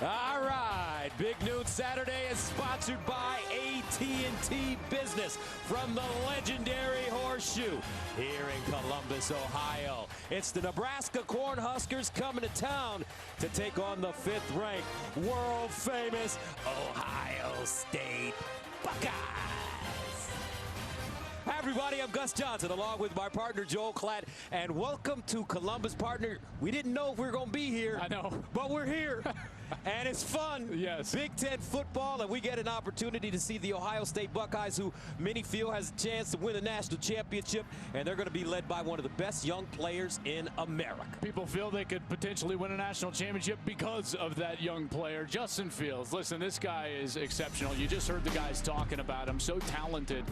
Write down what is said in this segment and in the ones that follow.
All right, Big Noon Saturday is sponsored by AT&T Business from the legendary Horseshoe here in Columbus, Ohio. It's the Nebraska Cornhuskers coming to town to take on the 5th-ranked, world-famous Ohio State Buckeyes. Hi, everybody. I'm Gus Johnson, along with my partner, Joel Klatt, and welcome to Columbus, partner. We didn't know if we were going to be here. I know. But we're here, and it's fun. Yes. Big Ten football, and we get an opportunity to see the Ohio State Buckeyes, who many feel has a chance to win a national championship, and they're going to be led by one of the best young players in America. People feel they could potentially win a national championship because of that young player, Justin Fields. Listen, this guy is exceptional. You just heard the guys talking about him, so talented.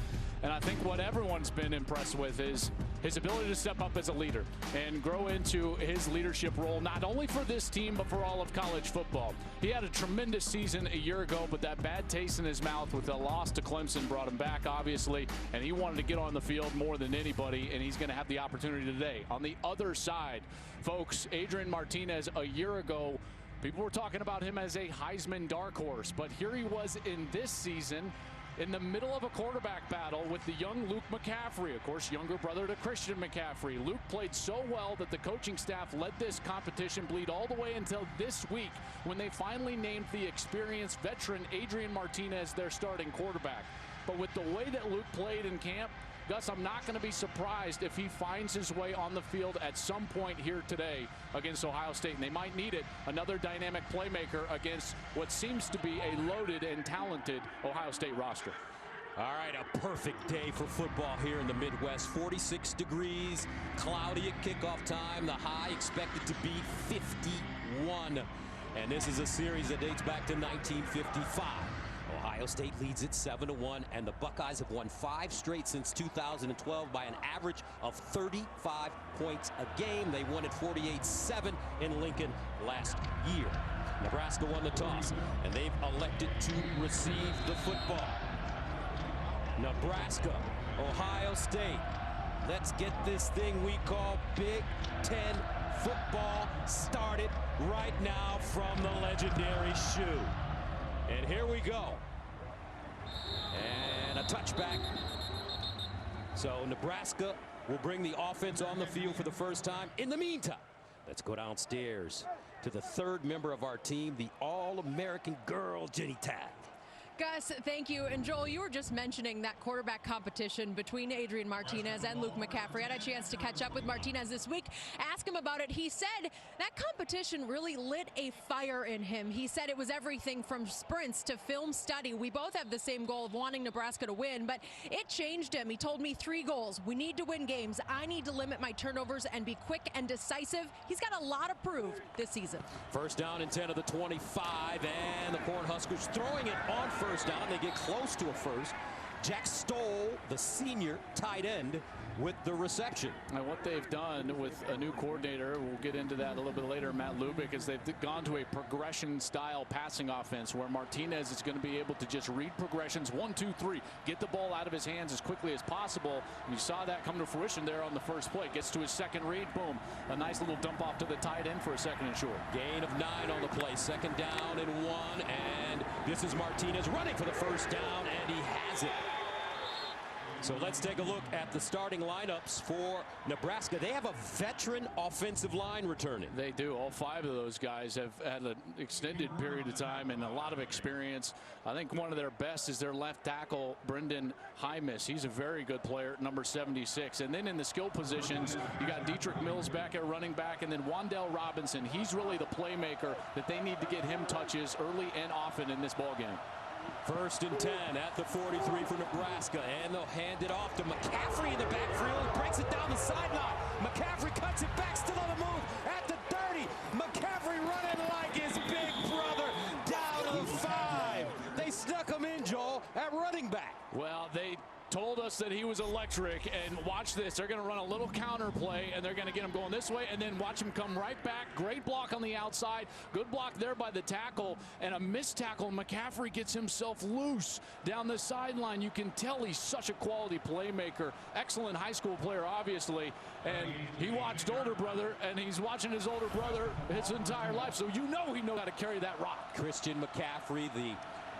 And I think what everyone's been impressed with is his ability to step up as a leader and grow into his leadership role, not only for this team, but for all of college football. He had a tremendous season a year ago, but that bad taste in his mouth with the loss to Clemson brought him back, obviously, and he wanted to get on the field more than anybody, and he's going to have the opportunity today. On the other side, folks, Adrian Martinez, a year ago, people were talking about him as a Heisman dark horse, but here he was in this season, in the middle of a quarterback battle with the young Luke McCaffrey, of course, younger brother to Christian McCaffrey. Luke played so well that the coaching staff let this competition bleed all the way until this week when they finally named the experienced veteran Adrian Martinez their starting quarterback. But with the way that Luke played in camp, Gus, I'm not going to be surprised if he finds his way on the field at some point here today against Ohio State. And they might need it. Another dynamic playmaker against what seems to be a loaded and talented Ohio State roster. All right, a perfect day for football here in the Midwest. 46 degrees, cloudy at kickoff time. The high expected to be 51. And this is a series that dates back to 1955. Ohio State leads it 7-1, and the Buckeyes have won 5 straight since 2012 by an average of 35 points a game. They won at 48-7 in Lincoln last year. Nebraska won the toss, and they've elected to receive the football. Nebraska, Ohio State. Let's get this thing we call Big Ten football started right now from the legendary Shoe. And here we go. And a touchback. So Nebraska will bring the offense on the field for the first time. In the meantime, let's go downstairs to the 3rd member of our team, the All-American girl, Jenny Tabb. Gus, thank you. And Joel, you were just mentioning that quarterback competition between Adrian Martinez and Luke McCaffrey. I had a chance to catch up with Martinez this week, ask him about it. He said that competition really lit a fire in him. He said it was everything from sprints to film study. We both have the same goal of wanting Nebraska to win, but it changed him. He told me 3 goals. We need to win games. I need to limit my turnovers and be quick and decisive. He's got a lot to prove this season. First down and 10 of the 25, and the Cornhuskers throwing it on first down. They get close to a first. Jack Stoll, the senior tight end, with the reception. And what they've done with a new coordinator, we'll get into that a little bit later, Matt Lubick, is they've gone to a progression-style passing offense where Martinez is going to be able to just read progressions, 1, 2, 3, get the ball out of his hands as quickly as possible. And you saw that come to fruition there on the first play. Gets to his second read, boom, a nice little dump off to the tight end for a 2nd and short. Gain of 9 on the play, 2nd down and 1, and this is Martinez running for the first down, and he has it. So let's take a look at the starting lineups for Nebraska. They have a veteran offensive line returning. They do. All 5 of those guys have had an extended period of time and a lot of experience. I think one of their best is their left tackle, Brendan Hymus. He's a very good player, number 76. And then in the skill positions, you got Dietrich Mills back at running back, and then Wan'Dale Robinson. He's really the playmaker that they need to get him touches early and often in this ballgame. 1st and 10 at the 43 for Nebraska, and they'll hand it off to McCaffrey in the backfield. Breaks it down the sideline. McCaffrey cuts it back, still on the move at the 30. McCaffrey running like his big brother down to the 5. They snuck him in, Joel, at running back. Well, they told us that he was electric, and watch this. They're going to run a little counter play, and they're going to get him going this way, and then watch him come right back. Great block on the outside. Good block there by the tackle, and a missed tackle. McCaffrey gets himself loose down the sideline. You can tell he's such a quality playmaker. Excellent high school player, obviously, and he watched older brother, and he's watching his older brother his entire life, so you know he knows how to carry that rock. Christian McCaffrey, the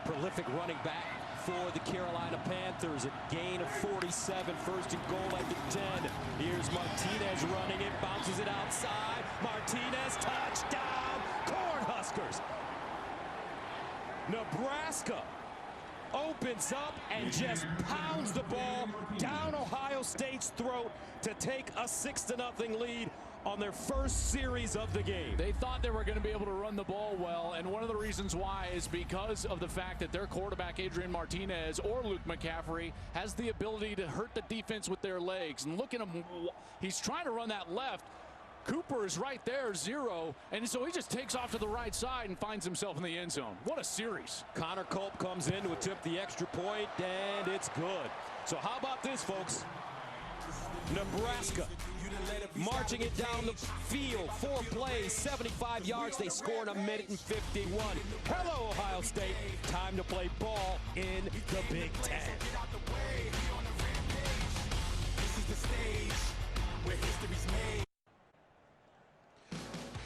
prolific running back for the Carolina Panthers. A gain of 47, first and goal at the 10. Here's Martinez running it, bounces it outside. Martinez, touchdown, Cornhuskers. Nebraska opens up and just pounds the ball down Ohio State's throat to take a 6-0 lead on their first series of the game. They thought they were going to be able to run the ball well, and one of the reasons why is because of the fact that their quarterback, Adrian Martinez or Luke McCaffrey, has the ability to hurt the defense with their legs. And look at him. He's trying to run that left. Cooper is right there, 0, and so he just takes off to the right side and finds himself in the end zone. What a series. Connor Culp comes in to attempt the extra point, and it's good. So how about this, folks? Nebraska marching it down the field, 4 plays, 75 yards. They score in 1:51. Hello, Ohio State. Time to play ball in the Big Ten.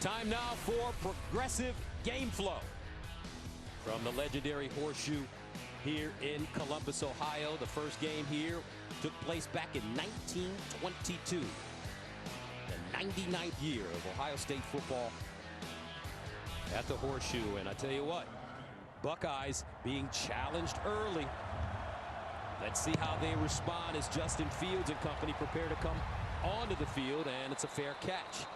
Time now for progressive game flow from the legendary Horseshoe here in Columbus, Ohio. The first game here took place back in 1922, the 99th year of Ohio State football at the Horseshoe. And I tell you what, Buckeyes being challenged early. Let's see how they respond as Justin Fields and company prepare to come onto the field, and it's a fair catch.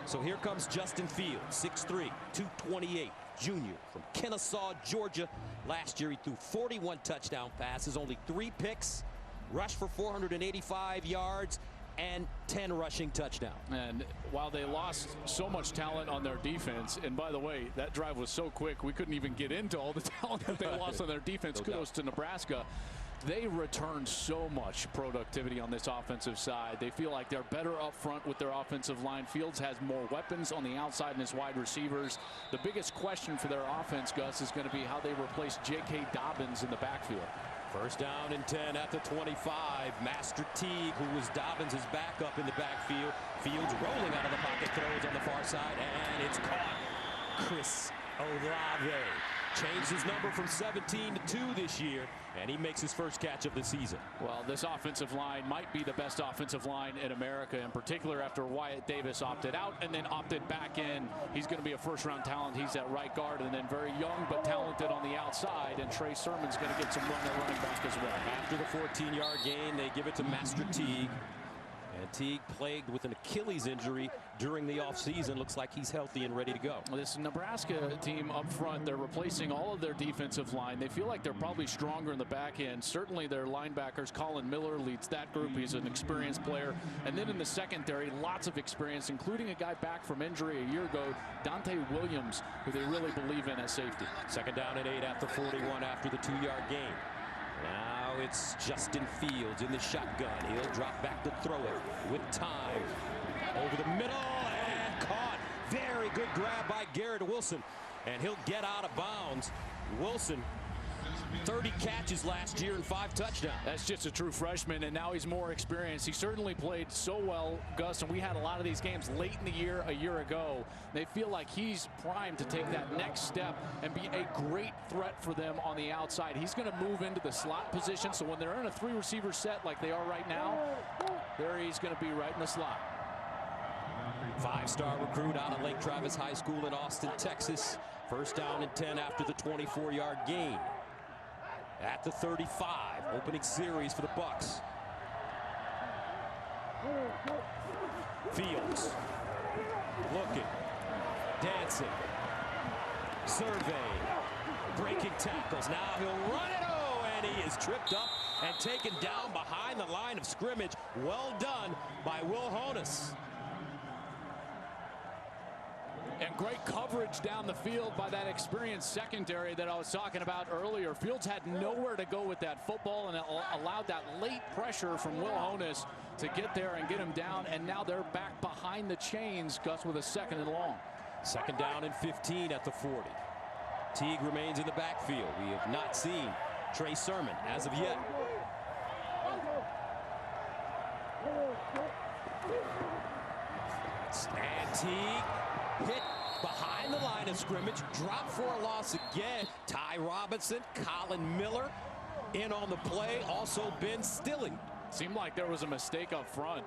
So here comes Justin Fields, 6'3", 228, junior from Kennesaw, Georgia. Last year he threw 41 touchdown passes, only 3 picks, rushed for 485 yards, and 10 rushing touchdowns. And while they lost so much talent on their defense, and by the way, that drive was so quick we couldn't even get into all the talent that they lost on their defense. Kudos to Nebraska. They returned so much productivity on this offensive side. They feel like they're better up front with their offensive line. Fields has more weapons on the outside and his wide receivers. The biggest question for their offense, Gus, is going to be how they replace J.K. Dobbins in the backfield. First down and 10 at the 25. Master Teague, who was Dobbins' backup in the backfield. Fields rolling out of the pocket, throws on the far side, and it's caught. Chris Olave changed his number from 17 to 2 this year, and he makes his first catch of the season. Well, this offensive line might be the best offensive line in America, in particular after Wyatt Davis opted out and then opted back in. He's going to be a first-round talent. He's at right guard, and then very young but talented on the outside, and Trey Sermon's going to get some run at running back as well. After the 14-yard gain, they give it to Master Teague. And Teague, plagued with an Achilles injury during the offseason, looks like he's healthy and ready to go. This Nebraska team up front, they're replacing all of their defensive line. They feel like they're probably stronger in the back end. Certainly their linebackers, Colin Miller leads that group. He's an experienced player. And then in the secondary, lots of experience, including a guy back from injury a year ago, Dante Williams, who they really believe in as safety. Second down and 8 at the 41 after the 2-yard gain. Now it's Justin Fields in the shotgun. He'll drop back to throw it with time. Over the middle and caught. Very good grab by Garrett Wilson. And he'll get out of bounds. Wilson, 30 catches last year and 5 touchdowns. That's just a true freshman, and now he's more experienced. He certainly played so well, Gus, and we had a lot of these games late in the year a year ago. They feel like he's primed to take that next step and be a great threat for them on the outside. He's going to move into the slot position, so when they're in a 3-receiver set like they are right now, there he's going to be right in the slot. 5-star recruit out of Lake Travis High School in Austin, Texas. First down and 10 after the 24-yard gain. At the 35, opening series for the Bucks. Fields looking, dancing, surveying, breaking tackles. Now he'll run it. Oh, and he is tripped up and taken down behind the line of scrimmage. Well done by Will Honus. And great coverage down the field by that experienced secondary that I was talking about earlier. Fields had nowhere to go with that football, and it allowed that late pressure from Will Honas to get there and get him down. And now they're back behind the chains, Gus, with a 2nd and long. 2nd down and 15 at the 40. Teague remains in the backfield. We have not seen Trey Sermon as of yet. And Teague hit behind the line of scrimmage, dropped for a loss again. Ty Robinson, Colin Miller in on the play, also Ben Stille. Seemed like there was a mistake up front.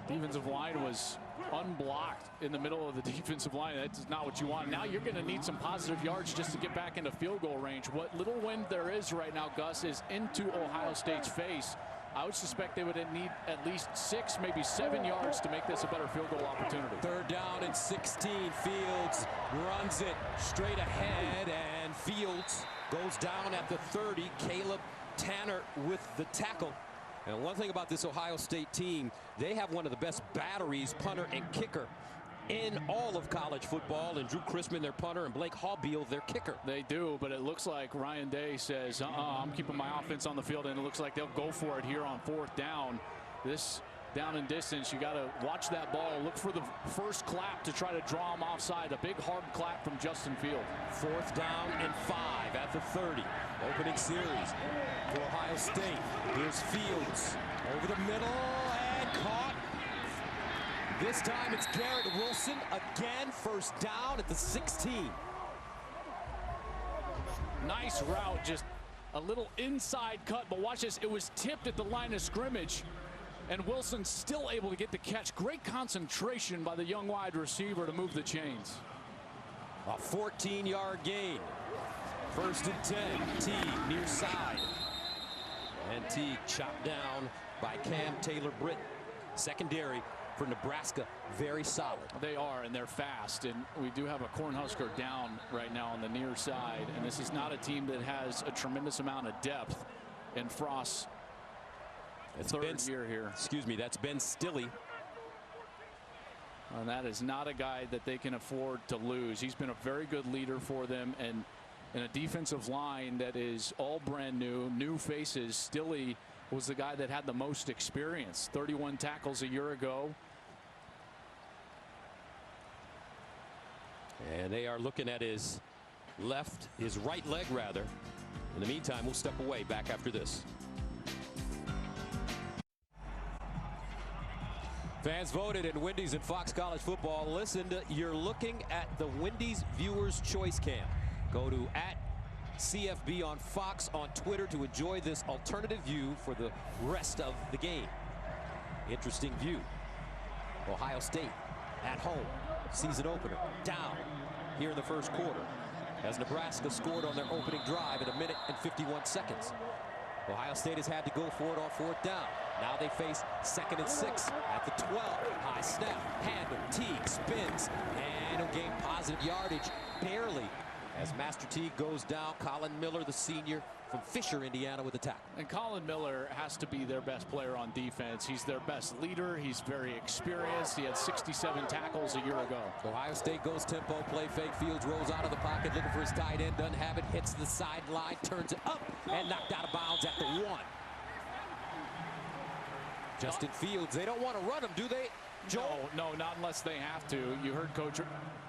The defensive line was unblocked in the middle of the defensive line. That's not what you want. Now you're going to need some positive yards just to get back into field goal range. What little wind there is right now, Gus, is into Ohio State's face. I would suspect they would need at least 6, maybe 7 yards to make this a better field goal opportunity. 3rd down and 16. Fields runs it straight ahead, and Fields goes down at the 30. Caleb Tanner with the tackle. And one thing about this Ohio State team, they have one of the best batteries, punter and kicker, in all of college football. And Drew Chrisman, their punter, and Blake Haubeil, their kicker. They do, but it looks like Ryan Day says, I'm keeping my offense on the field, and it looks like they'll go for it here on 4th down. This down and distance, you got to watch that ball. Look for the first clap to try to draw him offside. A big hard clap from Justin Field. 4th down and 5 at the 30. Opening series for Ohio State. Here's Fields over the middle and caught. This time it's Garrett Wilson again. 1st down at the 16. Nice route, just a little inside cut, but watch this. It was tipped at the line of scrimmage, and Wilson still able to get the catch. Great concentration by the young wide receiver to move the chains. A 14-yard gain. 1st and 10. Teague near side. And Teague chopped down by Cam Taylor-Britt. Secondary for Nebraska, very solid. They are, and they're fast. And we do have a Cornhusker down right now on the near side. And this is not a team that has a tremendous amount of depth in Frost's third year here. Excuse me, that's Ben Stille. And that is not a guy that they can afford to lose. He's been a very good leader for them, and in a defensive line that is all brand new, new faces. Stille was the guy that had the most experience. 31 tackles a year ago. And they are looking at his right leg rather. In the meantime, we'll step away. Back after this. Fans voted in Wendy's and Fox College Football. Listen, you're looking at the Wendy's Viewers Choice Cam. Go to @CFB on Fox on Twitter to enjoy this alternative view for the rest of the game. Interesting view. Ohio State at home. Season opener. Down here in the 1st quarter as Nebraska scored on their opening drive in 1 minute and 51 seconds. Ohio State has had to go for it on 4th down. Now they face 2nd and 6 at the 12. High snap. Handle. Teague spins and he'll gain positive yardage barely as Master Teague goes down. Colin Miller, the senior from Fisher, Indiana, with the tackle. And Colin Miller has to be their best player on defense. He's their best leader. He's very experienced. He had 67 tackles a year ago. Ohio State goes tempo, play fake. Fields rolls out of the pocket, looking for his tight end. Doesn't have it, hits the sideline, turns it up, and knocked out of bounds at the 1. Justin Fields, they don't want to run him, do they, Joel? No, not unless they have to. You heard Coach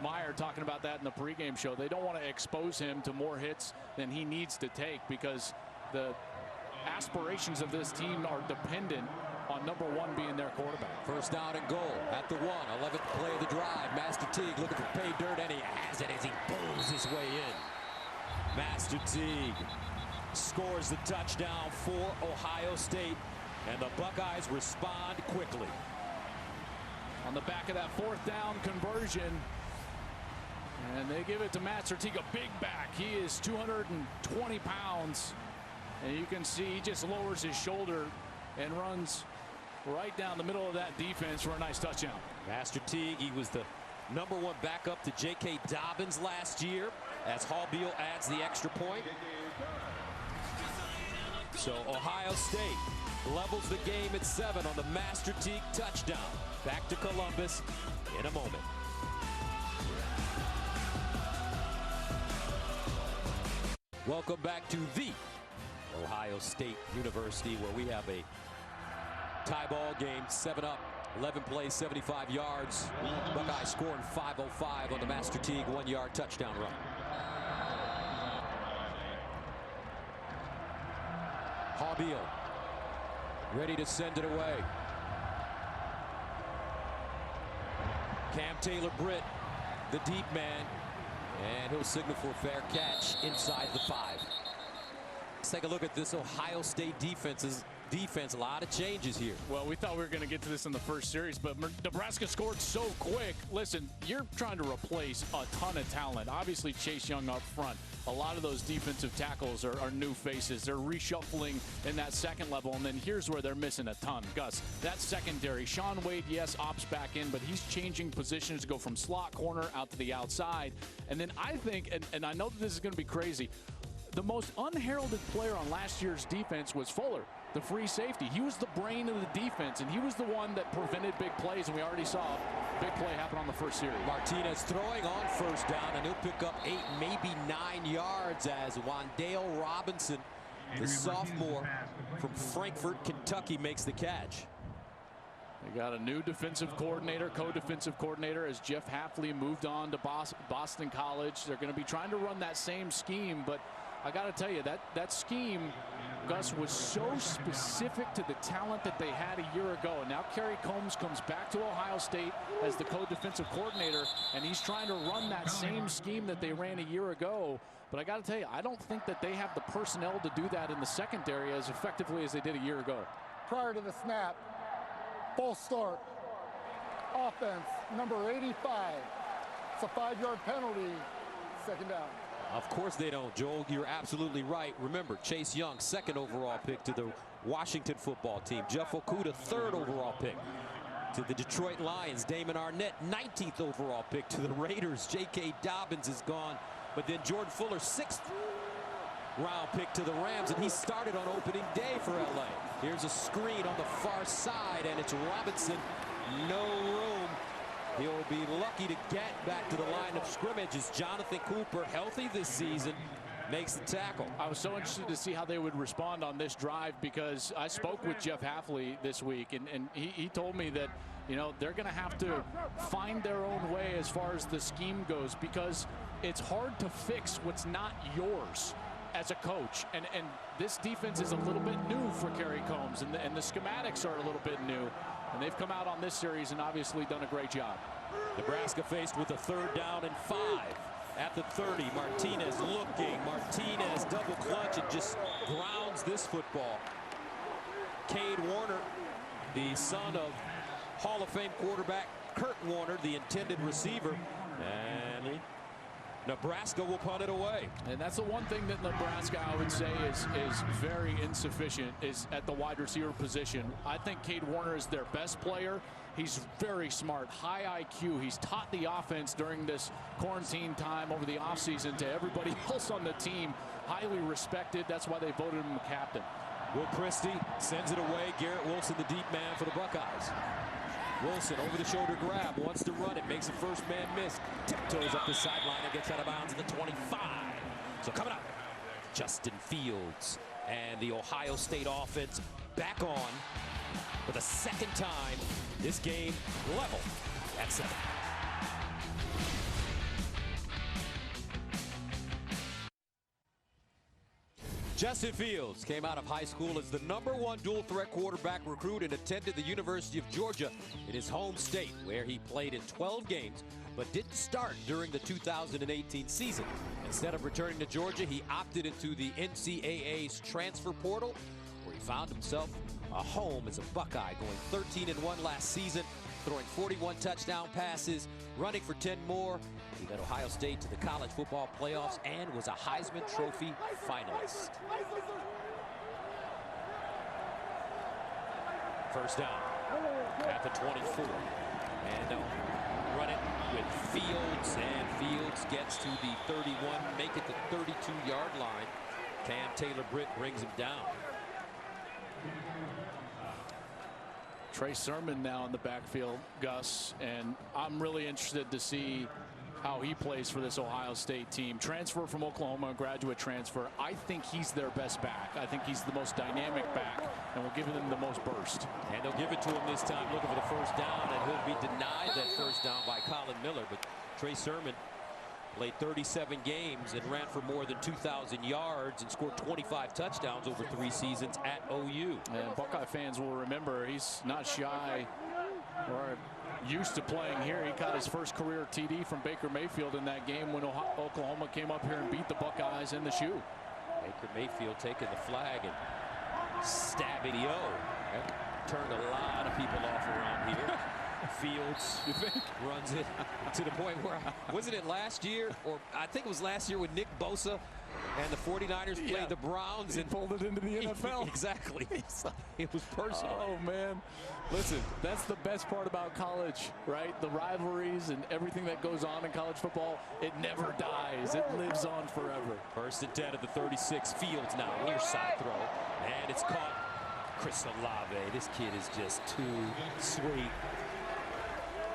Meyer talking about that in the pregame show. They don't want to expose him to more hits than he needs to take because the aspirations of this team are dependent on number 1 being their quarterback. 1st down and goal at the 1. 11th play of the drive. Master Teague looking for pay dirt, and he has it as he pulls his way in. Master Teague scores the touchdown for Ohio State, and the Buckeyes respond quickly. On the back of that 4th down conversion, and they give it to Master Teague, a big back. He is 220 pounds, and you can see he just lowers his shoulder and runs right down the middle of that defense for a nice touchdown. Master Teague, he was the number 1 backup to J.K. Dobbins last year as Haubeil adds the extra point. So Ohio State levels the game at 7 on the Master Teague touchdown. Back to Columbus in a moment. Welcome back to the Ohio State University, where we have a tie ball game, 7 up, 11 plays, 75 yards. Buckeyes scoring 5:05 on the Master Teague 1-yard touchdown run. Wan'Dale ready to send it away. Cam Taylor-Britt, the deep man, and he'll signal for a fair catch inside the 5. Let's take a look at this Ohio State defense. A lot of changes here. Well, we thought we were going to get to this in the first series, but Nebraska scored so quick. Listen, you're trying to replace a ton of talent. Obviously, Chase Young up front. A lot of those defensive tackles are new faces. They're reshuffling in that second level, and then here's where they're missing a ton. Gus, that secondary. Shaun Wade, yes, opts back in, but he's changing positions to go from slot corner out to the outside. And then I think, and I know that this is going to be crazy, the most unheralded player on last year's defense was Fuller, the free safety. He was the brain of the defense, and he was the one that prevented big plays, and we already saw a big play happen on the first series. Martinez throwing on first down, and he'll pick up 8, maybe 9 yards as Wan'Dale Robinson, the sophomore from Frankfort, Kentucky, makes the catch. They got a new defensive coordinator, co-defensive coordinator, as Jeff Hafley moved on to Boston College. They're going to be trying to run that same scheme, but I got to tell you, that scheme, Gus, was so specific to the talent that they had a year ago. And now Kerry Combs comes back to Ohio State as the co-defensive coordinator, and he's trying to run that same scheme that they ran a year ago. But I got to tell you, I don't think that they have the personnel to do that in the secondary as effectively as they did a year ago. Prior to the snap, full start, offense, number 85. It's a 5-yard penalty, second down. Of course they don't, Joel. You're absolutely right. Remember, Chase Young, 2nd overall pick to the Washington football team. Jeff Okudah, 3rd overall pick to the Detroit Lions. Damon Arnett, 19th overall pick to the Raiders. J.K. Dobbins is gone. But then Jordan Fuller, 6th round pick to the Rams, and he started on opening day for L.A. Here's a screen on the far side, and it's Robinson. No room. He'll be lucky to get back to the line of scrimmage as Jonathan Cooper, healthy this season, makes the tackle. I was so interested to see how they would respond on this drive, because I spoke with Jeff Hafley this week, and he told me that, you know, they're going to have to find their own way as far as the scheme goes, because it's hard to fix what's not yours as a coach. And this defense is a little bit new for Kerry Combs, and the schematics are a little bit new. And they've come out on this series and obviously done a great job. Nebraska faced with a 3rd down and 5 at the 30. Martinez looking. Martinez double clutch and just grounds this football. Cade Warner, the son of Hall of Fame quarterback Kurt Warner, the intended receiver. And Nebraska will punt it away. And that's the one thing that Nebraska, I would say, is very insufficient, is at the wide receiver position. I think Cade Warner is their best player. He's very smart, high IQ. He's taught the offense during this quarantine time over the offseason to everybody else on the team. Highly respected. That's why they voted him captain. Will Christie sends it away. Garrett Wilson, the deep man for the Buckeyes. Wilson over the shoulder grab, wants to run it, makes a first man miss, tiptoes up the sideline and gets out of bounds at the 25. So coming up, Justin Fields and the Ohio State offense back on for the 2nd time. This game level at 7. Justin Fields came out of high school as the #1 dual threat quarterback recruit and attended the University of Georgia in his home state, where he played in 12 games but didn't start during the 2018 season. Instead of returning to Georgia, he opted into the NCAA's transfer portal, where he found himself a home as a Buckeye, going 13-1 last season, throwing 41 touchdown passes, running for 10 more. He led Ohio State to the college football playoffs and was a Heisman Trophy finalist. First down at the 24. And they'll run it with Fields, and Fields gets to the 31, make it the 32-yard line. Cam Taylor-Britt brings him down. Trey Sermon now in the backfield, Gus, and I'm really interested to see how he plays for this Ohio State team. Transfer from Oklahoma, graduate transfer. I think he's their best back. I think he's the most dynamic back, and will give them the most burst. And they'll give it to him this time, looking for the first down, and he'll be denied that first down by Colin Miller. But Trey Sermon played 37 games and ran for more than 2,000 yards and scored 25 touchdowns over 3 seasons at OU. And Buckeye fans will remember he's not shy or used to playing here. He got his first career TD from Baker Mayfield in that game when Oklahoma came up here and beat the Buckeyes in the shoe. Baker Mayfield taking the flag and stabbing the O. That turned a lot of people off around here. Fields, you think, runs it to the point where, wasn't it last year, or I think it was last year when Nick Bosa and the 49ers played the Browns and pulled it into the NFL. Exactly. It was personal. Oh, man. Listen, that's the best part about college, right? The rivalries and everything that goes on in college football, it never dies. It lives on forever. 1st and 10 at the 36. Fields now, near side throw. And it's caught. Chris Olave. This kid is just too sweet.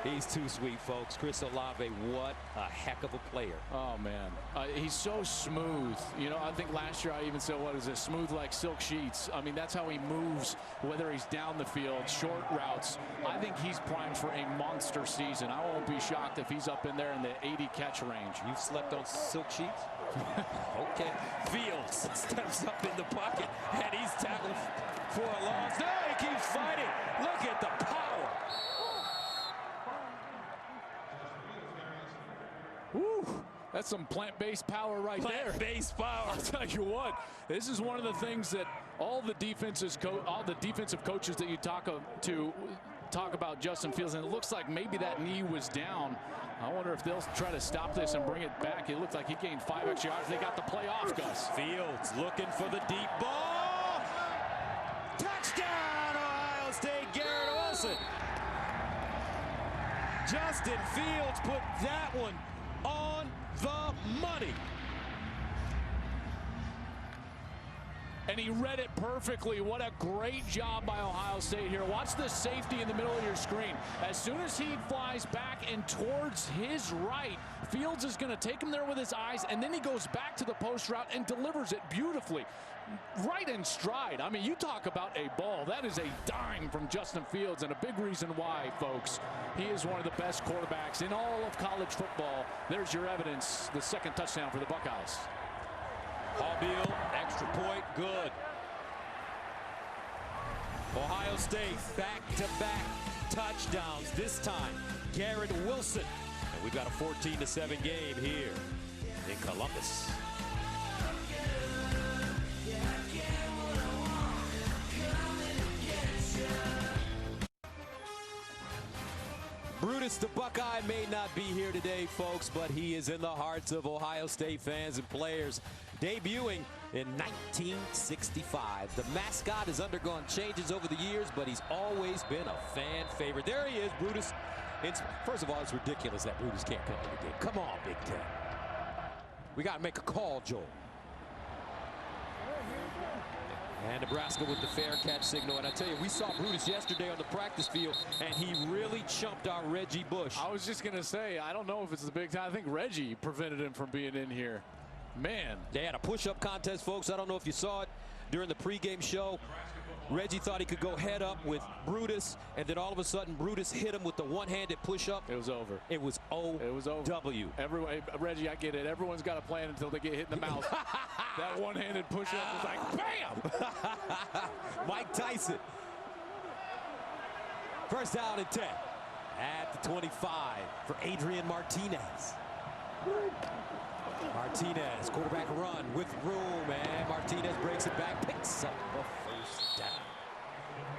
He's too sweet, folks. Chris Olave, what a heck of a player. Oh, man. He's so smooth. You know, I think last year I even said, what is this? Smooth like silk sheets. I mean, that's how he moves, whether he's down the field, short routes. I think he's primed for a monster season. I won't be shocked if he's up in there in the 80 catch range. You've slept on silk sheets? Okay. Fields steps up in the pocket, and he's tackled for a loss. No, he keeps fighting. Look at the power. Woo, that's some plant-based power right there. Plant-based power. I'll tell you what, this is one of the things that all the defensive coaches that you talk about Justin Fields, and it looks like maybe that knee was down. I wonder if they'll try to stop this and bring it back. It looked like he gained 5 extra yards. They got the play off, Gus. Fields looking for the deep ball. Touchdown, Ohio State, Garrett Wilson. Justin Fields put that one on the money. And he read it perfectly. What a great job by Ohio State here. Watch the safety in the middle of your screen. As soon as he flies back and towards his right, Fields is going to take him there with his eyes, and then he goes back to the post route and delivers it beautifully. Right in stride. I mean, you talk about a ball. That is a dime from Justin Fields, and a big reason why, folks. He is one of the best quarterbacks in all of college football. There's your evidence. The second touchdown for the Buckeyes. Hallbeal, extra point, good. Ohio State back-to-back touchdowns. This time, Garrett Wilson. And we've got a 14-7 game here in Columbus. Brutus the Buckeye may not be here today, folks, but he is in the hearts of Ohio State fans and players. Debuting in 1965. The mascot has undergone changes over the years, but he's always been a fan favorite. There he is, Brutus. First of all, it's ridiculous that Brutus can't come to the game. Come on, Big Ten. We got to make a call, Joel. And Nebraska with the fair catch signal. And I tell you, we saw Brutus yesterday on the practice field, and he really chumped our Reggie Bush. I was just going to say, I don't know if it's the big time. I think Reggie prevented him from being in here. Man. They had a push-up contest, folks. I don't know if you saw it during the pregame show. Reggie thought he could go head up with Brutus, and then all of a sudden Brutus hit him with the one-handed push-up. It was over. It was O-W. Reggie, I get it. Everyone's got a plan until they get hit in the mouth. That one-handed push-up was like, bam! Mike Tyson. First down and 10 at the 25 for Adrian Martinez. Martinez, quarterback run with room, and Martinez breaks it back, picks up the first down.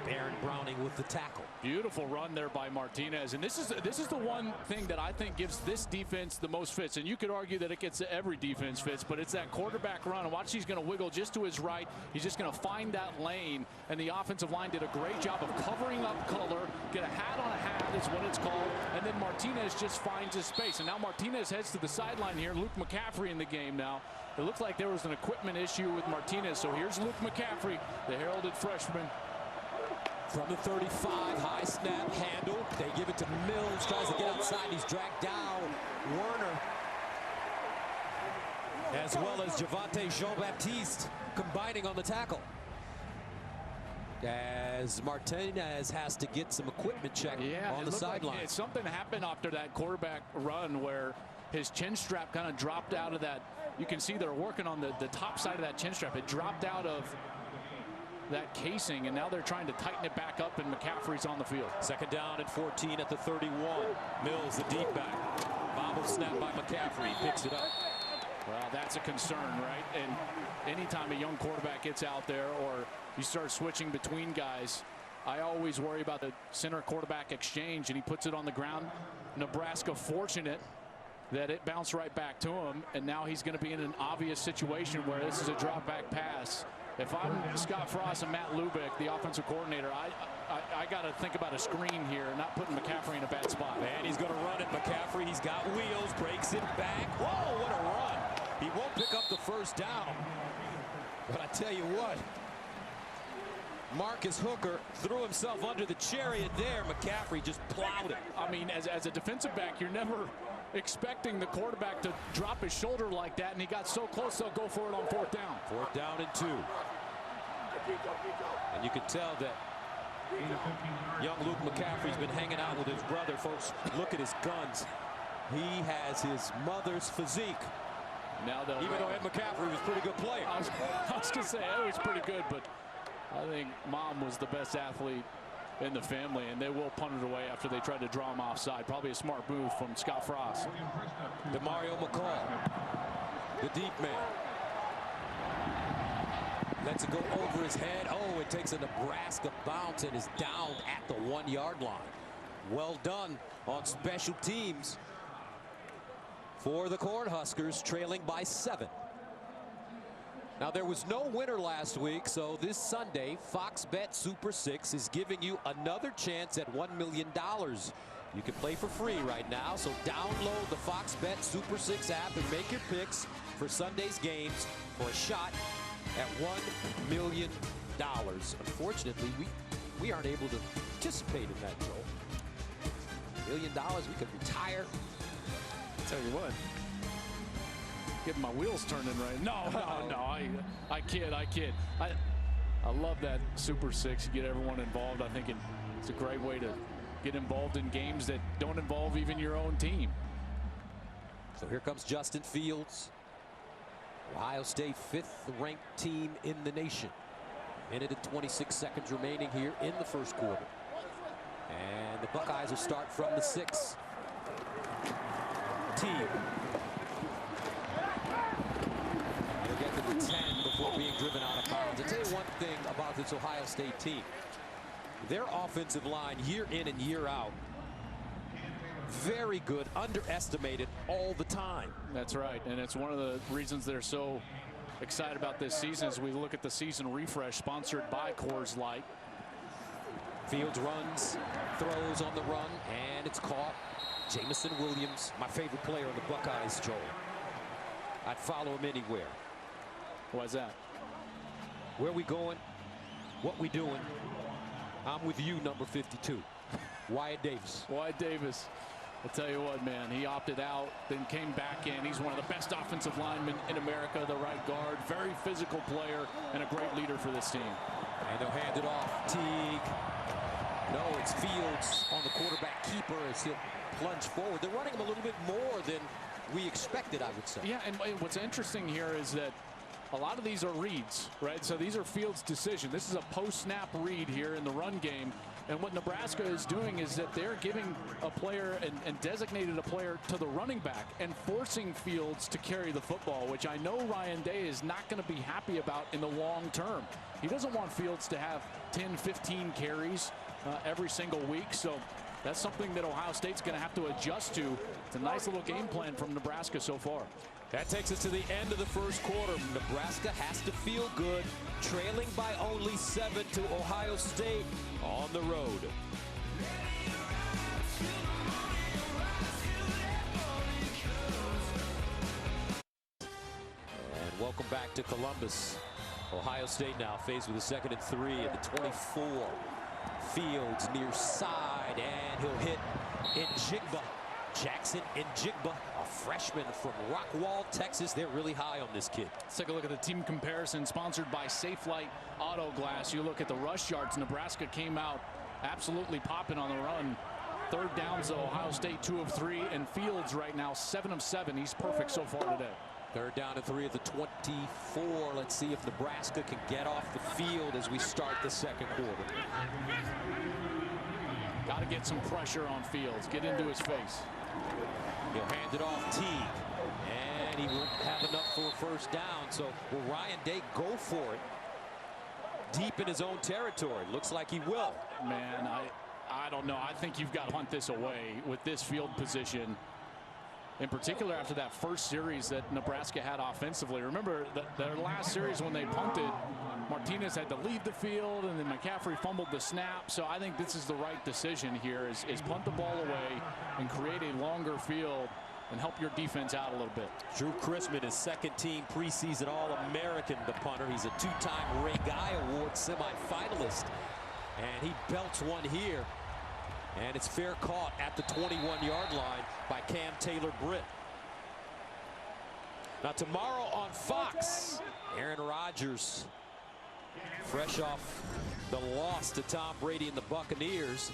Baron Browning with the tackle. Beautiful run there by Martinez, and this is the one thing that I think gives this defense the most fits. And you could argue that it gets every defense fits, but it's that quarterback run. And watch, he's going to wiggle just to his right. He's just going to find that lane, and the offensive line did a great job of covering up color. Get a hat on a hat is what it's called, and then Martinez just finds his space. And now Martinez heads to the sideline here. Luke McCaffrey in the game now. It looked like there was an equipment issue with Martinez. So here's Luke McCaffrey, the heralded freshman. From the 35, high snap, handle. They give it to Mills, tries to get outside. He's dragged down. Werner, as well as Javante Jean-Baptiste, combining on the tackle. As Martinez has to get some equipment check on the sideline. Like something happened after that quarterback run where his chin strap kind of dropped out of that. You can see they're working on the top side of that chin strap. It dropped out of that casing, and now they're trying to tighten it back up, and McCaffrey's on the field. Second down and 14 at the 31. Mills, the deep back. Bobble snap by McCaffrey. Picks it up. Well, that's a concern, right? And anytime a young quarterback gets out there or you start switching between guys, I always worry about the center quarterback exchange, and he puts it on the ground. Nebraska fortunate that it bounced right back to him, and now he's going to be in an obvious situation where this is a drop back pass. If I'm Scott Frost and Matt Lubick, the offensive coordinator, I got to think about a screen here, not putting McCaffrey in a bad spot. And he's going to run it. McCaffrey, he's got wheels, breaks it back. Whoa, what a run. He won't pick up the first down. But I tell you what, Marcus Hooker threw himself under the chariot there. McCaffrey just plowed it. I mean, as a defensive back, you're never expecting the quarterback to drop his shoulder like that, and he got so close they'll go for it on fourth down. Fourth down and 2. And you can tell that young Luke McCaffrey's been hanging out with his brother. Folks, look at his guns. He has his mother's physique. Now even though Ed McCaffrey was a pretty good player. I was going to say Ed was pretty good, but I think Mom was the best athlete in the family, and they will punt it away after they tried to draw him offside. Probably a smart move from Scott Frost. DeMario McCall, the deep man. Lets it go over his head. Oh, it takes a Nebraska bounce and is down at the 1-yard line. Well done on special teams for the Cornhuskers, trailing by 7. Now, there was no winner last week, so this Sunday, Fox Bet Super 6 is giving you another chance at $1 million. You can play for free right now, so download the Fox Bet Super 6 app and make your picks for Sunday's games for a shot at $1 million. Unfortunately, we aren't able to participate in that, Joel. $1 million, we could retire. I'll tell you what. Getting my wheels turning right now. No, I kid. I love that Super 6. You get everyone involved. I think it's a great way to get involved in games that don't involve even your own team. So here comes Justin Fields. Ohio State, 5th ranked team in the nation. Minute and 26 seconds remaining here in the first quarter. And the Buckeyes will start from the 6. Team. He'll get to the 10 before being driven out of bounds. I'll tell you one thing about this Ohio State team. Their offensive line, year in and year out, very good, underestimated all the time. That's right, and it's one of the reasons they're so excited about this season as we look at the season refresh sponsored by Coors Light. Fields runs, throws on the run, and it's caught. Jamison Williams, my favorite player on the Buckeyes, Joel. I'd follow him anywhere. Why's that? Where we going? What we doing? I'm with you, number 52. Wyatt Davis. Wyatt Davis. I'll tell you what, man, he opted out, then came back in. He's one of the best offensive linemen in America, the right guard, very physical player, and a great leader for this team. And they'll hand it off. Teague. No, it's Fields on the quarterback keeper as he'll plunge forward. They're running him a little bit more than we expected, I would say. Yeah, and what's interesting here is that a lot of these are reads, right? So these are Fields' decision. This is a post-snap read here in the run game. And what Nebraska is doing is that they're giving a player and designated a player to the running back and forcing Fields to carry the football, which I know Ryan Day is not going to be happy about in the long term. He doesn't want Fields to have 10, 15 carries every single week. So that's something that Ohio State's going to have to adjust to. It's a nice little game plan from Nebraska so far. That takes us to the end of the first quarter. Nebraska has to feel good, trailing by only 7 to Ohio State on the road. And welcome back to Columbus. Ohio State now faced with a 2nd and 3 at the 24. Fields near side, and he'll hit Njigba. Jackson Njigba, a freshman from Rockwall, Texas. They're really high on this kid. Let's take a look at the team comparison sponsored by Safelite Auto Glass. You look at the rush yards. Nebraska came out absolutely popping on the run. Third downs, though, Ohio State 2 of 3, and Fields right now 7 of 7. He's perfect so far today. Third down and 3 of the 24. Let's see if Nebraska can get off the field as we start the second quarter. Got to get some pressure on Fields. Get into his face. He'll hand it off Teague, and he won't have enough for a first down. So will Ryan Day go for it deep in his own territory? Looks like he will. Man, I don't know. I think you've got to punt this away with this field position. In particular, after that first series that Nebraska had offensively. Remember their last series when they punted, Martinez had to leave the field, and then McCaffrey fumbled the snap. So I think this is the right decision here, is punt the ball away and create a longer field and help your defense out a little bit. Drew Chrisman is second-team preseason All-American, the punter. He's a 2-time Ray Guy Award semifinalist, and he belts one here. And it's fair caught at the 21-yard line by Cam Taylor-Britt. Now tomorrow on Fox, Aaron Rodgers, fresh off the loss to Tom Brady and the Buccaneers,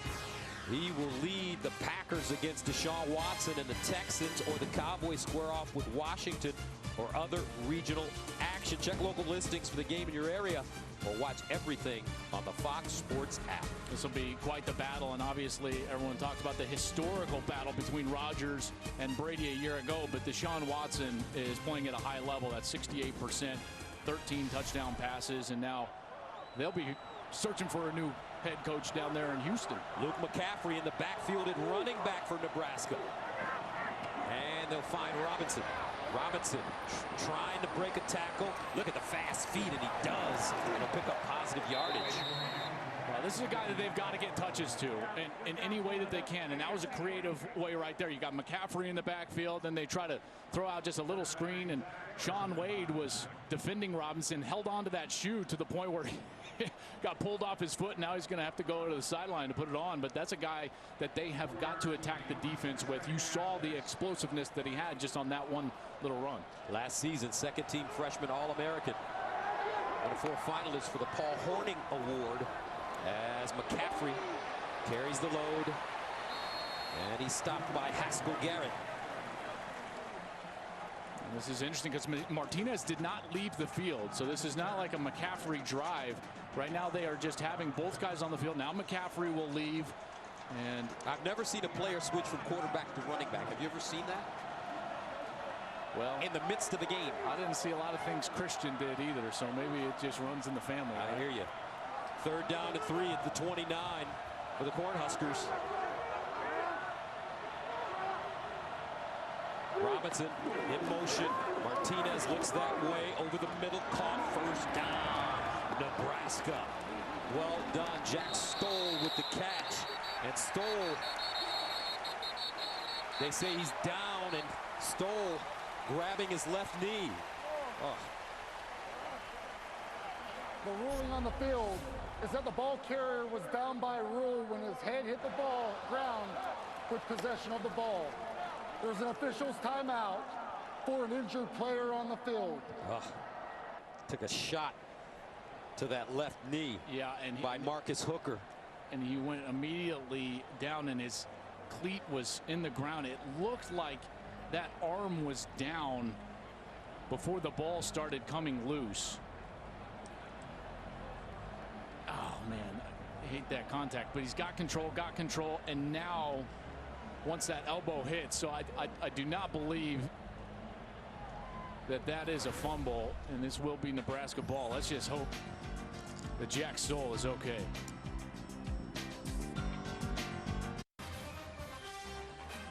he will lead the Packers against Deshaun Watson and the Texans, or the Cowboys square off with Washington or other regional action. Check local listings for the game in your area, or watch everything on the Fox Sports app. This will be quite the battle, and obviously everyone talks about the historical battle between Rodgers and Brady a year ago, but Deshaun Watson is playing at a high level. That's 68%, 13 touchdown passes, and now they'll be searching for a new head coach down there in Houston. Luke McCaffrey in the backfield at running back for Nebraska. And they'll find Robinson. Robinson trying to break a tackle. Look at the fast feet, and he does. It'll pick up positive yardage. Well, this is a guy that they've got to get touches to in any way that they can, and that was a creative way right there. You got McCaffrey in the backfield, then they try to throw out just a little screen, and Shaun Wade was defending Robinson, held on to that shoe to the point where he got pulled off his foot. Now he's going to have to go to the sideline to put it on, but that's a guy that they have got to attack the defense with. You saw the explosiveness that he had just on that one little run. Last season, second-team freshman All-American. One of 4 finalists for the Paul Horning Award, as McCaffrey carries the load, and he's stopped by Haskell Garrett. And this is interesting because Martinez did not leave the field, so this is not like a McCaffrey drive. Right now they are just having both guys on the field. Now McCaffrey will leave, and I've never seen a player switch from quarterback to running back. Have you ever seen that? Well, in the midst of the game. I didn't see a lot of things Christian did either, so maybe it just runs in the family. I hear you. Third down and 3 at the 29 for the Cornhuskers. Robinson in motion. Martinez looks that way over the middle. Caught, first down. Nebraska. Well done. Jack Stoll with the catch. And Stoll, they say he's down, and Stoll grabbing his left knee. Oh. The ruling on the field is that the ball carrier was down by rule when his head hit the ground with possession of the ball. There's an official's timeout for an injured player on the field. Took a shot to that left knee, yeah, and by Marcus Hooker. And he went immediately down, and his cleat was in the ground. It looked like that arm was down before the ball started coming loose. Oh man, I hate that contact, but he's got control, and now once that elbow hits, so I do not believe that is a fumble, and this will be Nebraska ball. Let's just hope that Jack Stoll is okay.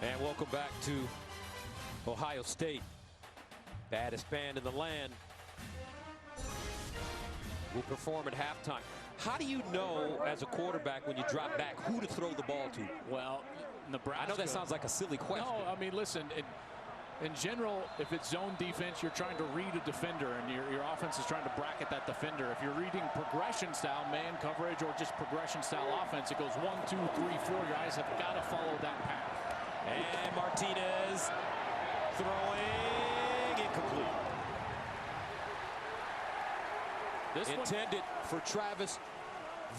And welcome back to Ohio State. Baddest band in the land will perform at halftime. How do you know, as a quarterback, when you drop back, who to throw the ball to? Well, Nebraska. I know that sounds like a silly question. No, I mean, listen, In general, if it's zone defense, you're trying to read a defender, and your offense is trying to bracket that defender. If you're reading progression style, man coverage, or just progression style offense, it goes 1, 2, 3, 4. Your eyes have got to follow that path. And Martinez throwing incomplete. This intended for Travis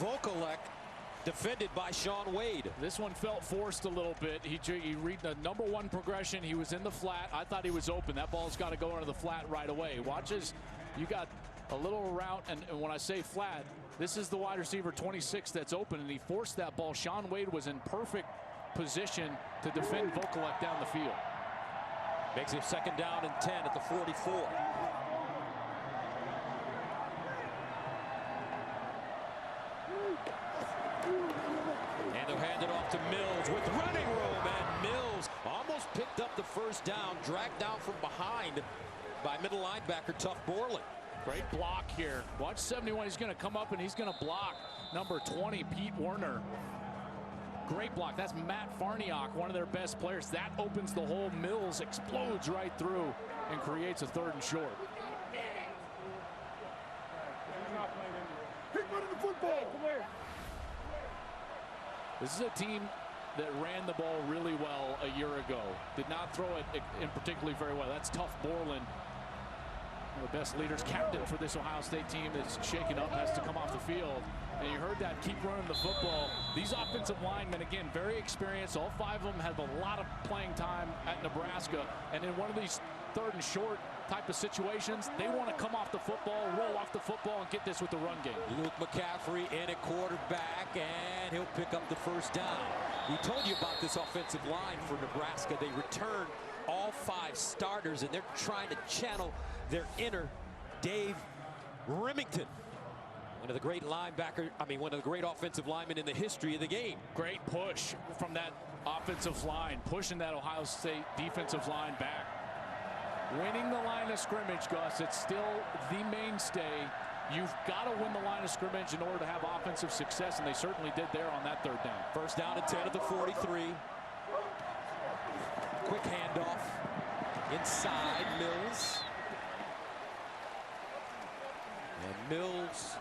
Vokalek, defended by Shaun Wade. This one felt forced a little bit. He read the #1 progression. He was in the flat. I thought he was open. That ball's got to go into the flat right away. Watch as you got a little route, and when I say flat, this is the wide receiver 26 that's open, and he forced that ball. Shaun Wade was in perfect position to defend Vokalek down the field. Makes it 2nd down and 10 at the 44. And they'll hand it off to Mills with running room, and Mills almost picked up the 1st down, dragged down from behind by middle linebacker Tough Borland. Great block here. Watch 71. He's going to come up and he's going to block number 20, Pete Werner. Great block. That's Matt Farniok, one of their best players. That opens the hole. Mills explodes right through and creates a 3rd and short. This is a team that ran the ball really well a year ago. Did not throw it in particularly very well. That's Tough Borland. One of the best leaders, captain for this Ohio State team that's shaken up, has to come off the field. And you heard that, keep running the football. These offensive linemen, again, very experienced. All 5 of them have a lot of playing time at Nebraska. And in one of these 3rd and short type of situations, they want to come off the football, roll off the football, and get this with the run game. Luke McCaffrey in at quarterback, and he'll pick up the 1st down. We told you about this offensive line for Nebraska. They returned all 5 starters, and they're trying to channel their inner Dave Remington. One of the great one of the great offensive linemen in the history of the game. Great push from that offensive line, pushing that Ohio State defensive line back. Winning the line of scrimmage, Gus, it's still the mainstay. You've got to win the line of scrimmage in order to have offensive success, and they certainly did there on that 3rd down. 1st down and 10 at the 43. Quick handoff inside Mills. And Mills,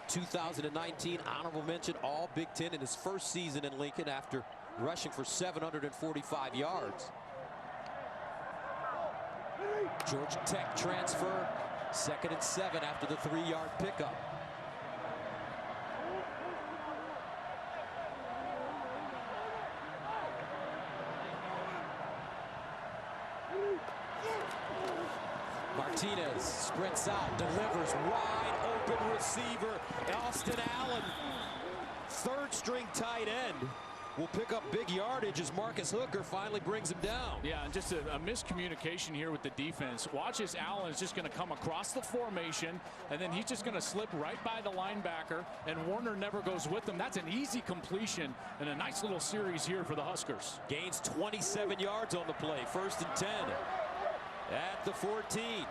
2019 honorable mention, all Big Ten in his 1st season in Lincoln after rushing for 745 yards. Georgia Tech transfer, 2nd and 7 after the 3-yard pickup. Martinez sprints out, delivers, wide open receiver. Austin Allen, 3rd string tight end, will pick up big yardage as Marcus Hooker finally brings him down. Yeah, and just a miscommunication here with the defense. Watch as Allen is just going to come across the formation, and then he's just going to slip right by the linebacker, and Warner never goes with him. That's an easy completion and a nice little series here for the Huskers. Gains 27 yards on the play. 1st and 10 at the 14.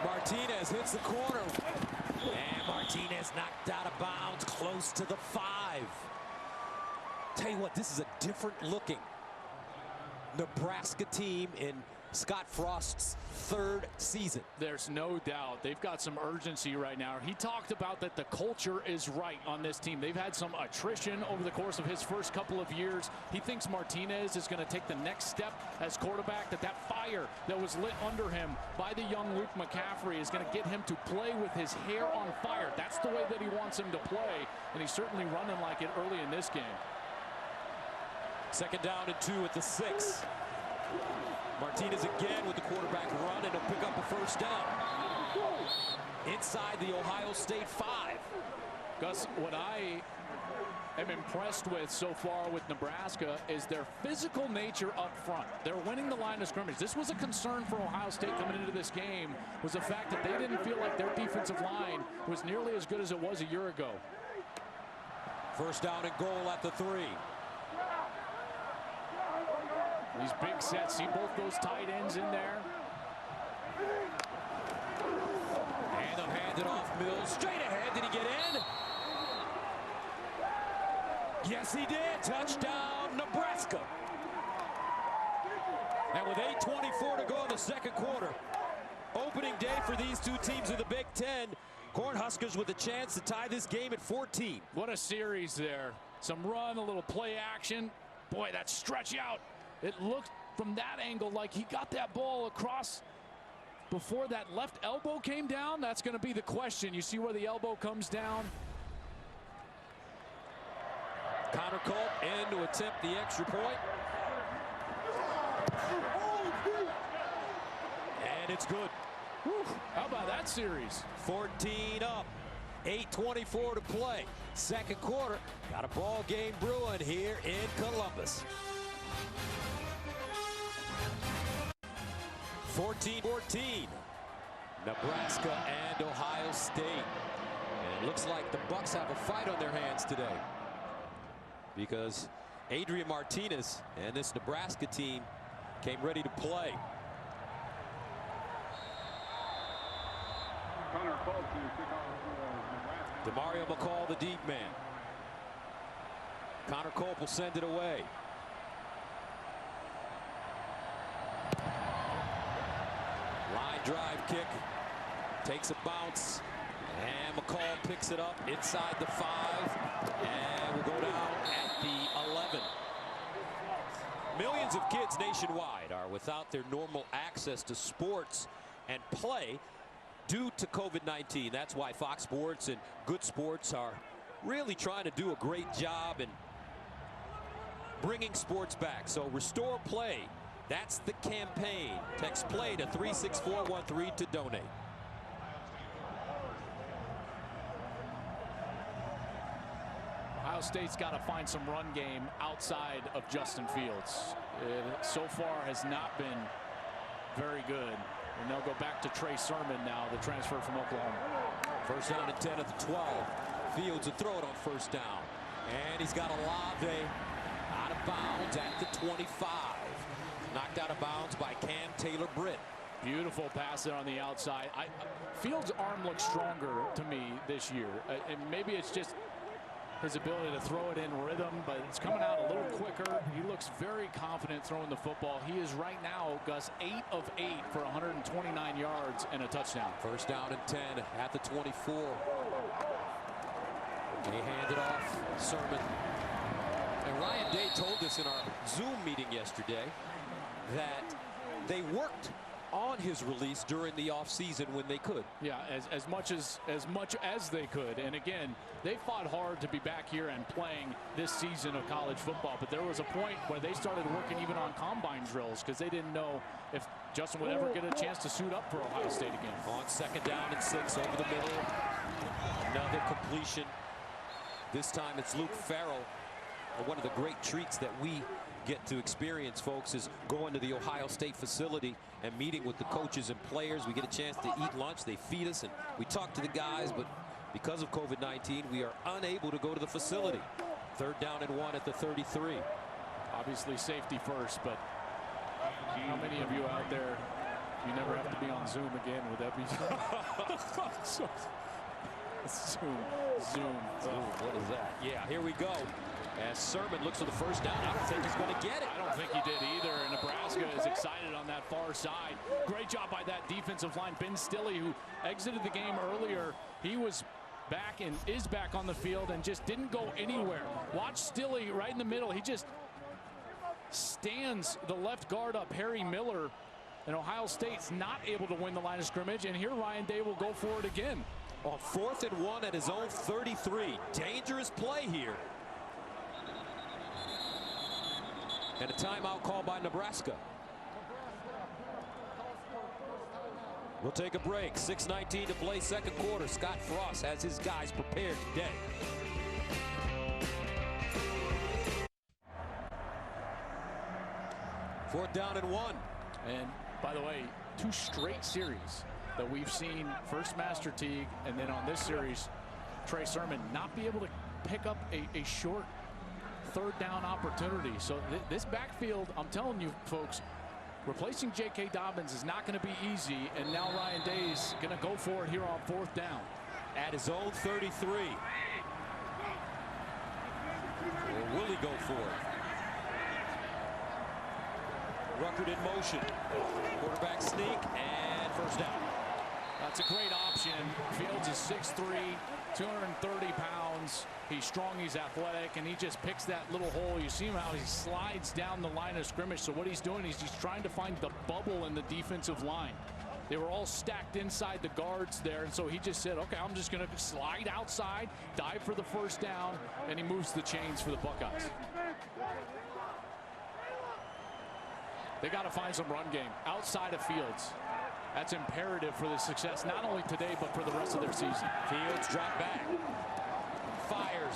Martinez hits the corner, and Martinez knocked out of bounds close to the 5. Tell you what, this is a different looking Nebraska team in Scott Frost's 3rd season. There's no doubt they've got some urgency right now. He talked about that the culture is right on this team. They've had some attrition over the course of his first couple of years. He thinks Martinez is going to take the next step as quarterback, that fire that was lit under him by the young Luke McCaffrey is going to get him to play with his hair on fire. That's the way that he wants him to play, and he's certainly running like it early in this game. 2nd down and 2 at the 6. Martinez again with the quarterback run, and he'll pick up a 1st down. Inside the Ohio State 5. Gus, what I am impressed with so far with Nebraska is their physical nature up front. They're winning the line of scrimmage. This was a concern for Ohio State coming into this game, was the fact that they didn't feel like their defensive line was nearly as good as it was a year ago. 1st down and goal at the 3. These big sets, see both those tight ends in there. Handed off Mills, straight ahead. Did he get in? Yes, he did. Touchdown, Nebraska. And with 8:24 to go in the second quarter, opening day for these two teams in the Big Ten. Cornhuskers with a chance to tie this game at 14. What a series there. Some run, a little play action. Boy, that stretch out. It looked from that angle like he got that ball across before that left elbow came down. That's going to be the question. You see where the elbow comes down. Connor Culp in to attempt the extra point. And it's good. Whew, how about that series? 14 up, 8:24 to play. Second quarter, got a ball game brewing here in Columbus. 14-14, Nebraska and Ohio State. And it looks like the Bucks have a fight on their hands today, because Adrian Martinez and this Nebraska team came ready to play. DeMario McCall, the deep man. Connor Culp will send it away. Line drive kick. Takes a bounce. And McCall picks it up inside the 5. And will go down at the 11. Millions of kids nationwide are without their normal access to sports and play due to COVID-19. That's why Fox Sports and Good Sports are really trying to do a great job in bringing sports back. So restore play. That's the campaign. Text play to 36413 to donate. Ohio State's got to find some run game outside of Justin Fields. It so far has not been very good. And they'll go back to Trey Sermon now, the transfer from Oklahoma. First down and 10 at the 12. Fields will throw it on first down. And he's got Olave out of bounds at the 25. Knocked out of bounds by Cam Taylor-Britt. Beautiful pass there on the outside. Fields' arm looks stronger to me this year. And maybe it's just his ability to throw it in rhythm, but it's coming out a little quicker. He looks very confident throwing the football. He is right now, Gus, 8 of 8 for 129 yards and a touchdown. First down and 10 at the 24. They hand it off. Sermon. And Ryan Day told us in our Zoom meeting yesterday that they worked on his release during the offseason when they could. Yeah, as much as they could. And again, they fought hard to be back here and playing this season of college football. But there was a point where they started working even on combine drills because they didn't know if Justin would ever get a chance to suit up for Ohio State again. On second down and 6 over the middle. Another completion. This time it's Luke Farrell. One of the great treats that we get to experience, folks, is going to the Ohio State facility and meeting with the coaches and players. We get a chance to eat lunch. They feed us and we talk to the guys, but because of COVID-19, we are unable to go to the facility. Third down and 1 at the 33. Obviously safety first, but how many of you out there, you never have to be on Zoom again? Would that be Zoom. What is that? Yeah, here we go. As Sermon looks for the first down, I don't think he's going to get it. I don't think he did either. And Nebraska is excited on that far side. Great job by that defensive line. Ben Stille, who exited the game earlier, he was back and is back on the field and just didn't go anywhere. Watch Stille right in the middle. He just stands the left guard up, Harry Miller. And Ohio State's not able to win the line of scrimmage. And here Ryan Day will go for it again. On 4th and 1 at his own 33. Dangerous play here. And a timeout call by Nebraska. We'll take a break. 6:19 to play, second quarter. Scott Frost has his guys prepared today. Fourth down and 1. And by the way, 2 straight series that we've seen first Master Teague, and then on this series, Trey Sermon not be able to pick up a short third down opportunity. So this backfield, I'm telling you folks, replacing J.K. Dobbins is not going to be easy, and now Ryan Day's going to go for it here on 4th down. At his own 33. Or will he go for it? Ruckert in motion. Quarterback sneak and first down. That's a great option. Fields is 6'3", 230 pounds. He's strong, he's athletic, and he just picks that little hole. You see him how he slides down the line of scrimmage. So what he's doing is he's trying to find the bubble in the defensive line. They were all stacked inside the guards there, and so he just said, okay, I'm just going to slide outside, dive for the first down, and he moves the chains for the Buckeyes. They got to find some run game outside of Fields. That's imperative for the success, not only today, but for the rest of their season. Fields drop back. Fires.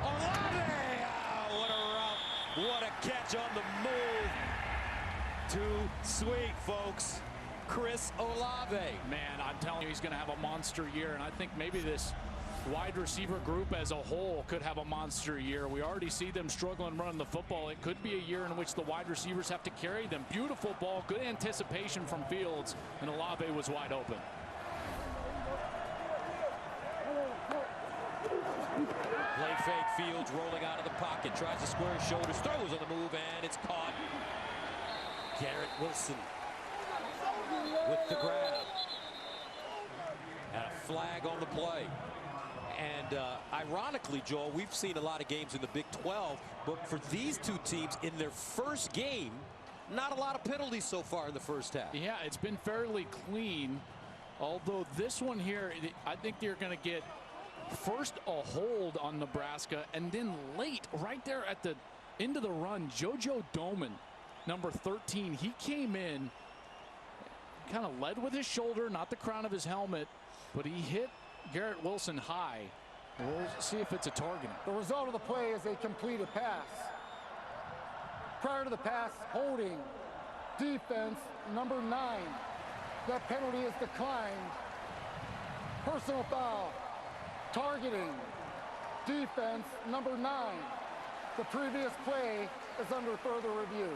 Olave! Oh, what a route. What a catch on the move. Too sweet, folks. Chris Olave. Man, I'm telling you, he's going to have a monster year, and I think maybe this wide receiver group as a whole could have a monster year. We already see them struggling running the football. It could be a year in which the wide receivers have to carry them. Beautiful ball, good anticipation from Fields, and Olave was wide open. Play fake. Fields rolling out of the pocket, tries to square his shoulders, throws on the move, and it's caught. Garrett Wilson with the grab. And a flag on the play. And ironically, Joel, we've seen a lot of games in the Big 12, but for these two teams in their first game, not a lot of penalties so far in the first half. Yeah, it's been fairly clean, although this one here, I think they're going to get first a hold on Nebraska, and then late, right there at the end of the run, JoJo Domann, number 13, he came in, kind of led with his shoulder, not the crown of his helmet, but he hit Garrett Wilson high. We'll see if it's a target. The result of the play is a completed pass. Prior to the pass, holding, defense, number 9. That penalty is declined. Personal foul, targeting, defense, number 9. The previous play is under further review.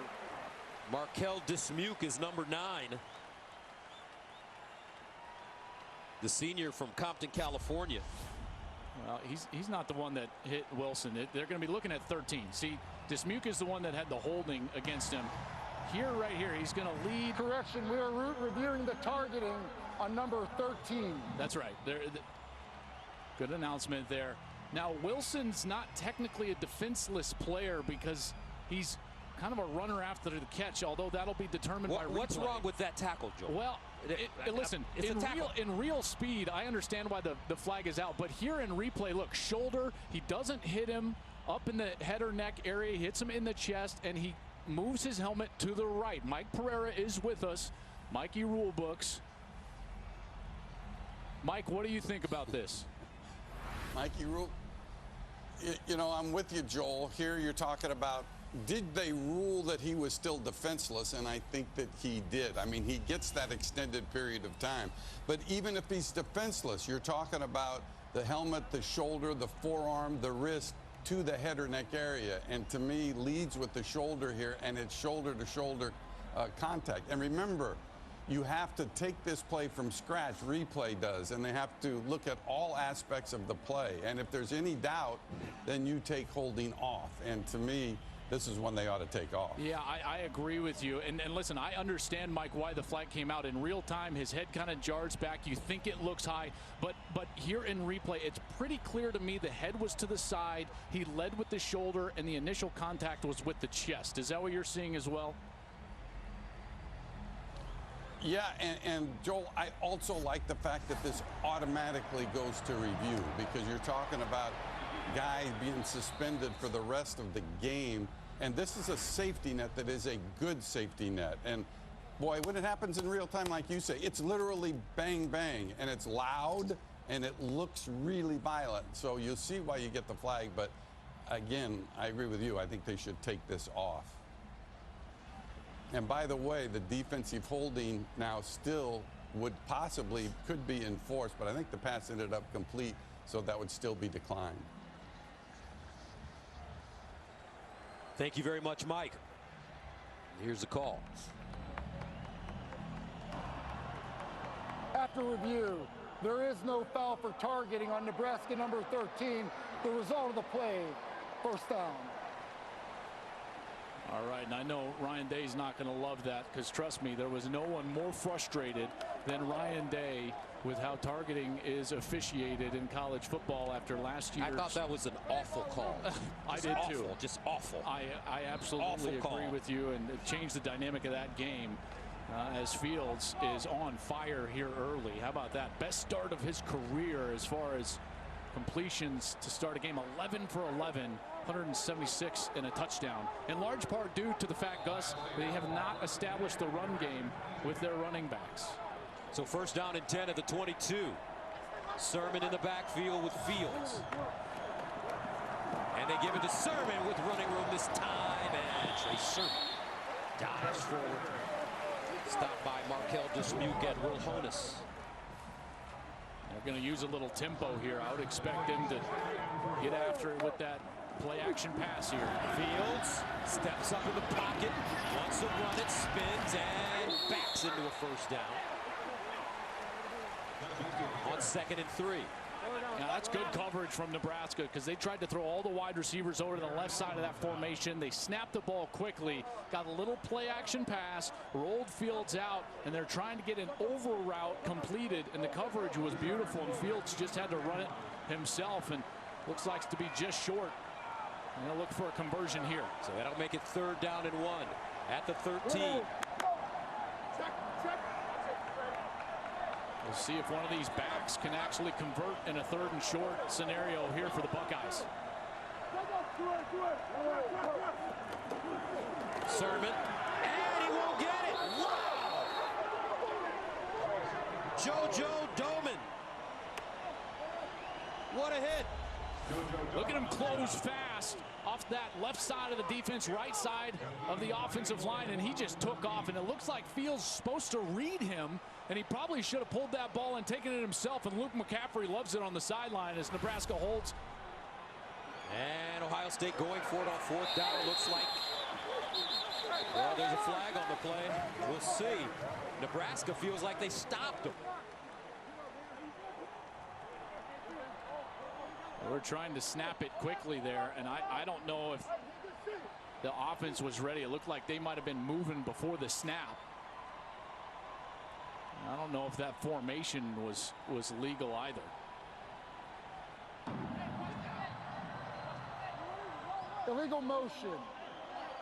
Markel Dismuke is number 9. The senior from Compton, California. Well, he's not the one that hit Wilson. They're going to be looking at 13. See, Dismuke is the one that had the holding against him. Here, right here, he's going to lead. Correction, we are reviewing the targeting on number 13. That's right. Good announcement there. Now, Wilson's not technically a defenseless player because he's kind of a runner after the catch, although that'll be determined by replay. What's wrong with that tackle, Joe? Well, listen, in real speed, I understand why the flag is out, but here in replay, look, shoulder, he doesn't hit him up in the head or neck area, he hits him in the chest, and he moves his helmet to the right. Mike Pereira is with us. Mikey Rulebooks. Mike, what do you think about this? Mikey Rule, you know, I'm with you, Joel. Here you're talking about, did they rule that he was still defenseless? And I think that he did. I mean, he gets that extended period of time. But even if he's defenseless, you're talking about the helmet, the shoulder, the forearm, the wrist to the head or neck area. And to me, leads with the shoulder here, and it's shoulder-to-shoulder contact. And remember, you have to take this play from scratch, replay does, and they have to look at all aspects of the play. And if there's any doubt, then you take holding off. And to me, this is when they ought to take off. Yeah, I agree with you. And listen, I understand, Mike, why the flag came out. In real time, his head kind of jars back. You think it looks high. But here in replay, it's pretty clear to me the head was to the side. He led with the shoulder, and the initial contact was with the chest. Is that what you're seeing as well? Yeah, and Joel, I also like the fact that this automatically goes to review, because you're talking about guys being suspended for the rest of the game. And this is a safety net that is a good safety net. And boy, when it happens in real time, like you say, it's literally bang, bang, and it's loud and it looks really violent. So you'll see why you get the flag. But again, I agree with you. I think they should take this off. And by the way, the defensive holding now still could be enforced, but I think the pass ended up complete, so that would still be declined. Thank you very much, Mike. Here's the call. After review, there is no foul for targeting on Nebraska number 13. The result of the play, first down. All right, and I know Ryan Day's not going to love that, because trust me, there was no one more frustrated than Ryan Day with how targeting is officiated in college football after last year. I thought that was an awful call. I did awful, too. Just awful. I absolutely agree with you, and it changed the dynamic of that game as Fields is on fire here early. How about that? Best start of his career as far as completions to start a game. 11 for 11, 176 and a touchdown. In large part due to the fact, Gus, they have not established the run game with their running backs. So first down and 10 at the 22. Sermon in the backfield with Fields. And they give it to Sermon with running room this time. And Trey Sermon dives forward. Stopped by Markel Dismuke and Will Honus. They're going to use a little tempo here. I would expect them to get after it with that play action pass here. Fields steps up in the pocket, wants to run it, spins, and backs into a first down. On 2nd and 3. Now that's good coverage from Nebraska, because they tried to throw all the wide receivers over to the left side of that formation. They snapped the ball quickly, got a little play action pass, rolled Fields out, and they're trying to get an over route completed, and the coverage was beautiful, and Fields just had to run it himself, and looks like to be just short. And they'll look for a conversion here. So that'll make it 3rd down and 1 at the 13. We'll see if one of these backs can actually convert in a 3rd and short scenario here for the Buckeyes. Sermon, and he won't get it. Wow! JoJo Domann. What a hit. Look at him close fast off that left side of the defense, right side of the offensive line, and he just took off. And it looks like Fields supposed to read him, and he probably should have pulled that ball and taken it himself. And Luke McCaffrey loves it on the sideline as Nebraska holds. And Ohio State going for it on 4th down. It looks like, well, there's a flag on the play. We'll see. Nebraska feels like they stopped him. We're trying to snap it quickly there, and I don't know if the offense was ready. It looked like they might have been moving before the snap. I don't know if that formation was legal either. Illegal motion.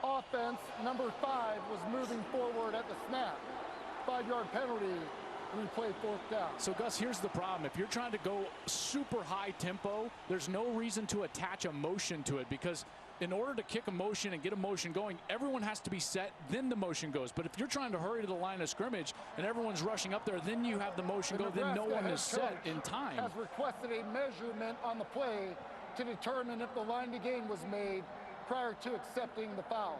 Offense number 5 was moving forward at the snap. 5-yard penalty. Replay 4th down. So Gus, here's the problem. If you're trying to go super high tempo, there's no reason to attach a motion to it, because in order to kick a motion and get a motion going, everyone has to be set, then the motion goes. But if you're trying to hurry to the line of scrimmage and everyone's rushing up there, then you have the motion go, then no one is set in time. Has requested a measurement on the play to determine if the line to gain was made prior to accepting the foul.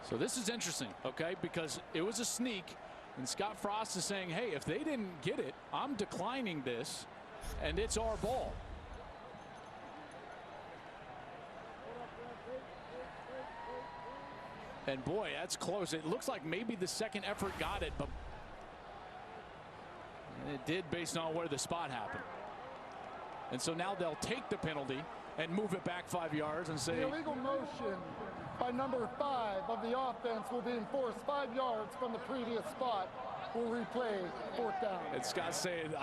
So this is interesting, okay, because it was a sneak, and Scott Frost is saying, hey, if they didn't get it, I'm declining this, and it's our ball. And boy, that's close. It looks like maybe the second effort got it, but it did based on where the spot happened. And so now they'll take the penalty and move it back 5 yards and say, the illegal motion by number 5 of the offense will be enforced 5 yards from the previous spot. Will replay 4th down. And Scott's saying,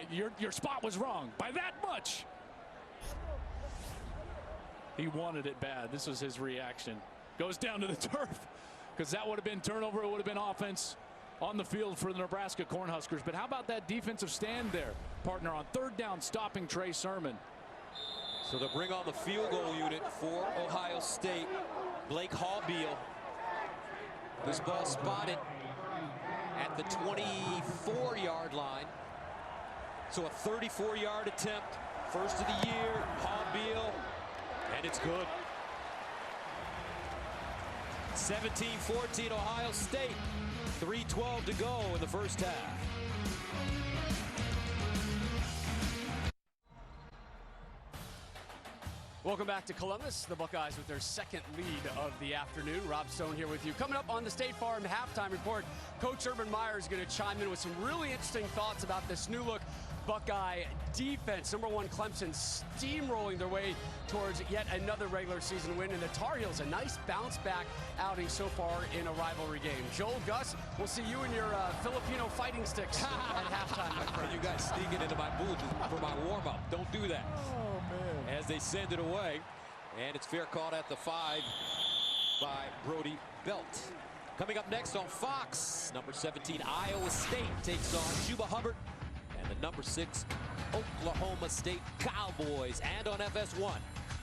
your spot was wrong by that much. He wanted it bad. This was his reaction. Goes down to the turf, because that would have been turnover. It would have been offense on the field for the Nebraska Cornhuskers. But how about that defensive stand there, partner, on 3rd down, stopping Trey Sermon? So they'll bring on the field goal unit for Ohio State. Blake Hallbeal. This ball spotted at the 24-yard line. So a 34-yard attempt. First of the year, Hallbeal, and it's good. 17-14 Ohio State. 3:12 to go in the first half. Welcome back to Columbus. The Buckeyes with their second lead of the afternoon. Rob Stone here with you. Coming up on the State Farm halftime report, Coach Urban Meyer is going to chime in with some really interesting thoughts about this new look Buckeye defense. Number 1 Clemson steamrolling their way towards yet another regular season win, and the Tar Heels a nice bounce back outing so far in a rivalry game. Joel, Gus, we'll see you and your Filipino fighting sticks at halftime, my friend. You guys sneaking into my booth for my warm-up. Don't do that. Oh, man. As they send it away, and it's fair caught at the 5 by Brody Belt. Coming up next on Fox, number 17 Iowa State takes on Chuba Hubbard and the number 6 Oklahoma State Cowboys. And on FS1,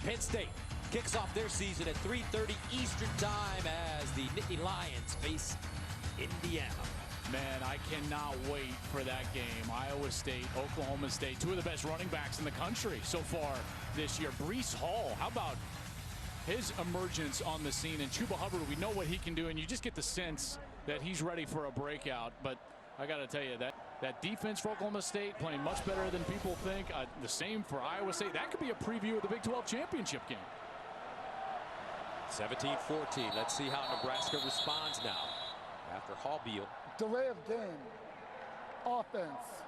Penn State kicks off their season at 3:30 Eastern time as the Nittany Lions face Indiana. Man, I cannot wait for that game. Iowa State, Oklahoma State, 2 of the best running backs in the country so far this year. Breece Hall, how about his emergence on the scene? And Chuba Hubbard, we know what he can do, and you just get the sense that he's ready for a breakout. But I got to tell you, that defense for Oklahoma State playing much better than people think. The same for Iowa State. That could be a preview of the Big 12 championship game. 17-14. Let's see how Nebraska responds now after Hallbeal. Delay of game. Offense.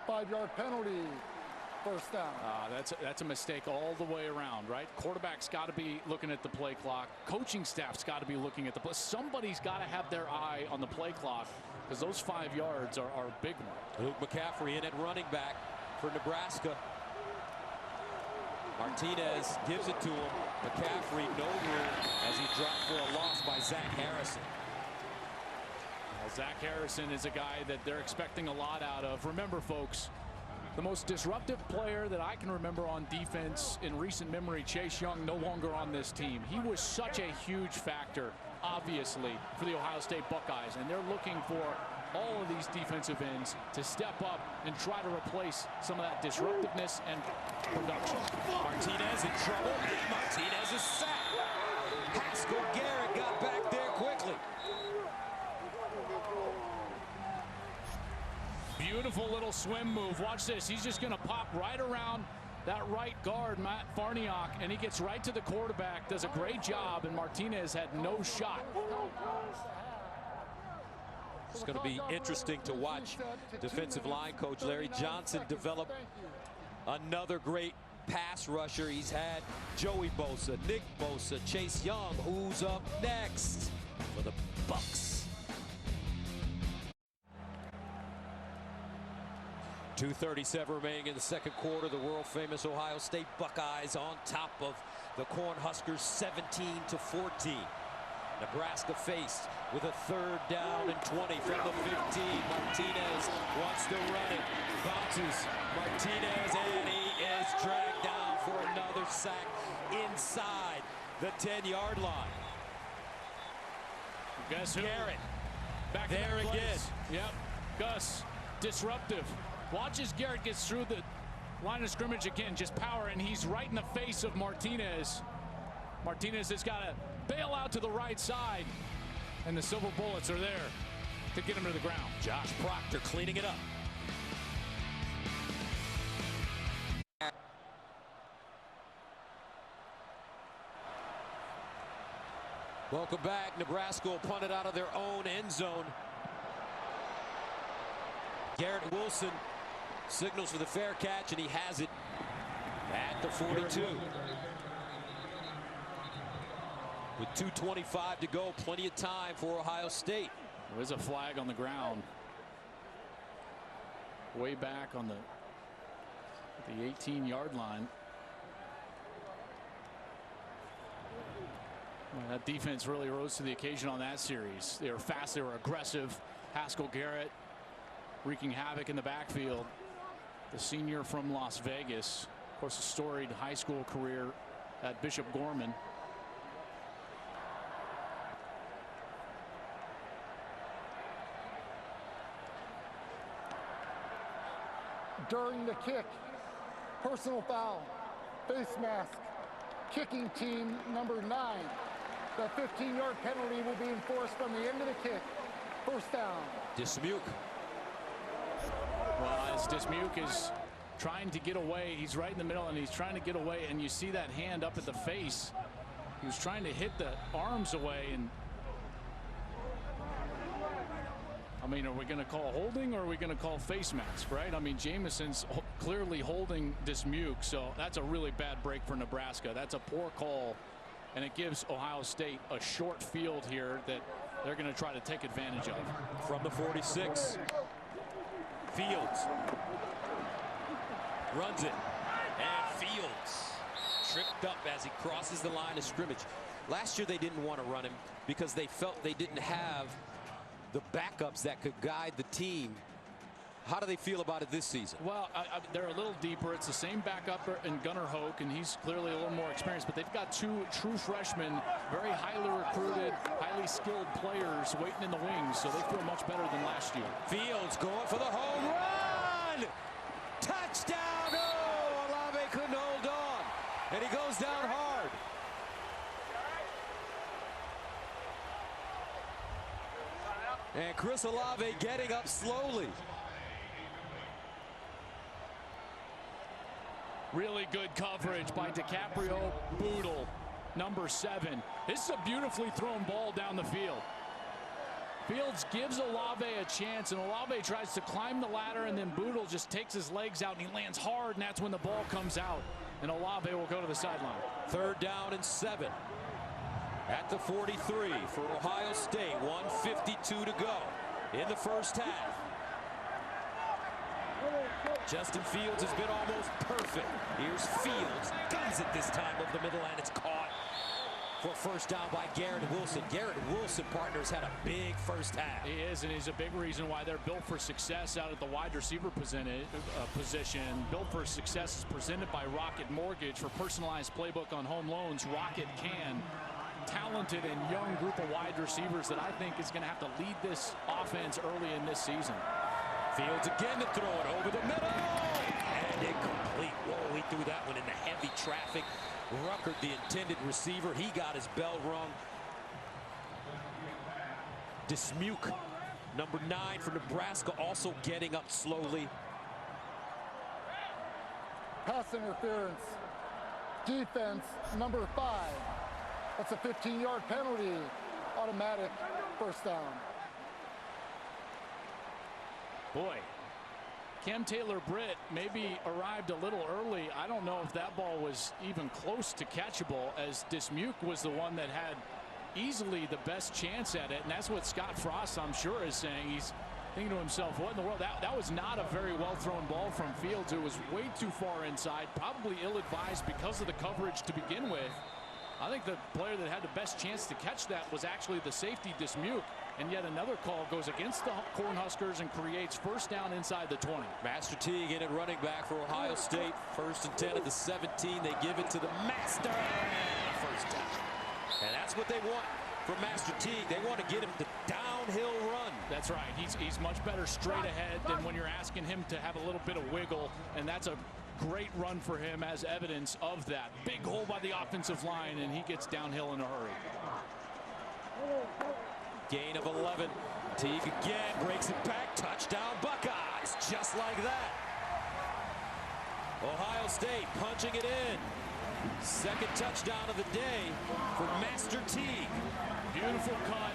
5-yard penalty. First down. That's a mistake all the way around, right? Quarterback's got to be looking at the play clock. Coaching staff's got to be looking at the play. Somebody's got to have their eye on the play clock, because those 5 yards are a big one. Luke McCaffrey in at running back for Nebraska. Martinez gives it to him. McCaffrey no room as he dropped for a loss by Zach Harrison. Well, Zach Harrison is a guy that they're expecting a lot out of. Remember, folks, the most disruptive player that I can remember on defense in recent memory, Chase Young, no longer on this team. He was such a huge factor, obviously, for the Ohio State Buckeyes, and they're looking for all of these defensive ends to step up and try to replace some of that disruptiveness and production. Martinez in trouble. Martinez is sacked. Haskell Garrett got back there quickly. Beautiful little swim move. Watch this. He's just going to pop right around that right guard, Matt Farniok, and he gets right to the quarterback, does a great job, and Martinez had no shot. It's going to be interesting to watch defensive line coach Larry Johnson develop another great pass rusher. He's had Joey Bosa, Nick Bosa, Chase Young. Who's up next for the Bucks? 2:37 remaining in the second quarter. The world-famous Ohio State Buckeyes on top of the Cornhuskers 17-14. Nebraska faced with a 3rd down and 20 from the 15. Martinez wants to run it. Bounces. Martinez, and he is dragged down for another sack inside the 10-yard line. Guess who? Garrett. Back there again. Yep. Gus, disruptive. Watch as Garrett gets through the line of scrimmage again. Just power, and he's right in the face of Martinez. Martinez has got to bail out to the right side, and the Silver Bullets are there to get him to the ground. Josh Proctor cleaning it up. Welcome back. Nebraska will punt it out of their own end zone. Garrett Wilson signals for the fair catch, and he has it at the 42. With 2:25 to go, plenty of time for Ohio State. There's a flag on the ground. Way back on the 18-yard line. Well, that defense really rose to the occasion on that series. They were fast, they were aggressive. Haskell Garrett wreaking havoc in the backfield. The senior from Las Vegas, of course, a storied high school career at Bishop Gorman. During the kick, personal foul, face mask, kicking team number 9. The 15-yard penalty will be enforced from the end of the kick. First down. Dismuke. Well, as Dismuke is trying to get away. He's right in the middle, and he's trying to get away, and you see that hand up at the face. He was trying to hit the arms away, and I mean, are we going to call holding, or are we going to call face mask, right? I mean, Jameson's clearly holding Dismuke, so that's a really bad break for Nebraska. That's a poor call, and it gives Ohio State a short field here that they're going to try to take advantage of. From the 46, Fields runs it, and Fields tripped up as he crosses the line of scrimmage. Last year they didn't want to run him because they felt they didn't have the backups that could guide the team. How do they feel about it this season? Well, they're a little deeper. It's the same backup in Gunnar Hoke, and he's clearly a little more experienced, but they've got two true freshmen, very highly recruited, highly skilled players waiting in the wings, so they feel much better than last year. Fields going for the home run! Touchdown! Oh, Olave couldn't hold on, and he goes down hard. And Chris Olave getting up slowly. Really good coverage by DiCaprio Boodle, number 7. This is a beautifully thrown ball down the field. Fields gives Olave a chance, and Olave tries to climb the ladder, and then Boodle just takes his legs out, and he lands hard, and that's when the ball comes out, and Olave will go to the sideline. 3rd down and 7 at the 43 for Ohio State. 1:52 to go in the first half. Justin Fields has been almost perfect. Here's Fields, guns it this time over the middle, and it's caught for a first down by Garrett Wilson. Garrett Wilson, partners, had a big first half. He is, and he's a big reason why they're built for success out at the wide receiver position. Built for success is presented by Rocket Mortgage. For personalized playbook on home loans, Rocket can. Talented and young group of wide receivers that I think is going to have to lead this offense early in this season. Fields again to throw it over the middle, and incomplete. Whoa, he threw that one into heavy traffic. Ruckert, the intended receiver, he got his bell rung. Dismuke, number 9 for Nebraska, also getting up slowly. Pass interference. Defense, number 5. That's a 15-yard penalty. Automatic first down. Boy, Cam Taylor-Britt maybe arrived a little early. I don't know if that ball was even close to catchable, as Dismuke was the one that had easily the best chance at it. And that's what Scott Frost, I'm sure, is saying. He's thinking to himself, what in the world? That was not a very well-thrown ball from Fields. It was way too far inside, probably ill-advised because of the coverage to begin with. I think the player that had the best chance to catch that was actually the safety, Dismuke. And yet another call goes against the Cornhuskers and creates first down inside the 20. Master Teague in at running back for Ohio State. 1st and 10 at the 17. They give it to the Master. And a first down. And that's what they want from Master Teague. They want to get him the downhill run. That's right. He's much better straight ahead than when you're asking him to have a little bit of wiggle. And that's a great run for him as evidence of that. Big hole by the offensive line, and he gets downhill in a hurry. Gain of 11. Teague again breaks it back. Touchdown Buckeyes. Just like that. Ohio State punching it in. 2nd touchdown of the day for Master Teague. Beautiful cut.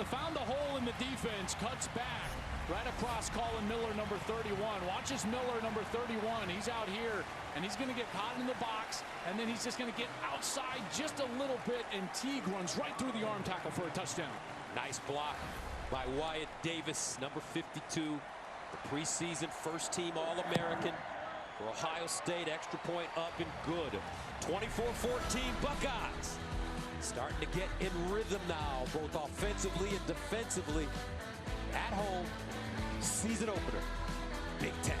Found the hole in the defense. Cuts back. Right across Colin Miller, number 31. Watches Miller, number 31. He's out here, and he's going to get caught in the box, and then he's just going to get outside just a little bit, and Teague runs right through the arm tackle for a touchdown. Nice block by Wyatt Davis, number 52. The preseason first-team All-American for Ohio State. Extra point up and good. 24-14 Buckeyes. Starting to get in rhythm now, both offensively and defensively. At home, season opener, Big Ten.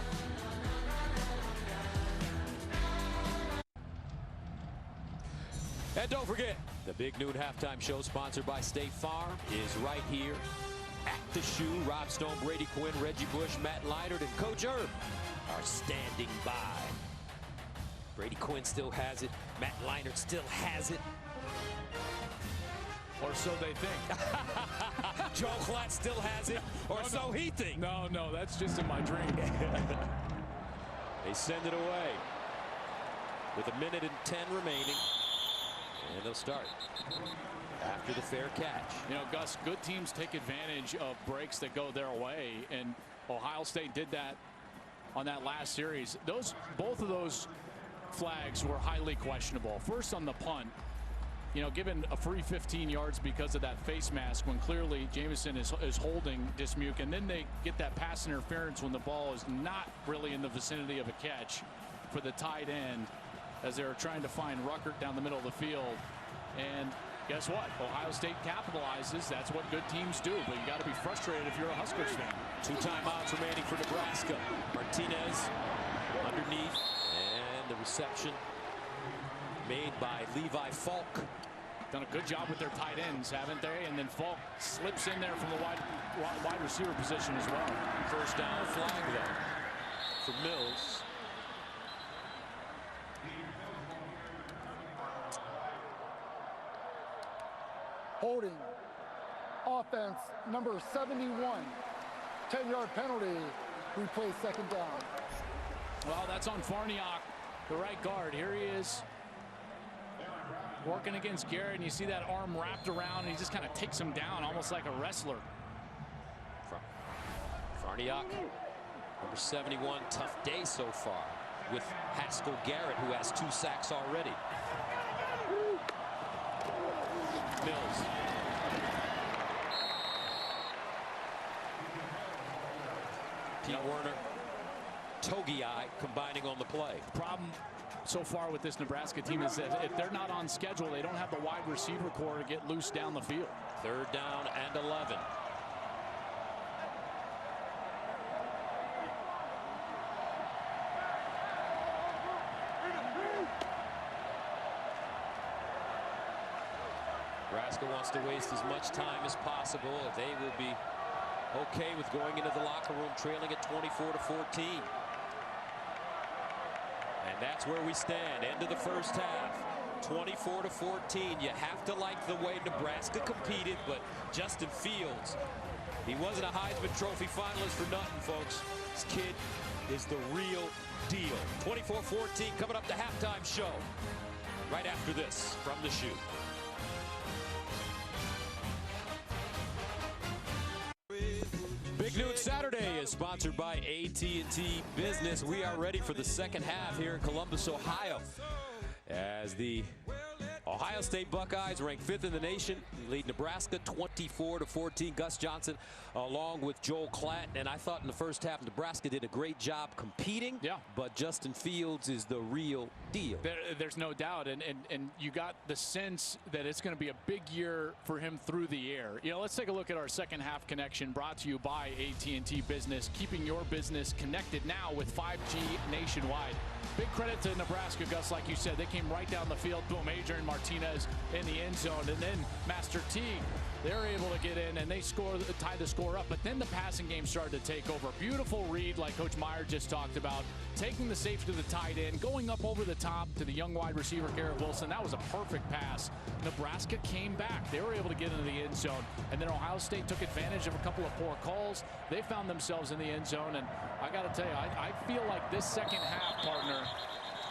And don't forget, the Big Noon Halftime Show, sponsored by State Farm, is right here at the Shoe. Rob Stone, Brady Quinn, Reggie Bush, Matt Leinart, and Coach Herb are standing by. Brady Quinn still has it. Matt Leinart still has it. Or so they think. Joe Klatt still has it, or so he thinks. No, that's just in my dream. They send it away with 1:10 remaining. And they'll start after the fair catch. You know, Gus, good teams take advantage of breaks that go their way, and Ohio State did that on that last series. Both of those flags were highly questionable. First on the punt, you know, given a free 15 yards because of that face mask when clearly Jamison is holding Dismuke, and then they get that pass interference when the ball is not really in the vicinity of a catch for the tight end as they were trying to find Ruckert down the middle of the field. And guess what? Ohio State capitalizes. That's what good teams do, but you got to be frustrated if you're a Huskers fan. 2 timeouts remaining for Nebraska. Martinez underneath, and the reception made by Levi Falk. Done a good job with their tight ends, haven't they? And then Falk slips in there from the wide receiver position as well. First down flag though for Mills. Holding. Offense number 71. 10-yard penalty. Replay second down. Well, that's on Farniok, the right guard. Here he is working against Garrett, and you see that arm wrapped around, and he just kind of takes him down almost like a wrestler. Farniok, number 71, tough day so far with Haskell Garrett, who has 2 sacks already. Mills. Pete Werner, Togiai combining on the play. Problem so far with this Nebraska team is that if they're not on schedule, they don't have the wide receiver core to get loose down the field. 3rd down and 11. Nebraska wants to waste as much time as possible. They will be okay with going into the locker room trailing at 24-14. And that's where we stand. End of the first half. 24-14. You have to like the way Nebraska competed, but Justin Fields, he wasn't a Heisman Trophy finalist for nothing, folks. This kid is the real deal. 24-14 coming up the halftime show right after this from the shoot. Big Noon Saturday is sponsored by AT&T Business. We are ready for the second half here in Columbus, Ohio, as the Ohio State Buckeyes rank 5th in the nation. Lead Nebraska 24-14. Gus Johnson along with Joel Klatt. And I thought in the first half Nebraska did a great job competing. Yeah. But Justin Fields is the real deal. There's no doubt. And you got the sense that it's going to be a big year for him through the air. You know, let's take a look at our second half connection brought to you by AT&T Business. Keeping your business connected now with 5G nationwide. Big credit to Nebraska, Gus, like you said. They came right down the field. Boom, Adrian Martinez in the end zone. And then Master T, they're able to get in and they tie the score up. But then the passing game started to take over. Beautiful read, like Coach Meyer just talked about. Taking the safety to the tight end, going up over the top to the young wide receiver, Garrett Wilson. That was a perfect pass. Nebraska came back. They were able to get into the end zone. And then Ohio State took advantage of a couple of poor calls. They found themselves in the end zone. And I got to tell you, I feel like this second half, partner,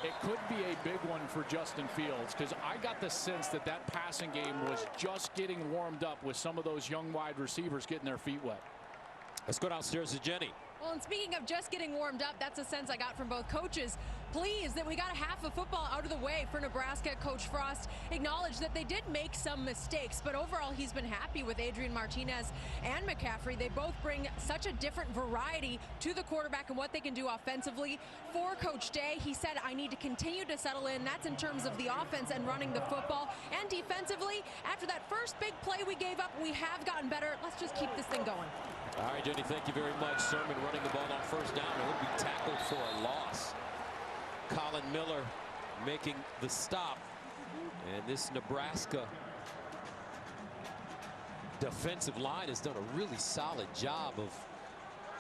it could be a big one for Justin Fields, because I got the sense that that passing game was just getting warmed up with some of those young wide receivers getting their feet wet. Let's go downstairs to Jenny. Well, and speaking of just getting warmed up, that's a sense I got from both coaches. Pleased that we got half of football out of the way for Nebraska. Coach Frost acknowledged that they did make some mistakes, but overall he's been happy with Adrian Martinez and McCaffrey. They both bring such a different variety to the quarterback and what they can do offensively. For Coach Day, he said, I need to continue to settle in. That's in terms of the offense and running the football. And defensively, after that first big play we gave up, we have gotten better. Let's just keep this thing going. All right, Jenny, thank you very much. Sermon running the ball on first down. It would be tackled for a loss. Colin Miller making the stop. And this Nebraska defensive line has done a really solid job of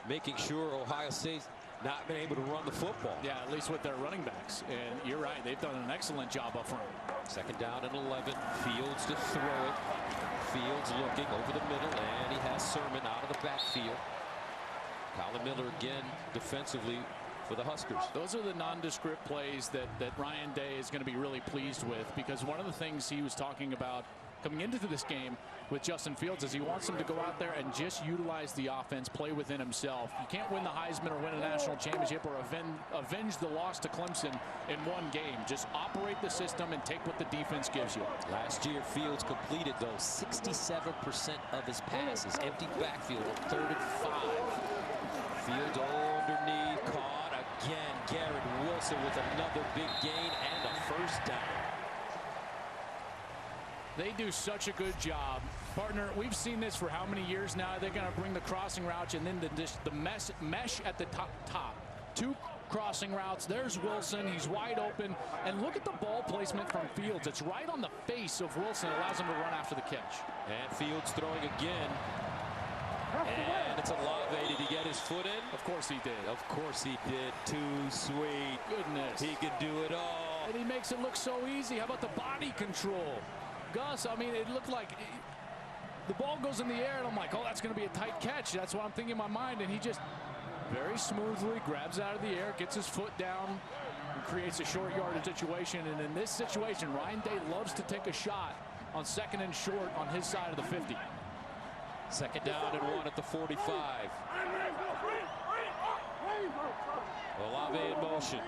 making sure Ohio State's not been able to run the football. Yeah, at least with their running backs. And you're right, they've done an excellent job up front. Second down and 11. Fields to throw it. Fields looking over the middle, and he has Sermon out of the backfield. Colin Miller again defensively for the Huskers. Those are the nondescript plays that Ryan Day is going to be really pleased with, because one of the things he was talking about coming into this game with Justin Fields is he wants him to go out there and just utilize the offense, play within himself. You can't win the Heisman or win a national championship or avenge the loss to Clemson in one game. Just operate the system and take what the defense gives you. Last year, Fields completed, though, 67% of his passes. Empty backfield on 3rd and 5. Fields underneath, caught again. Garrett Wilson with another big gain and a first down. They do such a good job. Partner, we've seen this for how many years now? They're going to bring the crossing routes and then the mesh at the top. 2 crossing routes. There's Wilson. He's wide open. And look at the ball placement from Fields. It's right on the face of Wilson. It allows him to run after the catch. And Fields throwing again. And it's Olave. Did he get his foot in? Of course he did. Of course he did. Too sweet. Goodness. He can do it all. And he makes it look so easy. How about the body control? Gus, I mean, it looked like the ball goes in the air, and I'm like, oh, that's going to be a tight catch. That's what I'm thinking in my mind. And he just very smoothly grabs out of the air, gets his foot down, and creates a short yardage situation. And in this situation, Ryan Day loves to take a shot on 2nd and short on his side of the 50. 2nd down and 1 at the 45. Olave in motion.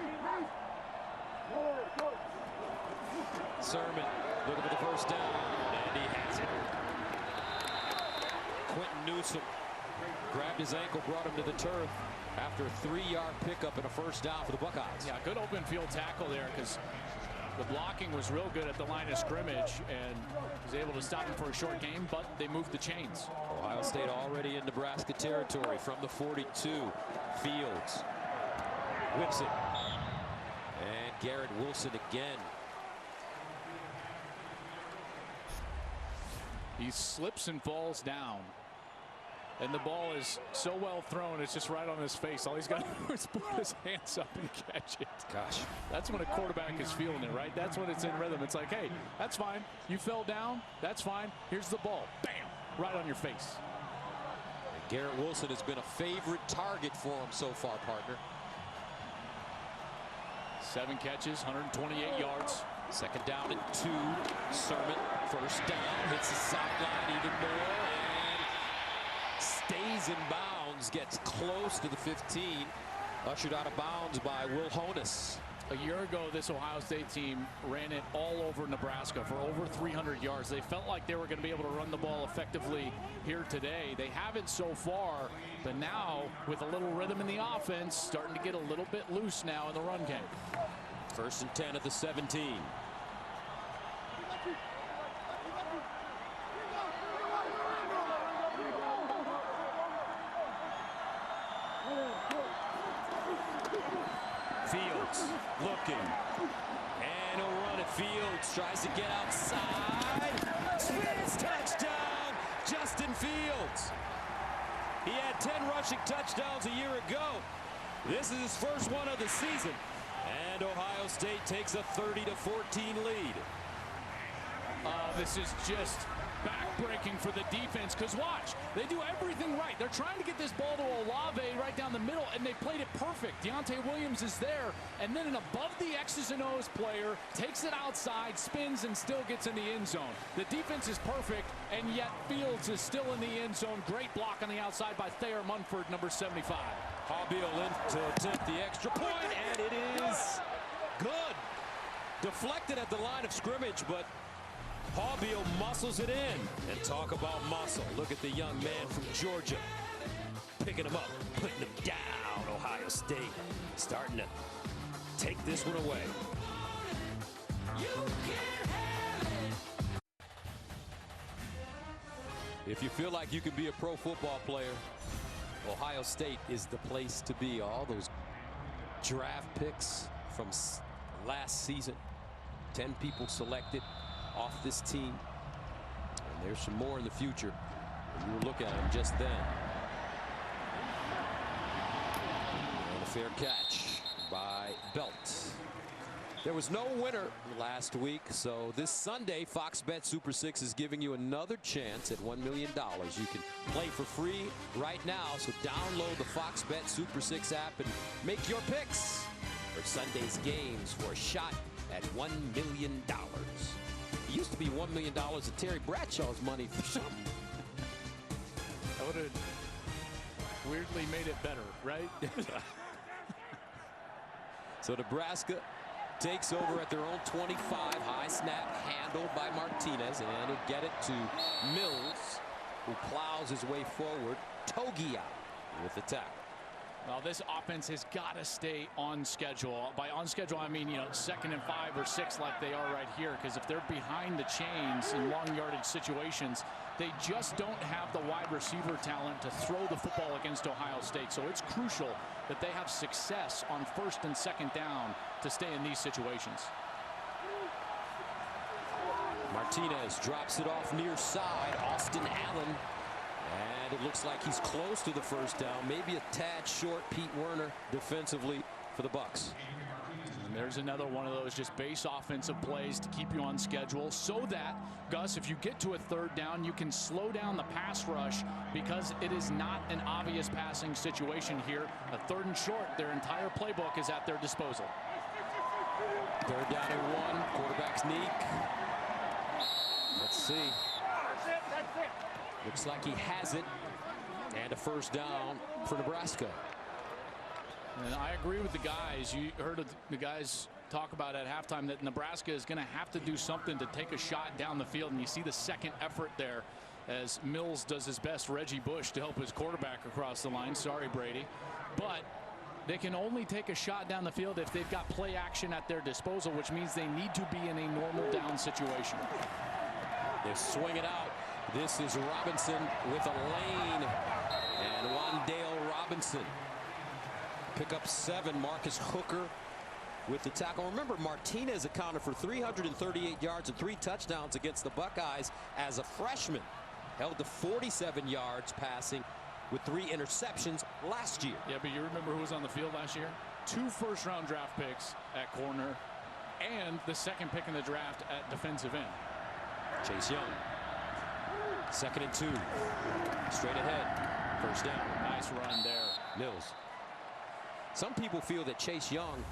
Sermon looking for the first down, and he has it. Quentin Newsome grabbed his ankle, brought him to the turf after a 3-yard pickup and a first down for the Buckeyes. Yeah, good open field tackle there, because the blocking was real good at the line of scrimmage, and was able to stop him for a short game, but they moved the chains. Ohio State already in Nebraska territory from the 42. Fields whips it, and Garrett Wilson again. He slips and falls down, and the ball is so well thrown, it's just right on his face. All he's got to do is put his hands up and catch it. Gosh. That's when a quarterback is feeling it, right? That's when it's in rhythm. It's like, hey, that's fine. You fell down. That's fine. Here's the ball. Bam! Right on your face. And Garrett Wilson has been a favorite target for him so far, partner. 7 catches, 128 yards. 2nd down and 2. Sermon, first down, hits the sideline even more, and stays in bounds, gets close to the 15. Ushered out of bounds by Will Honus. A year ago, this Ohio State team ran it all over Nebraska for over 300 yards. They felt like they were going to be able to run the ball effectively here today. They haven't so far, but now, with a little rhythm in the offense, starting to get a little bit loose now in the run game. 1st and 10 at the 17. Fields looking, and he'll run it. Fields tries to get outside. Spins, touchdown, Justin Fields. He had 10 rushing touchdowns a year ago. This is his first one of the season, and Ohio State takes a 30-14 lead. This is just back-breaking for the defense, because watch, they do everything right. They're trying to get this ball to Olave right down the middle, and they played it perfect. Deontay Williams is there, and then an above the X's and O's player takes it outside, spins, and still gets in the end zone. The defense is perfect, and yet Fields is still in the end zone. Great block on the outside by Thayer Munford, number 75. Hobbiel in to attempt the extra point, and it is good. Deflected at the line of scrimmage, but Hobbiel muscles it in. And talk about muscle. Look at the young man from Georgia. Picking him up, putting him down. Ohio State starting to take this one away. If you feel like you can be a pro football player, Ohio State is the place to be. All those draft picks from last season. 10 people selected off this team. And there's some more in the future. And you were looking at them just then. And a fair catch by Belt. There was no winner last week, so this Sunday, Fox Bet Super 6 is giving you another chance at $1 million. You can play for free right now, so download the Fox Bet Super 6 app and make your picks for Sunday's games for a shot at $1 million. It used to be $1 million of Terry Bradshaw's money for something. That would have weirdly made it better, right? So Nebraska takes over at their own 25. High snap handled by Martinez, and he'll get it to Mills, who plows his way forward. Togia with the tackle. Well, this offense has got to stay on schedule. By on schedule, I mean, 2nd and 5 or 6 like they are right here, because if they're behind the chains in long yardage situations, they just don't have the wide receiver talent to throw the football against Ohio State. So it's crucial that they have success on 1st and 2nd down to stay in these situations. Martinez drops it off near side. Austin Allen. And it looks like he's close to the 1st down. Maybe a tad short. Pete Werner defensively for the Bucks. And there's another one of those just base offensive plays to keep you on schedule so that, Gus, if you get to a 3rd down, you can slow down the pass rush because it is not an obvious passing situation here. A 3rd and short, their entire playbook is at their disposal. 3rd down and 1. Quarterback sneak. Let's see. Looks like he has it. And a 1st down for Nebraska. And I agree with the guys. You heard the guys talk about at halftime that Nebraska is going to have to do something to take a shot down the field. And you see the second effort there as Mills does his best, Reggie Bush, to help his quarterback across the line. Sorry, Brady. But they can only take a shot down the field if they've got play action at their disposal, which means they need to be in a normal down situation. They swing it out. This is Robinson with a lane. And Wan'Dale Robinson. Pick up 7. Marcus Hooker with the tackle. Remember, Martinez accounted for 338 yards and 3 touchdowns against the Buckeyes as a freshman. Held to 47 yards passing with 3 interceptions last year. Yeah, but you remember who was on the field last year? 2 first-round draft picks at corner and the 2nd pick in the draft at defensive end. Chase Young. 2nd and 2. Straight ahead. 1st down. Nice run there. Mills. Some people feel that Chase Young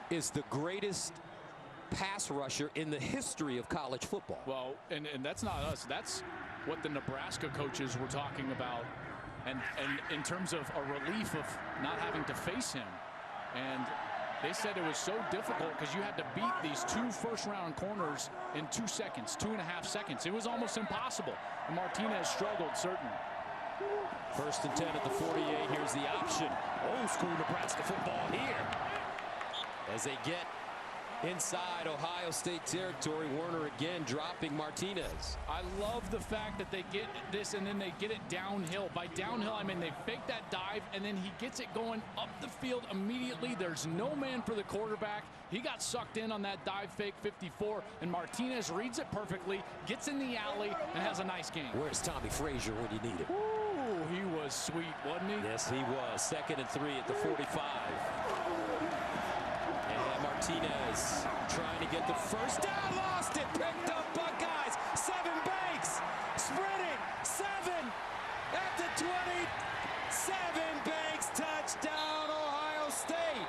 is the greatest pass rusher in the history of college football. Well, and that's not us. That's what the Nebraska coaches were talking about. And in terms of a relief of not having to face him. And they said it was so difficult because you had to beat these 2 first-round corners in 2 seconds, 2.5 seconds. It was almost impossible. And Martinez struggled, certainly. 1st and 10 at the 48. Here's the option. Old school Nebraska football here. As they get inside Ohio State territory, Werner again dropping Martinez. I love the fact that they get this and then they get it downhill. By downhill, I mean they fake that dive and then he gets it going up the field immediately. There's no man for the quarterback. He got sucked in on that dive fake 54, and Martinez reads it perfectly, gets in the alley, and has a nice game. Where's Tommy Frazier when you need him? Ooh, he was sweet, wasn't he? Yes, he was. 2nd and 3 at the 45. And Martinez trying to get the 1st down. Lost it. Picked up Buckeyes. 7 Banks. Sprinting. 7 at the 20. 7 Banks. Touchdown, Ohio State.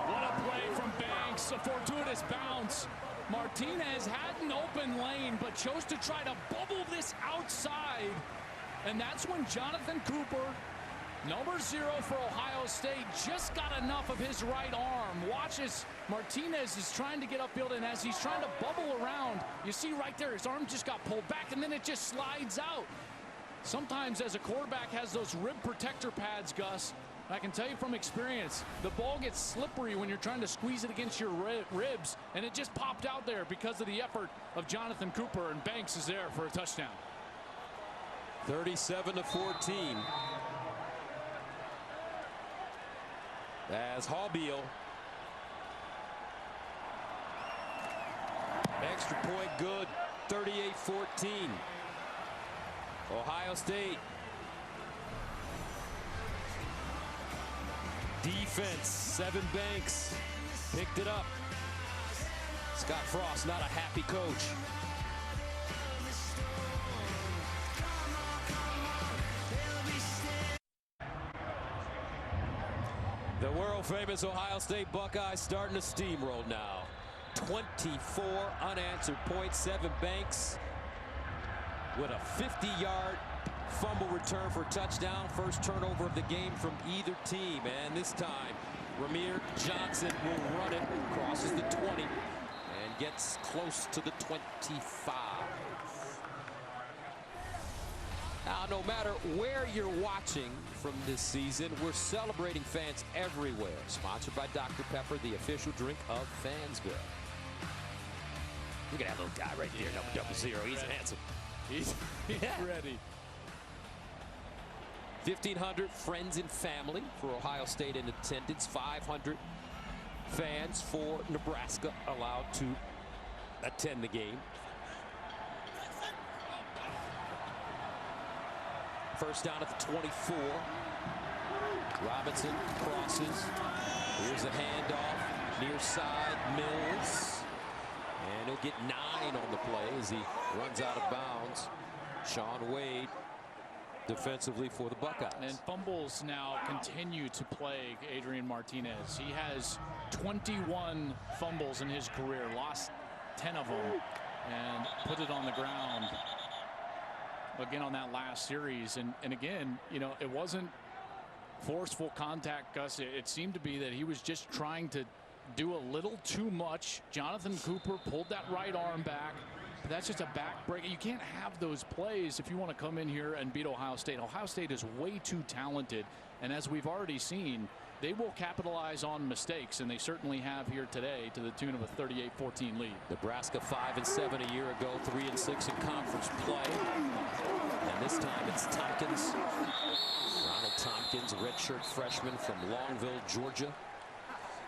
What a play from Banks. A fortuitous bounce. Martinez had an open lane, but chose to try to bubble this outside. And that's when Jonathan Cooper, number 0 for Ohio State, just got enough of his right arm. Watch as Martinez is trying to get upfield, and as he's trying to bubble around, you see right there, his arm just got pulled back, and then it just slides out. Sometimes as a quarterback has those rib protector pads, Gus, I can tell you from experience, the ball gets slippery when you're trying to squeeze it against your ribs, and it just popped out there because of the effort of Jonathan Cooper, and Banks is there for a touchdown. 37-14. As Hallbeal. Extra point good. 38-14. Ohio State. Defense, 7 Banks picked it up. Scott Frost, not a happy coach. The world-famous Ohio State Buckeyes starting to steamroll now. 24 unanswered points. 7 Banks with a 50-yard fumble return for a touchdown. First turnover of the game from either team. And this time, Ramir Johnson will run it, crosses the 20, and gets close to the 25. Now, no matter where you're watching from this season, we're celebrating fans everywhere. Sponsored by Dr. Pepper, the official drink of Fansville. Look at that little guy right there, number 0. He's handsome. He's ready. 1,500 friends and family for Ohio State in attendance. 500 fans for Nebraska allowed to attend the game. First down at the 24. Robinson crosses. Here's a handoff. Near side, Mills. And he'll get 9 on the play as he runs out of bounds. Sean Wade defensively for the Buckeyes. And fumbles now continue to plague Adrian Martinez. He has 21 fumbles in his career, lost 10 of them, and put it on the ground again on that last series. And again, you know, it wasn't forceful contact, Gus. It seemed to be that he was just trying to do a little too much. Jonathan Cooper pulled that right arm back. But that's just a back break. You can't have those plays if you want to come in here and beat Ohio State. Ohio State is way too talented. And as we've already seen, they will capitalize on mistakes, and they certainly have here today to the tune of a 38-14 lead. Nebraska 5-7 a year ago, 3-6 in conference play. And this time it's Tompkins. Ronald Tompkins, redshirt freshman from Longville, Georgia.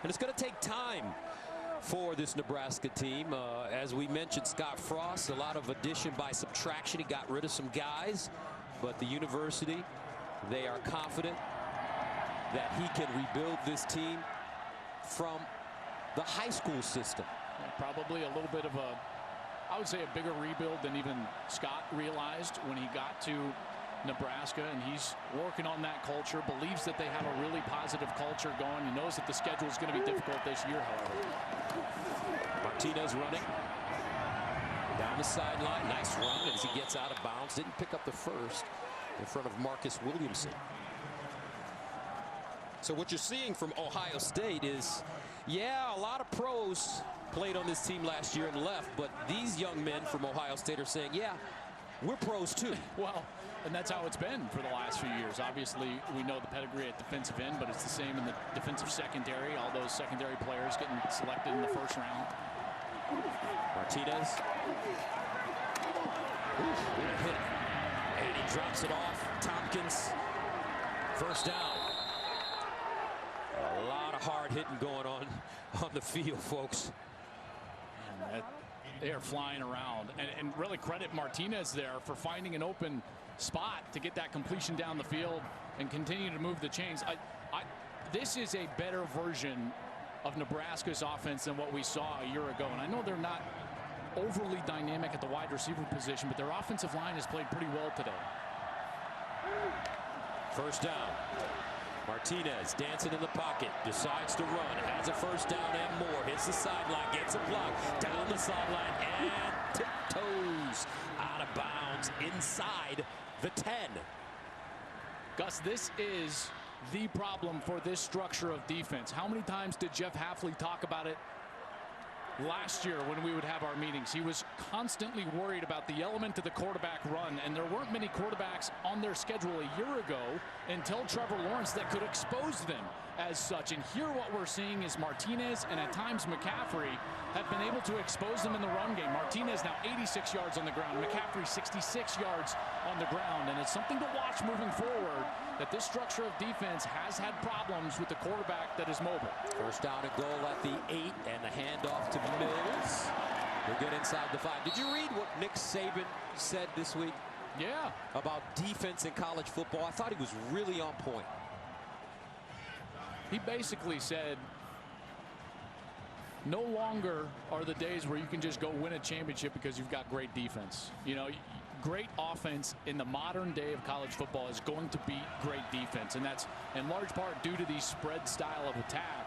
And it's going to take time for this Nebraska team. As we mentioned, Scott Frost, a lot of addition by subtraction. He got rid of some guys, but the university, they are confident that he can rebuild this team from the high school system. Yeah, probably a little bit of a, I would say, a bigger rebuild than even Scott realized when he got to Nebraska, and he's working on that culture, believes that they have a really positive culture going. He knows that the schedule is going to be difficult this year, however. Martinez running down the sideline. Nice run as he gets out of bounds. Didn't pick up the first in front of Marcus Williamson. So what you're seeing from Ohio State is, yeah, a lot of pros played on this team last year and left, but these young men from Ohio State are saying, yeah, we're pros too. Well, and that's how it's been for the last few years. Obviously, we know the pedigree at defensive end, but it's the same in the defensive secondary. All those secondary players getting selected in the first round. Martinez. Ooh, hit it. And he drops it off. Tompkins. First down. A lot of hard hitting going on the field, folks. And they are flying around. And really credit Martinez there for finding an open spot to get that completion down the field and continue to move the chains. This is a better version of Nebraska's offense than what we saw a year ago. And I know they're not overly dynamic at the wide receiver position, but their offensive line has played pretty well today. First down. Martinez dancing in the pocket, decides to run, has a first down and more, hits the sideline, gets a block, down the sideline, and tiptoes out of bounds inside the 10. Gus, this is the problem for this structure of defense. How many times did Jeff Hafley talk about it last year when we would have our meetings? He was constantly worried about the element of the quarterback run, and there weren't many quarterbacks on their schedule a year ago until Trevor Lawrence that could expose them as such. And here what we're seeing is Martinez and at times McCaffrey have been able to expose them in the run game. Martinez now 86 yards on the ground, McCaffrey 66 yards on the ground, and it's something to watch moving forward that this structure of defense has had problems with the quarterback that is mobile. First down and goal at the 8, and the handoff to Mills. We'll get inside the 5. Did you read what Nick Saban said this week? Yeah. About defense in college football. I thought he was really on point. He basically said, no longer are the days where you can just go win a championship because you've got great defense. You know, great offense in the modern day of college football is going to beat great defense, and that's in large part due to the spread style of attack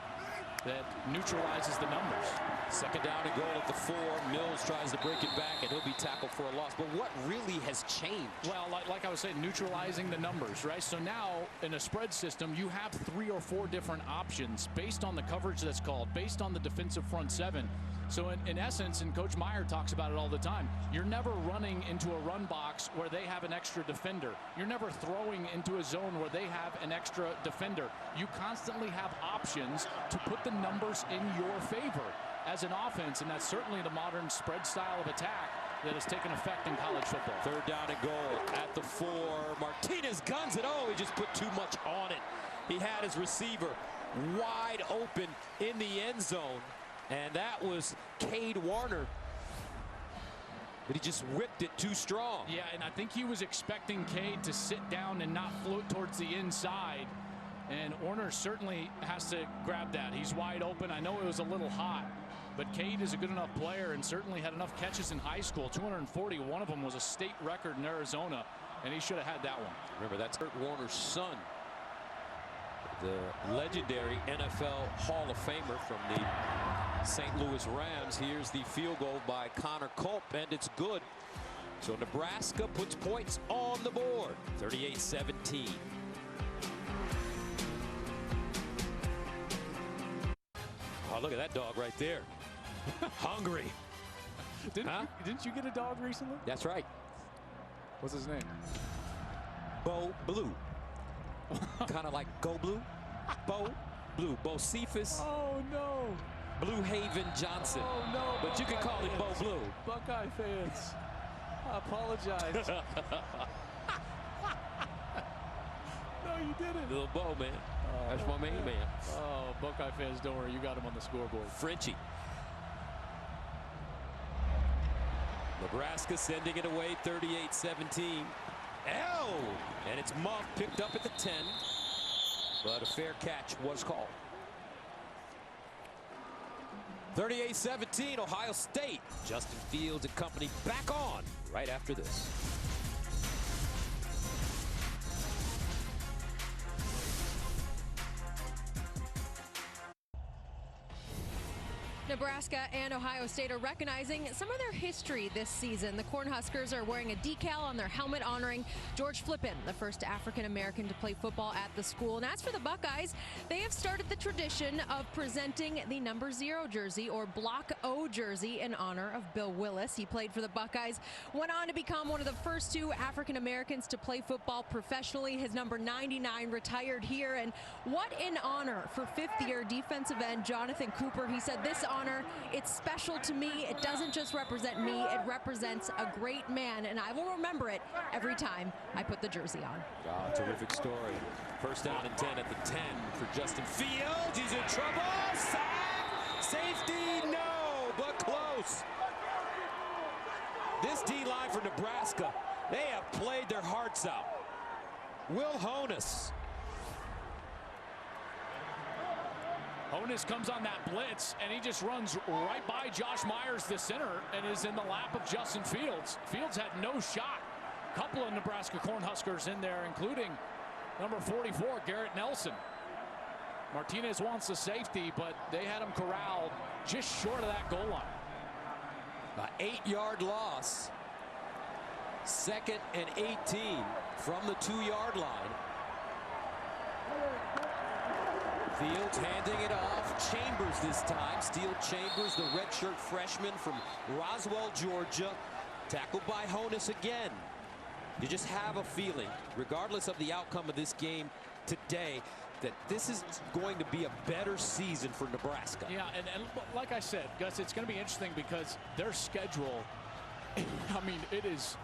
that neutralizes the numbers. Second down and goal at the 4. Mills tries to break it back, and he'll be tackled for a loss. But what really has changed? Well, like I was saying, neutralizing the numbers, right? So now in a spread system, you have 3 or 4 different options based on the coverage that's called, based on the defensive front 7. So in essence, and Coach Meyer talks about it all the time, you're never running into a run box where they have an extra defender. You're never throwing into a zone where they have an extra defender. You constantly have options to put the numbers in your favor as an offense, and that's certainly the modern spread style of attack that has taken effect in college football. Third down and goal at the 4. Martinez guns it. Oh, he just put too much on it. He had his receiver wide open in the end zone. And that was Cade Warner. But he just whipped it too strong. Yeah, and I think he was expecting Cade to sit down and not float towards the inside. And Warner certainly has to grab that. He's wide open. I know it was a little hot, but Cade is a good enough player and certainly had enough catches in high school. 240. One of them was a state record in Arizona, and he should have had that one. Remember, that's Kurt Warner's son, the legendary NFL Hall of Famer from the St. Louis Rams. Here's the field goal by Connor Culp, and it's good. So Nebraska puts points on the board. 38-17. Oh, look at that dog right there. Hungry. Didn't you get a dog recently? That's right. What's his name? Bo Blue. Kind of like Go Blue. Bo Blue. Bocephus. Oh, no. Blue Haven Johnson. Oh, no. But you can call him Bo Blue. Buckeye fans, I apologize. No, you didn't. Little Bo, man. That's my main man. Oh, Buckeye fans, don't worry. You got him on the scoreboard. Frenchie. Nebraska sending it away 38-17. And it's Muff picked up at the 10. But a fair catch was called. 38-17, Ohio State. Justin Fields and company back on right after this. Nebraska and Ohio State are recognizing some of their history this season. The Cornhuskers are wearing a decal on their helmet honoring George Flippin, the first African-American to play football at the school. And as for the Buckeyes, they have started the tradition of presenting the number 0 jersey, or Block O jersey, in honor of Bill Willis. He played for the Buckeyes, went on to become one of the first 2 African-Americans to play football professionally. His number 99 retired here. And what an honor for 5th-year defensive end Jonathan Cooper. He said, "This honor, it's special to me. It doesn't just represent me, it represents a great man, and I will remember it every time I put the jersey on." Oh, terrific story. First down and 10 at the 10 for Justin Fields. He's in trouble. Sack. Safety, no, but close. This D-line for Nebraska, they have played their hearts out. Will Honus. Honus comes on that blitz, and he just runs right by Josh Myers, the center, and is in the lap of Justin Fields. Fields had no shot. A couple of Nebraska Cornhuskers in there, including number 44, Garrett Nelson. Martinez wants the safety, but they had him corralled just short of that goal line. An 8-yard loss. 2nd and 18 from the 2-yard line. Fields handing it off. Chambers this time. Steele Chambers, the redshirt freshman from Roswell, Georgia. Tackled by Honus again. You just have a feeling, regardless of the outcome of this game today, that this is going to be a better season for Nebraska. Yeah, and like I said, Gus, it's going to be interesting because their schedule, I mean, it is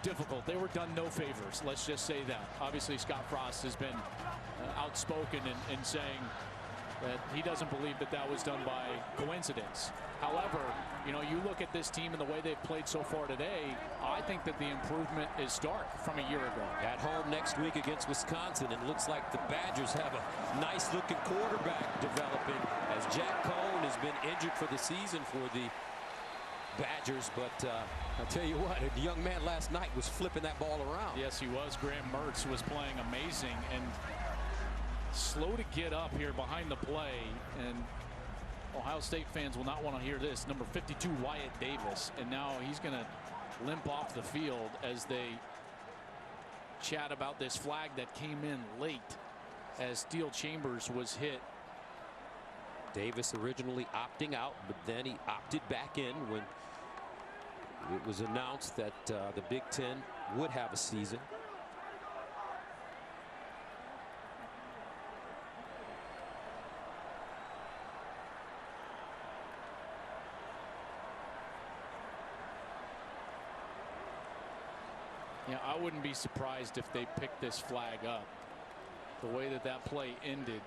difficult. They were done no favors. Let's just say that. Obviously, Scott Frost has been outspoken in saying that he doesn't believe that was done by coincidence. However, You know, you look at this team and the way they've played so far today, I think that the improvement is stark from a year ago. At home next week against Wisconsin, it looks like the Badgers have a nice-looking quarterback developing as Jack Cohn has been injured for the season for the Badgers. But I'll tell you what, a young man last night was flipping that ball around. Yes, he was. Graham Mertz was playing amazing and slow to get up here behind the play. And Ohio State fans will not want to hear this. Number 52, Wyatt Davis. And now he's going to limp off the field as they chat about this flag that came in late as Steel Chambers was hit. Davis originally opting out, but then he opted back in when it was announced that the Big Ten would have a season. Yeah, I wouldn't be surprised if they picked this flag up. The way that that play ended,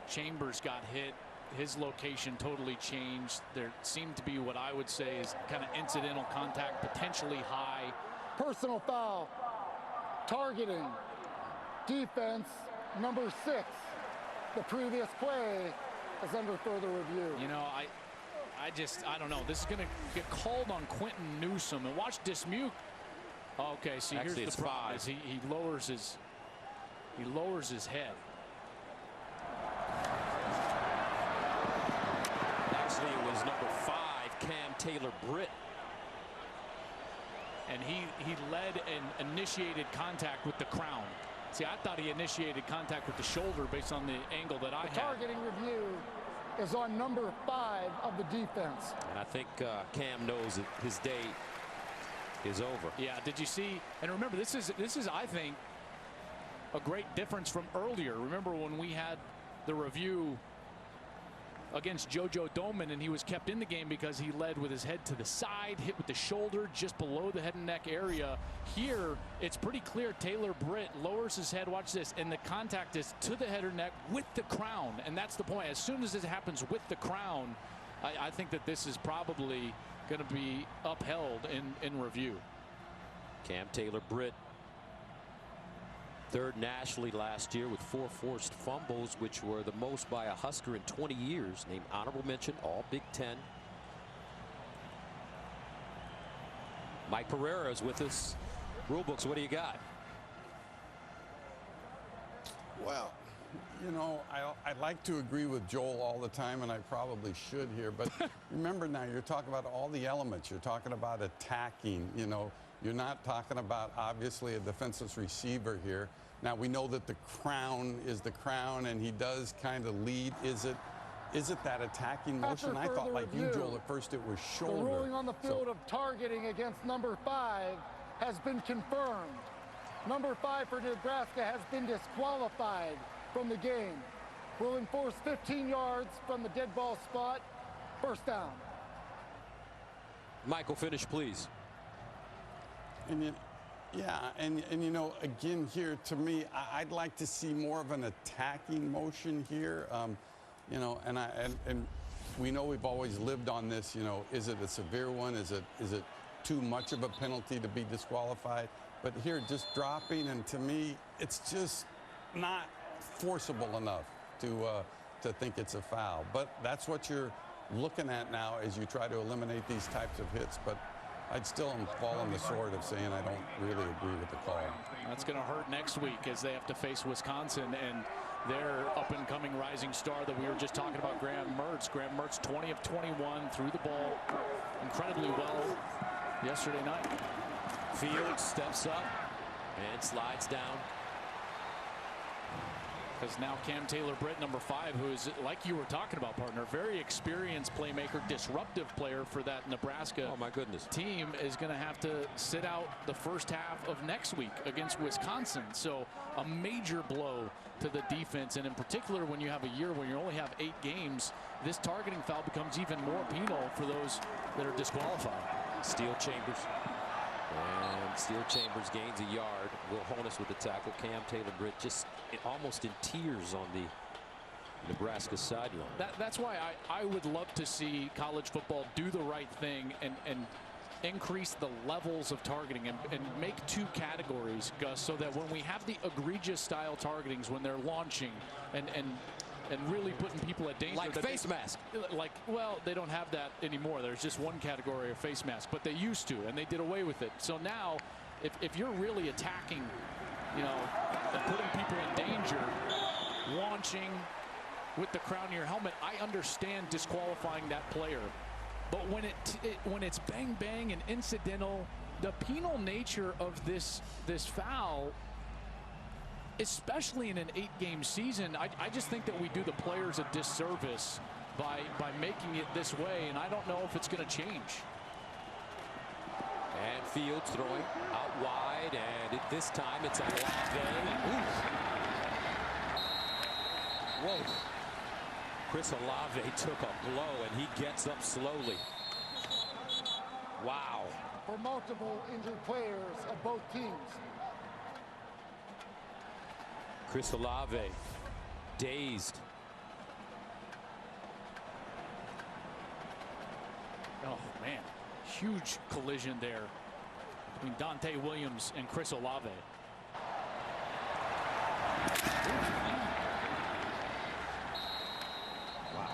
Chambers got hit. His location totally changed. There seemed to be what I would say is kind of incidental contact, potentially high. Personal foul. Targeting. Defense number 6. The previous play is under further review. You know, I don't know. This is going to get called on Quentin Newsome. And watch Dismuke. Okay, see, Actually, here's the problem. Is he lowers his head. Actually, it was number 5, Cam Taylor-Britt. And he led and initiated contact with the crown. See, I thought he initiated contact with the shoulder based on the angle that I had. The targeting review is on number 5 of the defense. And I think Cam knows that his day is over. Yeah, did you see? And remember, this is I think a great difference from earlier. Remember when we had the review against JoJo Domann and he was kept in the game because he led with his head to the side, hit with the shoulder just below the head and neck area. Here it's pretty clear Taylor-Britt lowers his head, watch this, and the contact is to the head or neck with the crown. And that's the point. As soon as it happens with the crown, I think that this is probably going to be upheld in review. Cam Taylor-Britt, 3rd nationally last year with 4 forced fumbles, which were the most by a Husker in 20 years. Named honorable mention, all Big Ten. Mike Pereira is with us. Rulebooks, what do you got? Well, you know, I like to agree with Joel all the time, and I probably should here. But remember now, you're talking about all the elements. You're talking about attacking. You know, you're not talking about, obviously, a defensive receiver here. Now, we know that the crown is the crown, and he does kind of lead. Is it that attacking motion? I thought, like you, Joel, at first it was shoulder. The ruling on the field of targeting against number 5 has been confirmed. Number 5 for Nebraska has been disqualified from the game. Will enforce 15 yards from the dead ball spot. First down. Michael, finish, please. And you know, again here, to me, I'd like to see more of an attacking motion here. You know, and we know we've always lived on this. You know, is it a severe one? Is it too much of a penalty to be disqualified? But here, just dropping, and to me, it's just not forcible enough to think it's a foul. But that's what you're looking at now as you try to eliminate these types of hits. But I'd still fall on the sword of saying I don't really agree with the call. That's going to hurt next week as they have to face Wisconsin and their up-and-coming rising star that we were just talking about, Graham Mertz. Graham Mertz, 20 of 21, threw the ball incredibly well yesterday night. Fields steps up and slides down. Because now Cam Taylor-Britt, number 5, who is, like you were talking about, partner, very experienced playmaker, disruptive player for that Nebraska team, is going to have to sit out the first half of next week against Wisconsin. So a major blow to the defense, and in particular when you have a year where you only have 8 games, this targeting foul becomes even more penal for those that are disqualified. Steel Chambers. And Steel Chambers gains a yard. Will Honus with the tackle. Cam Taylor-Britt just almost in tears on the Nebraska sideline. That's why I would love to see college football do the right thing and increase the levels of targeting and make 2 categories, Gus, so that when we have the egregious style targetings when they're launching and really putting people at danger. Like face mask. Well, they don't have that anymore. There's just 1 category of face mask, but they used to, and they did away with it. So now, if you're really attacking, and putting people in danger, launching with the crown of your helmet, I understand disqualifying that player. But when it's bang bang and incidental, the penal nature of this foul, especially in an 8-game season, I just think that we do the players a disservice by making it this way, and I don't know if it's going to change. And Fields throwing out wide, and this time it's Olave. Whoa. Chris Olave took a blow, and he gets up slowly. Wow. For multiple injured players of both teams. Chris Olave, dazed. Oh, man. Huge collision there between Dante Williams and Chris Olave. Wow.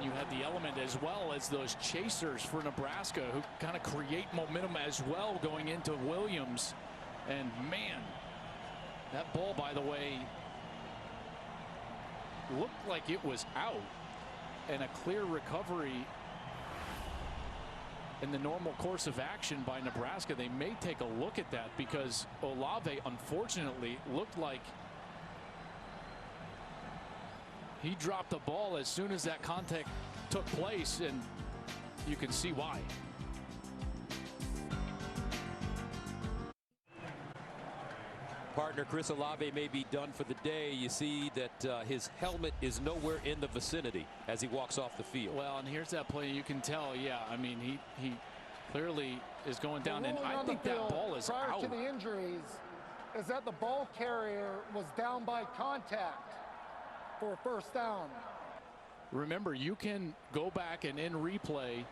You have the element as well as those chasers for Nebraska who kind of create momentum as well going into Williams. And man, that ball, by the way, looked like it was out, and a clear recovery in the normal course of action by Nebraska. They may take a look at that because Olave, unfortunately, looked like he dropped the ball as soon as that contact took place, and you can see why. Partner Chris Olave may be done for the day. You see that his helmet is nowhere in the vicinity as he walks off the field. Well, and here's that play. You can tell, yeah, I mean, he clearly is going down, and I think that ball is prior out. to the injuries is that the ball carrier was down by contact for a first down. Remember, you can go back and in replay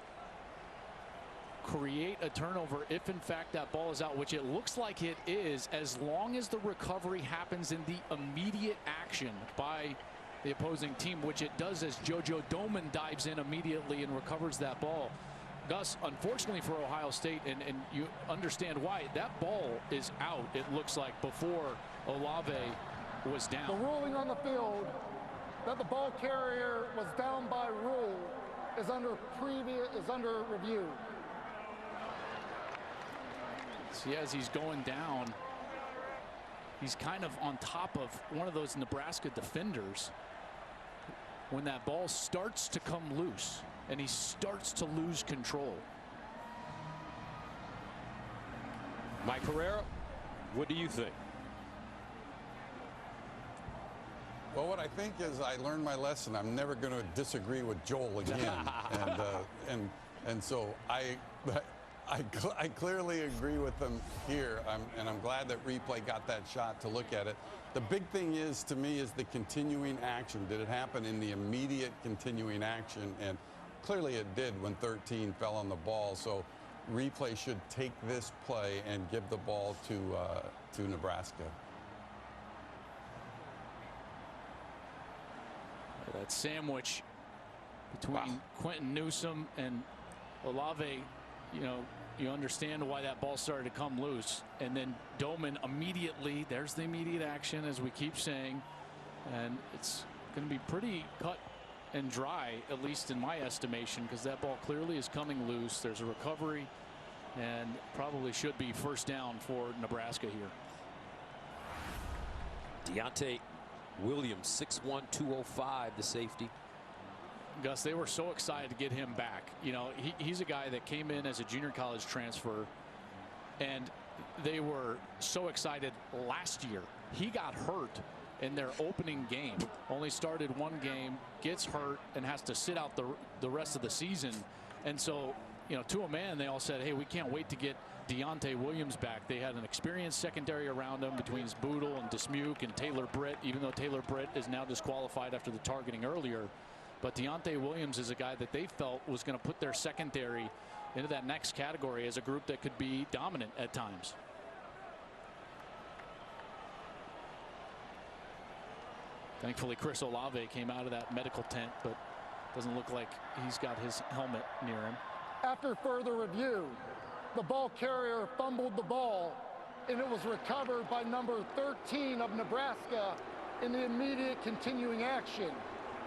create a turnover if in fact that ball is out, which it looks like it is, as long as the recovery happens in the immediate action by the opposing team, which it does as JoJo Domann dives in immediately and recovers that ball. Gus, unfortunately for Ohio State, and you understand why, that ball is out, it looks like, before Olave was down. The ruling on the field that the ball carrier was down by rule is under review. See, as he's going down, he's kind of on top of one of those Nebraska defenders when that ball starts to come loose and he starts to lose control. Mike Herrera, what do you think? Well, what I think is I learned my lesson. I'm never going to disagree with Joel again. and so I clearly agree with them here, and I'm glad that replay got that shot to look at it. The big thing is, to me, is the continuing action. Did it happen in the immediate continuing action? And clearly it did when 13 fell on the ball. So replay should take this play and give the ball to Nebraska. That sandwich between Quentin Newsome and Olave, you understand why that ball started to come loose. And then Domann immediately, there's the immediate action, as we keep saying. And it's going to be pretty cut and dry, at least in my estimation, because that ball clearly is coming loose. There's a recovery, and probably should be first down for Nebraska here. Deontay Williams, 6'1", 205, the safety. Gus, they were so excited to get him back. He's a guy that came in as a junior college transfer, and they were so excited last year. He got hurt in their opening game, only started one game, gets hurt, and has to sit out the rest of the season. And so you know, to a man, they all said, hey, we can't wait to get Deontay Williams back. They had an experienced secondary around him between Boodle and Dismuke and Taylor Britt, even though Taylor Britt is now disqualified after the targeting earlier. But Deontay Williams is a guy that they felt was going to put their secondary into that next category as a group that could be dominant at times. Thankfully, Chris Olave came out of that medical tent, but doesn't look like he's got his helmet near him. After further review, the ball carrier fumbled the ball, and it was recovered by number 13 of Nebraska in the immediate continuing action.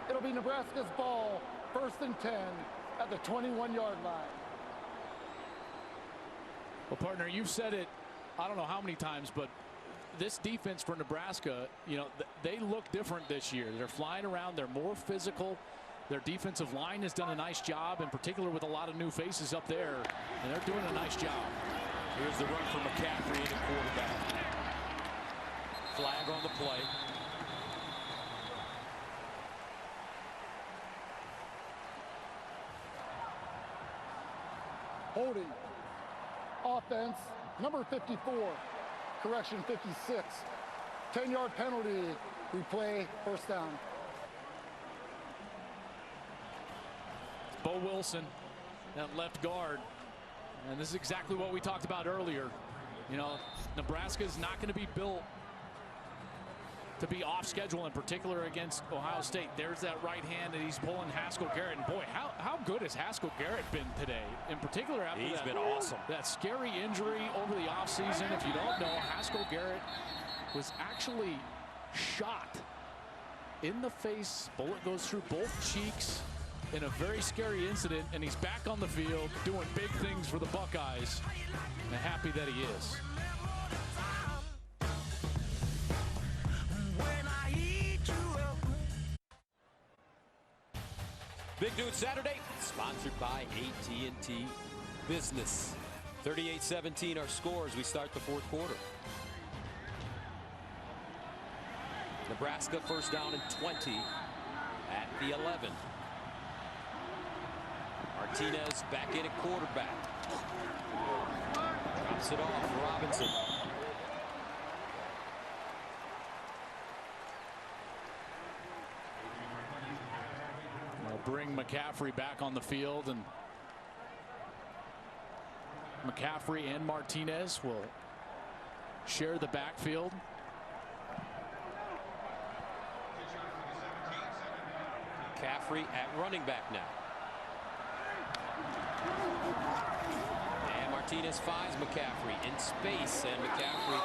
It'll be Nebraska's ball, 1st and 10 at the 21-yard line. Well, partner, you've said it, I don't know how many times, but this defense for Nebraska, you know, they look different this year. They're flying around. They're more physical. Their defensive line has done a nice job, in particular with a lot of new faces up there, and they're doing a nice job. Here's the run from McCaffrey in the quarterback. Flag on the play. Holding. Offense, number 54. Correction, 56. 10-yard penalty. Replay, 1st down. Bo Wilson, that left guard. And this is exactly what we talked about earlier. You know, Nebraska is not going to be built to be off schedule, in particular against Ohio State. There's that right hand that he's pulling Haskell Garrett. And boy, how good has Haskell Garrett been today? In particular after he's been awesome. That scary injury over the offseason. If you don't know, Haskell Garrett was actually shot in the face. Bullet goes through both cheeks in a very scary incident, and he's back on the field doing big things for the Buckeyes. And happy that he is. Big Dude Saturday, sponsored by AT&T Business. 38-17 our score as we start the 4th quarter. Nebraska 1st down and 20 at the 11. Martinez back in at quarterback. Drops it off, Robinson. Bring McCaffrey back on the field, and McCaffrey and Martinez will share the backfield. McCaffrey at running back now. And Martinez finds McCaffrey in space, and McCaffrey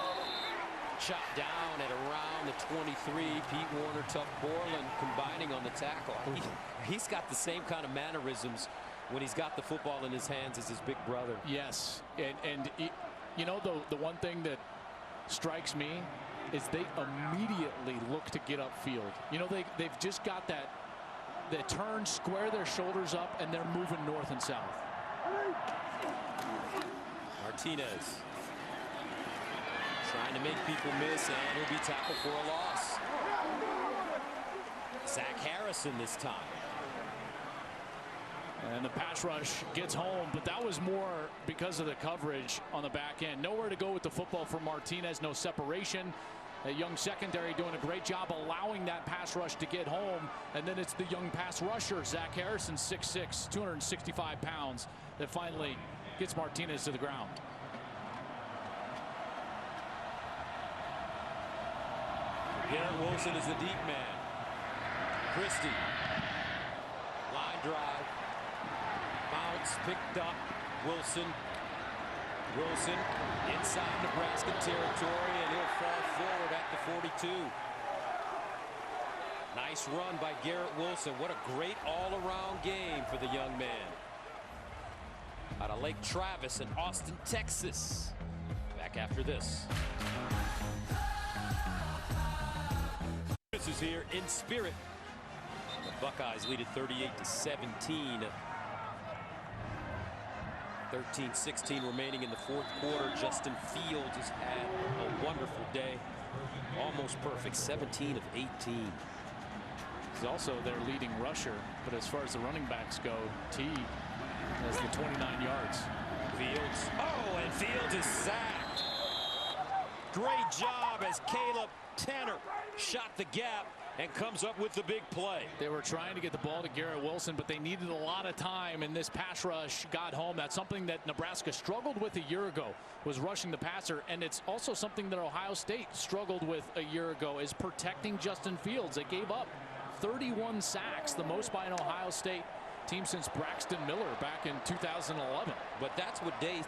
chopped down at around the 23. Pete Warner, Tuck Borland combining on the tackle. He's got the same kind of mannerisms when he's got the football in his hands as his big brother. Yes, and you know, the one thing that strikes me is they immediately look to get upfield. You know, they've just got that. They turn, square their shoulders up, and they're moving north and south. Martinez trying to make people miss, and he'll be tackled for a loss. Zach Harrison this time. And the pass rush gets home, but that was more because of the coverage on the back end. Nowhere to go with the football for Martinez, no separation. A young secondary doing a great job allowing that pass rush to get home. And then it's the young pass rusher, Zach Harrison, 6'6", 265 pounds, that finally gets Martinez to the ground. Garrett Wilson is the deep man. Christie. Line drive. Bounce picked up. Wilson inside Nebraska territory, and he'll fall forward at the 42. Nice run by Garrett Wilson. What a great all-around game for the young man. Out of Lake Travis in Austin, Texas. Back after this. This is here in spirit. The Buckeyes lead at 38-17. 13-16 remaining in the 4th quarter. Justin Fields has had a wonderful day. Almost perfect, 17 of 18. He's also their leading rusher, but as far as the running backs go, T as the 29 yards. Fields. Oh, and Fields is sacked. Great job as Caleb Tanner shot the gap and comes up with the big play. They were trying to get the ball to Garrett Wilson, but they needed a lot of time, and this pass rush got home. That's something that Nebraska struggled with a year ago, was rushing the passer, and it's also something that Ohio State struggled with a year ago, is protecting Justin Fields. They gave up 31 sacks, the most by an Ohio State team since Braxton Miller back in 2011. But that's what they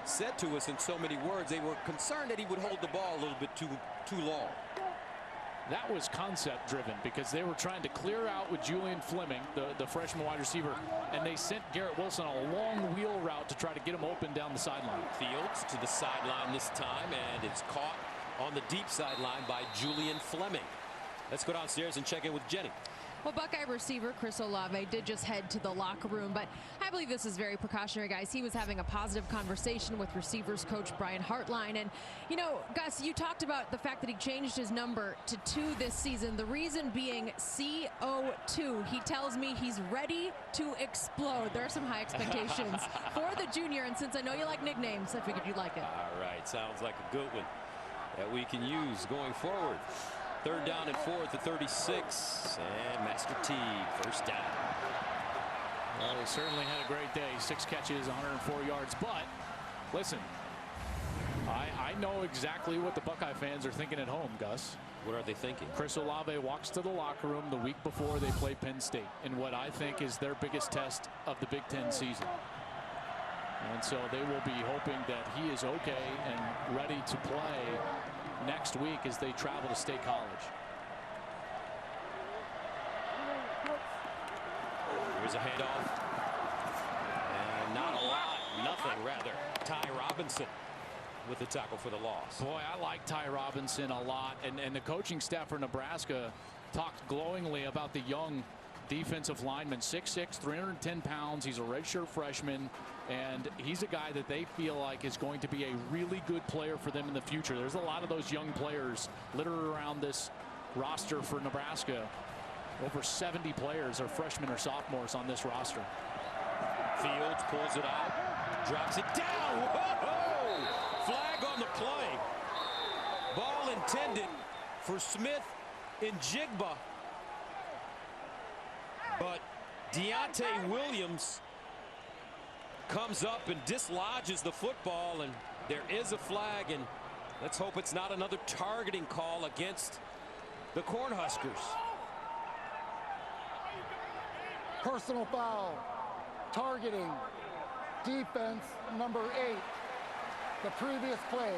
said to us in so many words. They were concerned that he would hold the ball a little bit too long. That was concept driven because they were trying to clear out with Julian Fleming, the freshman wide receiver, and they sent Garrett Wilson a long wheel route to try to get him open down the sideline. Fields to the sideline this time, and it's caught on the deep sideline by Julian Fleming. Let's go downstairs and check in with Jenny. Well, Buckeye receiver Chris Olave did just head to the locker room, but I believe this is very precautionary, guys. He was having a positive conversation with receivers coach Brian Hartline. And, you know, Gus, you talked about the fact that he changed his number to 2 this season. The reason being CO2. He tells me he's ready to explode. There are some high expectations for the junior, and since I know you like nicknames, I figured you'd like it. All right, sounds like a good one that we can use going forward. 3rd down and 4 at the 36, and Master T, first down. Well, they certainly had a great day. 6 catches, 104 yards. But listen, I know exactly what the Buckeye fans are thinking at home, Gus. What are they thinking? Chris Olave walks to the locker room the week before they play Penn State in what I think is their biggest test of the Big Ten season. And so they will be hoping that he is okay and ready to play next week as they travel to State College. Here's a handoff. And not a lot. Nothing, rather. Ty Robinson with the tackle for the loss. Boy, I like Ty Robinson a lot. And the coaching staff for Nebraska talked glowingly about the young defensive lineman. 6'6", 310 pounds. He's a redshirt freshman. And he's a guy that they feel like is going to be a really good player for them in the future. There's a lot of those young players littered around this roster for Nebraska. Over 70 players are freshmen or sophomores on this roster. Fields pulls it out, drops it down. Whoa! Flag on the play. Ball intended for Smith in Jigba. But Deontay Williams comes up and dislodges the football, and there is a flag, and let's hope it's not another targeting call against the Cornhuskers. Personal foul, targeting, defense number 8. The previous play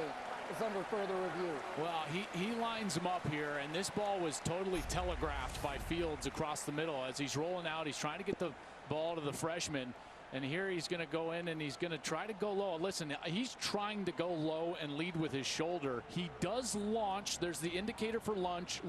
is under further review. Well, he lines him up here, and this ball was totally telegraphed by Fields across the middle. As he's rolling out, he's trying to get the ball to the freshman. And here he's going to go in and he's going to try to go low. Listen, he's trying to go low and lead with his shoulder. He does launch. There's the indicator for launch.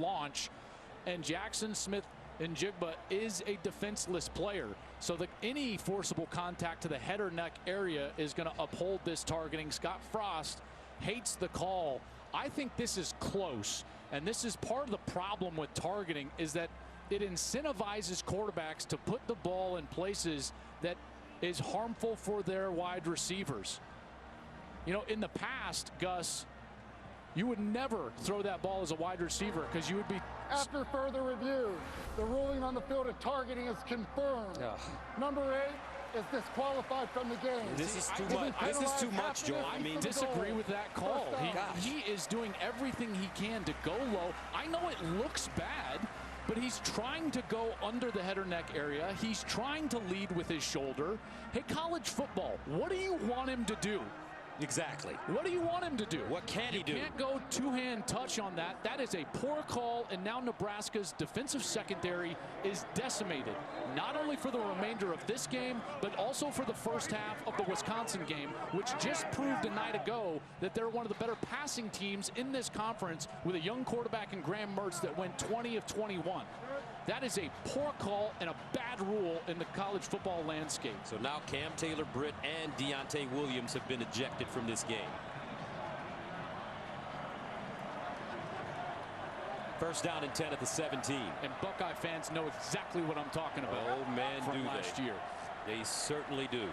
And Jackson Smith and Jigba is a defenseless player. So any forcible contact to the head or neck area is going to uphold this targeting. Scott Frost hates the call. I think this is close. And this is part of the problem with targeting, is that it incentivizes quarterbacks to put the ball in places that is harmful for their wide receivers. You know, in the past, Gus, you would never throw that ball as a wide receiver because you would be... After further review, the ruling on the field of targeting is confirmed. Number 8 is disqualified from the game. This is too much. This is too much, Joel. I mean, disagree with that call. He is doing everything he can to go low. I know it looks bad, but he's trying to go under the head or neck area. He's trying to lead with his shoulder. Hey, college football, what do you want him to do? Exactly. What do you want him to do? What can he do? You can't go two-hand touch on that. That is a poor call, and now Nebraska's defensive secondary is decimated, not only for the remainder of this game, but also for the first half of the Wisconsin game, which just proved a night ago that they're one of the better passing teams in this conference with a young quarterback in Graham Mertz that went 20 of 21. That is a poor call and a bad rule in the college football landscape. So now Cam Taylor-Britt and Deontay Williams have been ejected from this game. First down and 10 at the 17. And Buckeye fans know exactly what I'm talking about. Oh, man, from do last they. year. They certainly do.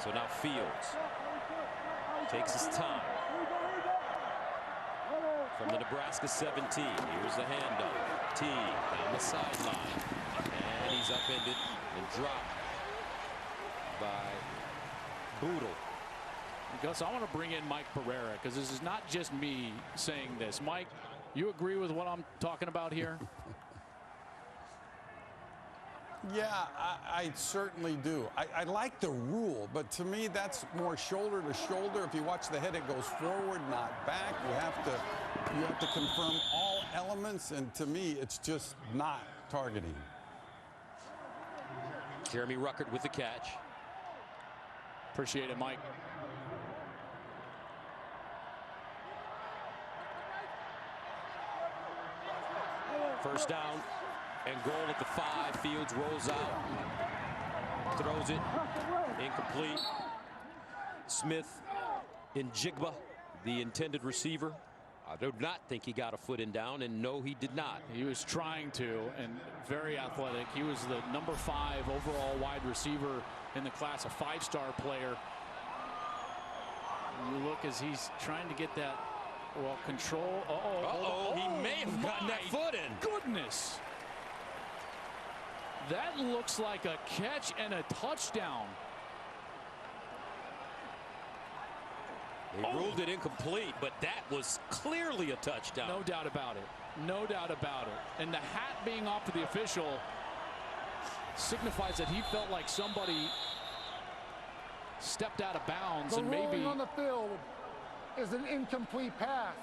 So now Fields takes his time. From the Nebraska 17, here's the handoff. T down the sideline. And he's upended and dropped by Boodle. Gus, I want to bring in Mike Pereira because this is not just me saying this. Mike, you agree with what I'm talking about here? Yeah, I certainly do. I like the rule, but to me that's more shoulder to shoulder. If you watch the head, it goes forward, not back. You have to confirm all elements, and to me it's just not targeting. Jeremy Ruckert with the catch. Appreciate it, Mike. First down and goal at the 5. Fields rolls out, throws it, incomplete. Smith in Jigba, the intended receiver. I do not think he got a foot in down, and no, he did not. He was trying to, and very athletic. He was the number 5 overall wide receiver in the class, a 5-star player. You look as he's trying to get that, well, control. He may have gotten that foot in. Goodness. That looks like a catch and a touchdown. They ruled it incomplete, but that was clearly a touchdown. No doubt about it. No doubt about it. And the hat being off to the official signifies that he felt like somebody stepped out of bounds. The and maybe ruling on the field is an incomplete pass.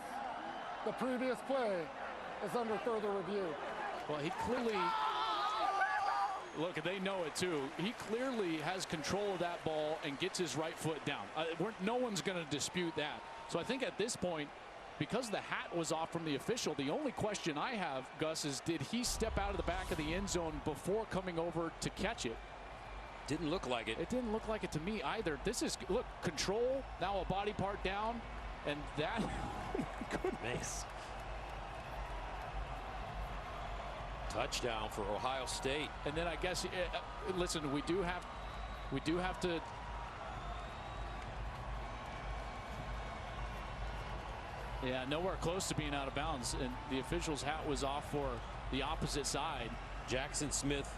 The previous play is under further review. Well, he clearly, look, they know it too. He clearly has control of that ball and gets his right foot down. No one's going to dispute that. So I think at this point, because the hat was off from the official, the only question I have, Gus, is did he step out of the back of the end zone before coming over to catch it? Didn't look like it. It didn't look like it to me either. This is, look, control, now a body part down, and that, goodness. Touchdown for Ohio State. And then I guess, listen, we do have to. Yeah, nowhere close to being out of bounds, and the official's hat was off for the opposite side. Jackson Smith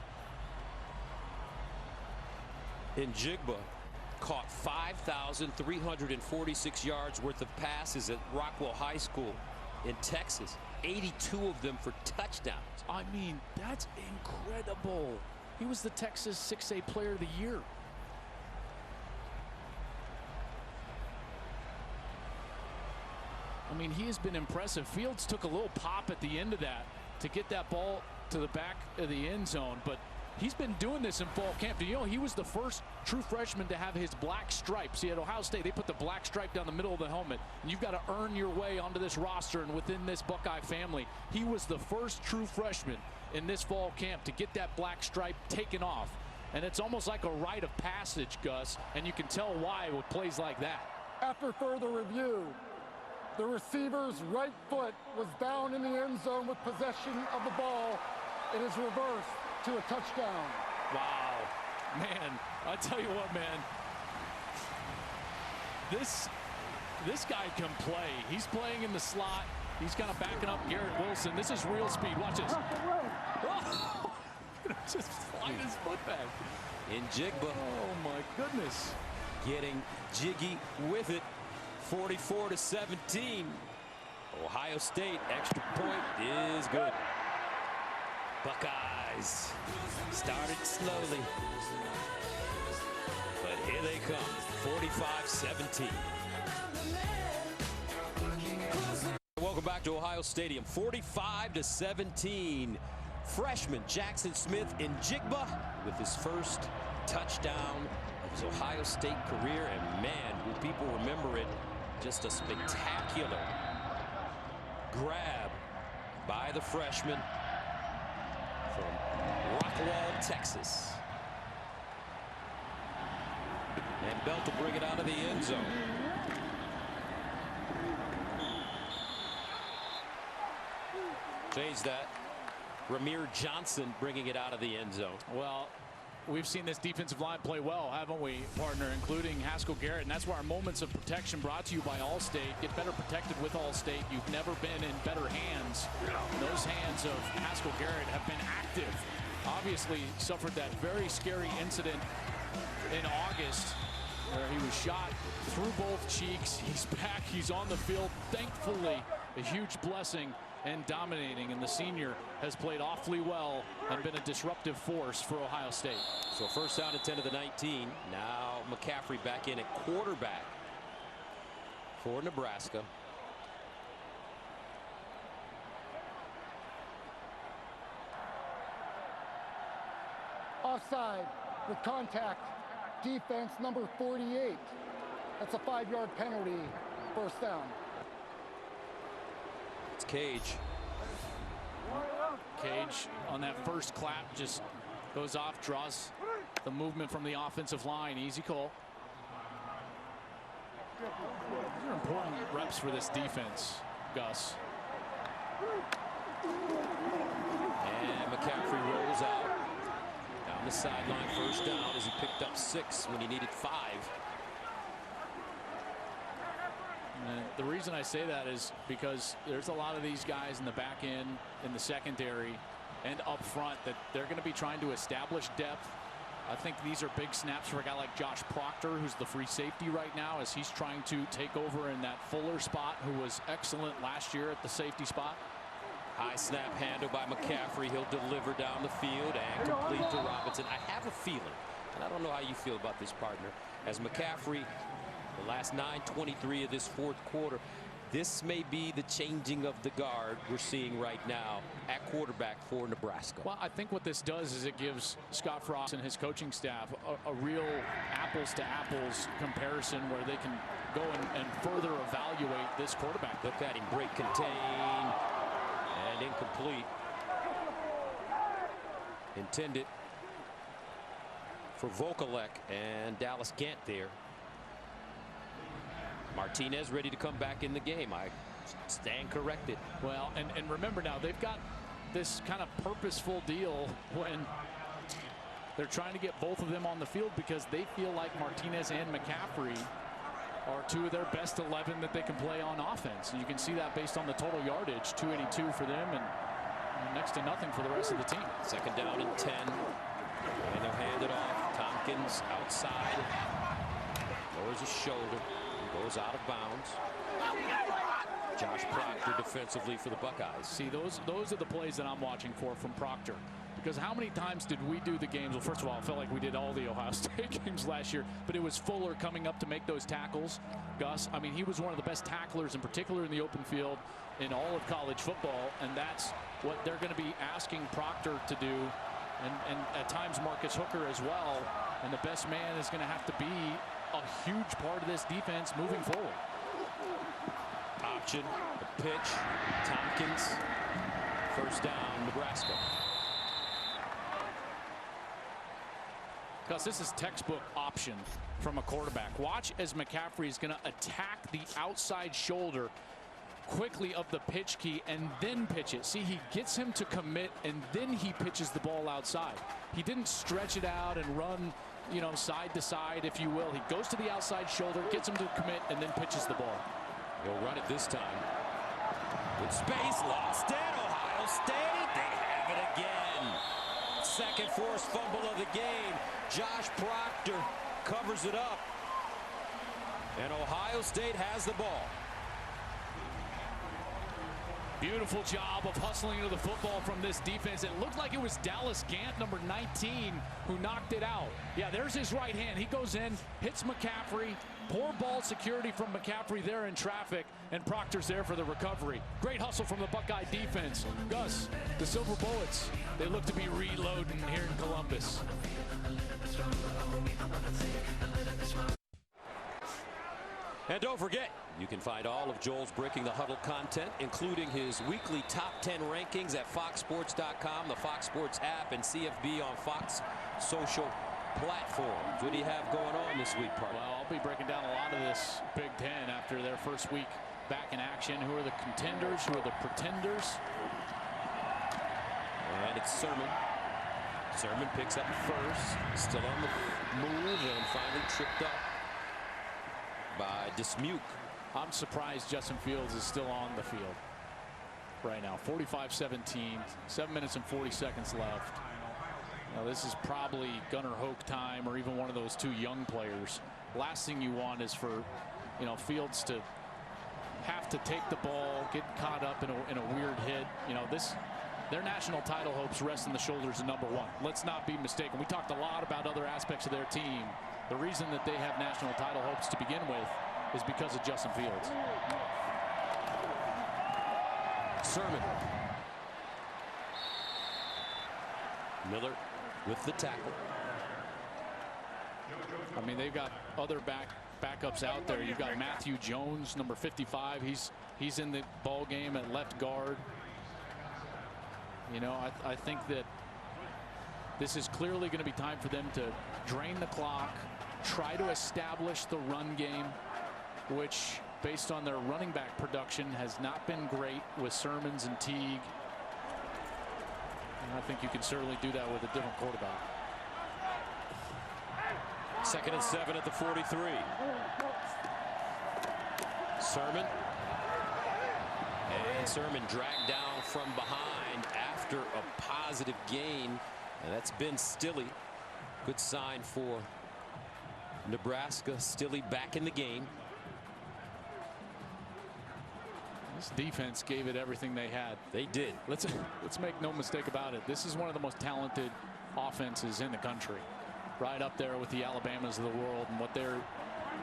in Jigba caught 5,346 yards worth of passes at Rockwell High School in Texas. 82 of them for touchdowns. I mean, that's incredible. He was the Texas 6A Player of the Year. I mean, he has been impressive. Fields took a little pop at the end of that to get that ball to the back of the end zone, but he's been doing this in fall camp. Do you know he was the first true freshman to have his black stripes? See, at Ohio State, they put the black stripe down the middle of the helmet, and you've got to earn your way onto this roster and within this Buckeye family. He was the first true freshman in this fall camp to get that black stripe taken off. And it's almost like a rite of passage, Gus, and you can tell why with plays like that. After further review, the receiver's right foot was down in the end zone with possession of the ball. It is reversed to a touchdown. Wow, man, I tell you what, man, this guy can play. He's playing in the slot. He's kind of backing up Garrett Wilson. This is real speed. Watch this. Oh, just slide his foot back. In Jigba. Oh my goodness. Getting jiggy with it. 44-17. Ohio State extra point is good. Buckeyes started slowly, but here they come. 45-17. Welcome back to Ohio Stadium. 45-17. Freshman Jackson Smith in Jigba with his first touchdown of his Ohio State career, and man, will people remember it. Just a spectacular grab by the freshman from Rockwall, Texas. And Belt to bring it out of the end zone. Change that. Ramir Johnson bringing it out of the end zone. Well, we've seen this defensive line play well, haven't we, partner, including Haskell Garrett, and that's why our moments of protection brought to you by Allstate. Get better protected with Allstate. You've never been in better hands. Those hands of Haskell Garrett have been active. Obviously suffered that very scary incident in August where he was shot through both cheeks. He's back. He's on the field. Thankfully, a huge blessing and dominating, and the senior has played awfully well and been a disruptive force for Ohio State. So first down at 10 of the 19. Now McCaffrey back in at quarterback for Nebraska. Offside with contact. Defense number 48. That's a 5-yard penalty. First down. It's Cage. Cage on that first clap just goes off, draws the movement from the offensive line. Easy call. These are important reps for this defense, Gus. And McCaffrey rolls out down the sideline. First down as he picked up 6 when he needed 5. And the reason I say that is because there's a lot of these guys in the back end, in the secondary, and up front that they're going to be trying to establish depth. I think these are big snaps for a guy like Josh Proctor, who's the free safety right now, as he's trying to take over in that Fuller spot, who was excellent last year at the safety spot. High snap handle by McCaffrey. He'll deliver down the field and complete to Robinson. I have a feeling, and I don't know how you feel about this, partner, as McCaffrey, the last 9:23 of this fourth quarter, this may be the changing of the guard we're seeing right now at quarterback for Nebraska. Well, I think what this does is it gives Scott Frost and his coaching staff a real apples to apples comparison where they can go and further evaluate this quarterback. Look at him break, contain, and incomplete. Intended for Vokalek and Dallas Gant there. Martinez ready to come back in the game. I stand corrected. Well, and remember now, they've got this kind of purposeful deal when they're trying to get both of them on the field because they feel like Martinez and McCaffrey are 2 of their best 11 that they can play on offense. And you can see that based on the total yardage, 282 for them and next to nothing for the rest of the team. Second down and 10. And they'll hand it off. Tompkins outside. Lowers his shoulder. Goes out of bounds. Josh Proctor defensively for the Buckeyes. See, those are the plays that I'm watching for from Proctor. Because how many times did we do the games? Well, first of all, I felt like we did all the Ohio State games last year, but it was Fuller coming up to make those tackles. Gus, I mean, he was one of the best tacklers, in particular in the open field, in all of college football, and that's what they're going to be asking Proctor to do, and at times Marcus Hooker as well. And the best man is going to have to be a huge part of this defense moving forward. Option, a pitch, Tompkins, first down, Nebraska. Gus, this is textbook option from a quarterback. Watch as McCaffrey is going to attack the outside shoulder quickly of the pitch key and then pitch it. See, he gets him to commit and then he pitches the ball outside. He didn't stretch it out and run, you know, side to side, if you will. He goes to the outside shoulder, gets him to commit, and then pitches the ball. He'll run it this time. With space, lost it. Ohio State, they have it again. Second forced fumble of the game. Josh Proctor covers it up. And Ohio State has the ball. Beautiful job of hustling into the football from this defense. It looked like it was Dallas Gant, number 19, who knocked it out. Yeah, there's his right hand. He goes in, hits McCaffrey. Poor ball security from McCaffrey there in traffic, and Proctor's there for the recovery. Great hustle from the Buckeye defense. Gus, the Silver Bullets, they look to be reloading here in Columbus. And don't forget, you can find all of Joel's Breaking the Huddle content, including his weekly top 10 rankings at foxsports.com, the Fox Sports app, and CFB on Fox social platforms. What do you have going on this week, partner? Well, I'll be breaking down a lot of this Big Ten after their first week back in action. Who are the contenders? Who are the pretenders? And it's Sermon. Sermon picks up first. Still on the move and finally tripped up by Dismuke. I'm surprised Justin Fields is still on the field right now. 45-17, 7 minutes and 40 seconds left. Now this is probably Gunnar Hoke time, or even one of those two young players. Last thing you want is for, you know, Fields to have to take the ball, get caught up in a weird hit. You know, their national title hopes rest on the shoulders of number one. Let's not be mistaken. We talked a lot about other aspects of their team. The reason that they have national title hopes to begin with is because of Justin Fields. Sermon. Miller with the tackle. I mean, they've got other backups out there. You've got Matthew Jones, number 55. He's in the ball game at left guard. You know, I think that this is clearly going to be time for them to drain the clock, try to establish the run game, which, based on their running back production, has not been great with Sermons and Teague. And I think you can certainly do that with a different quarterback. 2nd and 7 at the 43. Sermon. And Sermon dragged down from behind after a positive gain. And that's Ben Stille. Good sign for Nebraska. Stille back in the game. This defense gave it everything they had. They did. Let's make no mistake about it. This is one of the most talented offenses in the country. Right up there with the Alabamas of the world and what they're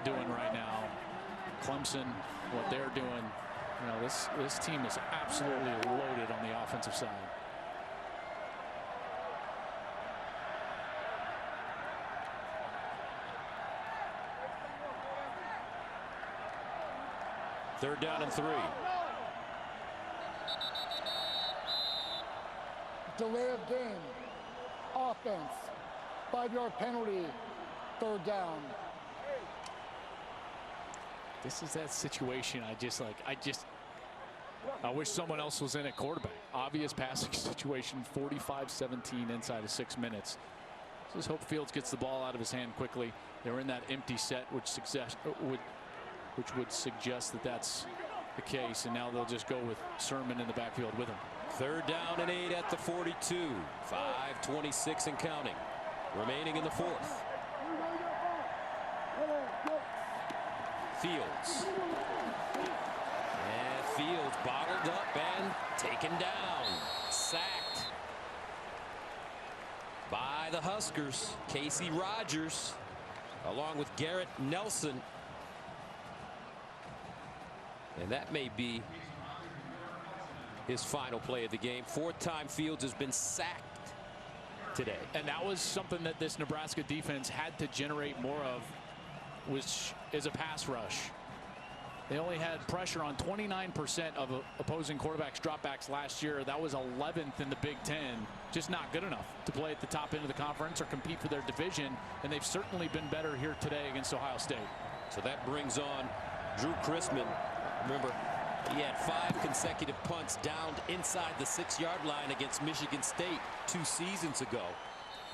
doing right now. Clemson, what they're doing. You know, this team is absolutely loaded on the offensive side. Third down and 3. Delay of game. Offense. 5-yard penalty. Third down. This is that situation I wish someone else was in at quarterback. Obvious passing situation, 45-17 inside of 6 minutes. Just hope Fields gets the ball out of his hand quickly. They're in that empty set, which would suggest that that's the case, and now they'll just go with Sermon in the backfield with him. Third down and 8 at the 42. 5:26 and counting remaining in the 4th. Fields. And Fields bottled up and taken down. Sacked by the Huskers. Casey Rogers along with Garrett Nelson. And that may be his final play of the game. 4th time Fields has been sacked today. And that was something that this Nebraska defense had to generate more of, which is a pass rush. They only had pressure on 29% of opposing quarterbacks dropbacks last year. That was 11th in the Big Ten. Just not good enough to play at the top end of the conference or compete for their division. And they've certainly been better here today against Ohio State. So that brings on Drew Chrisman. Remember, he had 5 consecutive punts downed inside the 6-yard line against Michigan State 2 seasons ago.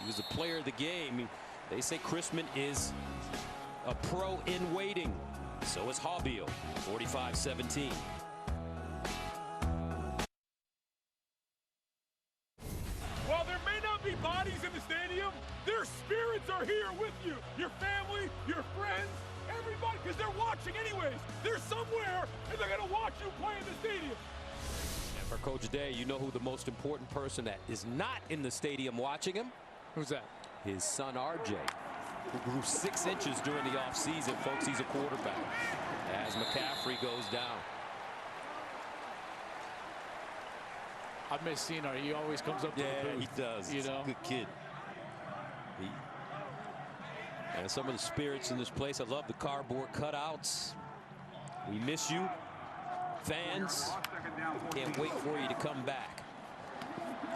He was a player of the game. They say Chrisman is a pro in waiting. So is Haubeil. 45-17. While there may not be bodies in the stadium, their spirits are here with you. Your family, your friends, everybody, because they're watching anyways. They're somewhere, and they're going to watch you play in the stadium. And for Coach Day, you know who the most important person that is not in the stadium watching him? Who's that? His son, RJ, who grew 6 inches during the offseason. Folks, he's a quarterback as McCaffrey goes down. I've missed seeing her. He always comes up to the booth. He does. You know? Good kid. And some of the spirits in this place. I love the cardboard cutouts. We miss you, fans. Can't wait for you to come back.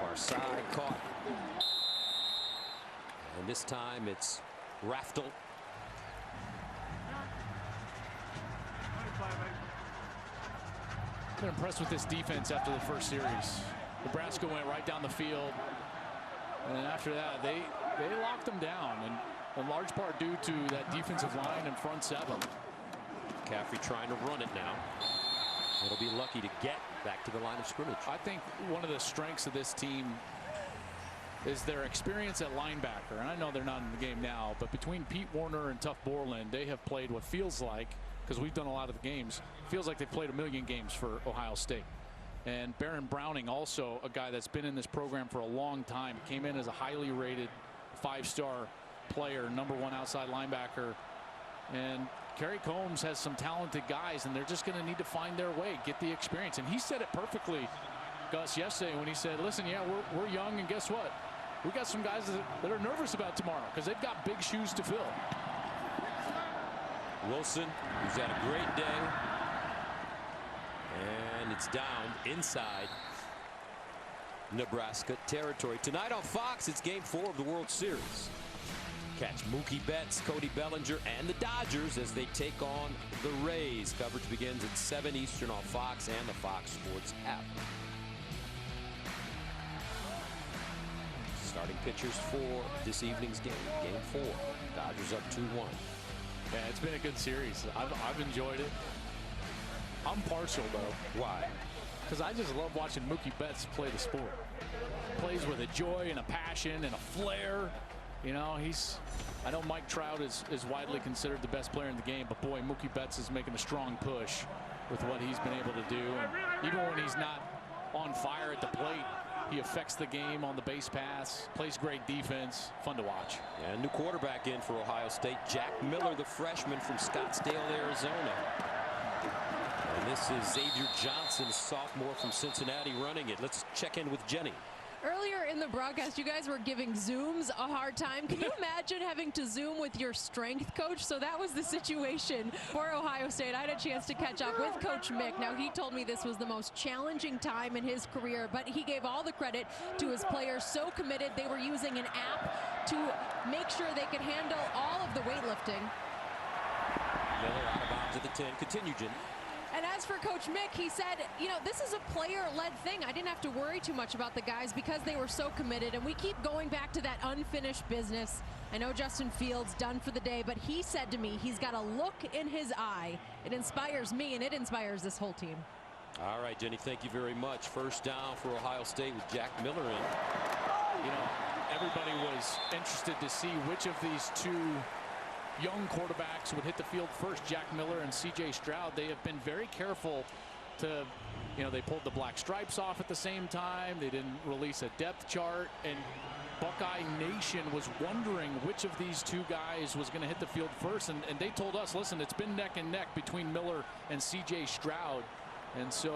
Far side caught. And this time it's Raftel. I've been impressed with this defense after the first series. Nebraska went right down the field. And then after that, they locked them down, and in large part due to that defensive line in front seven. McCaffrey trying to run it now. It'll be lucky to get back to the line of scrimmage. I think one of the strengths of this team is their experience at linebacker. And I know they're not in the game now, but between Pete Warner and Tuff Borland, they have played what feels like, because we've done a lot of the games, feels like they've played a million games for Ohio State. And Baron Browning, also a guy that's been in this program for a long time, came in as a highly rated 5-star player, #1 outside linebacker. And Kerry Combs has some talented guys, and they're just going to need to find their way, get the experience. And he said it perfectly, Gus, yesterday when he said, listen, yeah, we're young, and guess what? We got some guys that are nervous about tomorrow because they've got big shoes to fill. Wilson, who's had a great day. And it's down inside Nebraska territory. Tonight on Fox, it's Game 4 of the World Series. Catch Mookie Betts, Cody Bellinger, and the Dodgers as they take on the Rays. Coverage begins at 7 Eastern on Fox and the Fox Sports app. Starting pitchers for this evening's game. Game 4. Dodgers up 2-1. Yeah, it's been a good series. I've enjoyed it. I'm partial, though. Why? Because I just love watching Mookie Betts play the sport. Plays with a joy and a passion and a flair. You know, I know Mike Trout is widely considered the best player in the game, but boy, Mookie Betts is making a strong push with what he's been able to do. And even when he's not on fire at the plate, he affects the game on the base pass, plays great defense, fun to watch. And new quarterback in for Ohio State, Jack Miller, the freshman from Scottsdale, Arizona. And this is Xavier Johnson, sophomore from Cincinnati, running it. Let's check in with Jenny. Earlier in the broadcast, you guys were giving Zooms a hard time. Can you imagine having to Zoom with your strength coach? So that was the situation for Ohio State. I had a chance to catch up with Coach Mick. Now, he told me this was the most challenging time in his career, but he gave all the credit to his players. So committed. They were using an app to make sure they could handle all of the weightlifting. Miller out of bounds at the 10. Continue, Jenny. And as for Coach Mick, he said, you know, this is a player-led thing. I didn't have to worry too much about the guys because they were so committed. And we keep going back to that unfinished business. I know Justin Fields done for the day, but he said to me he's got a look in his eye. It inspires me, and it inspires this whole team. All right, Jenny, thank you very much. First down for Ohio State with Jack Miller in. You know, everybody was interested to see which of these two young quarterbacks would hit the field first, Jack Miller and C.J. Stroud. They have been very careful to, you know, they pulled the black stripes off at the same time. They didn't release a depth chart, and Buckeye Nation was wondering which of these two guys was going to hit the field first, and they told us, listen, it's been neck and neck between Miller and C.J. Stroud. And so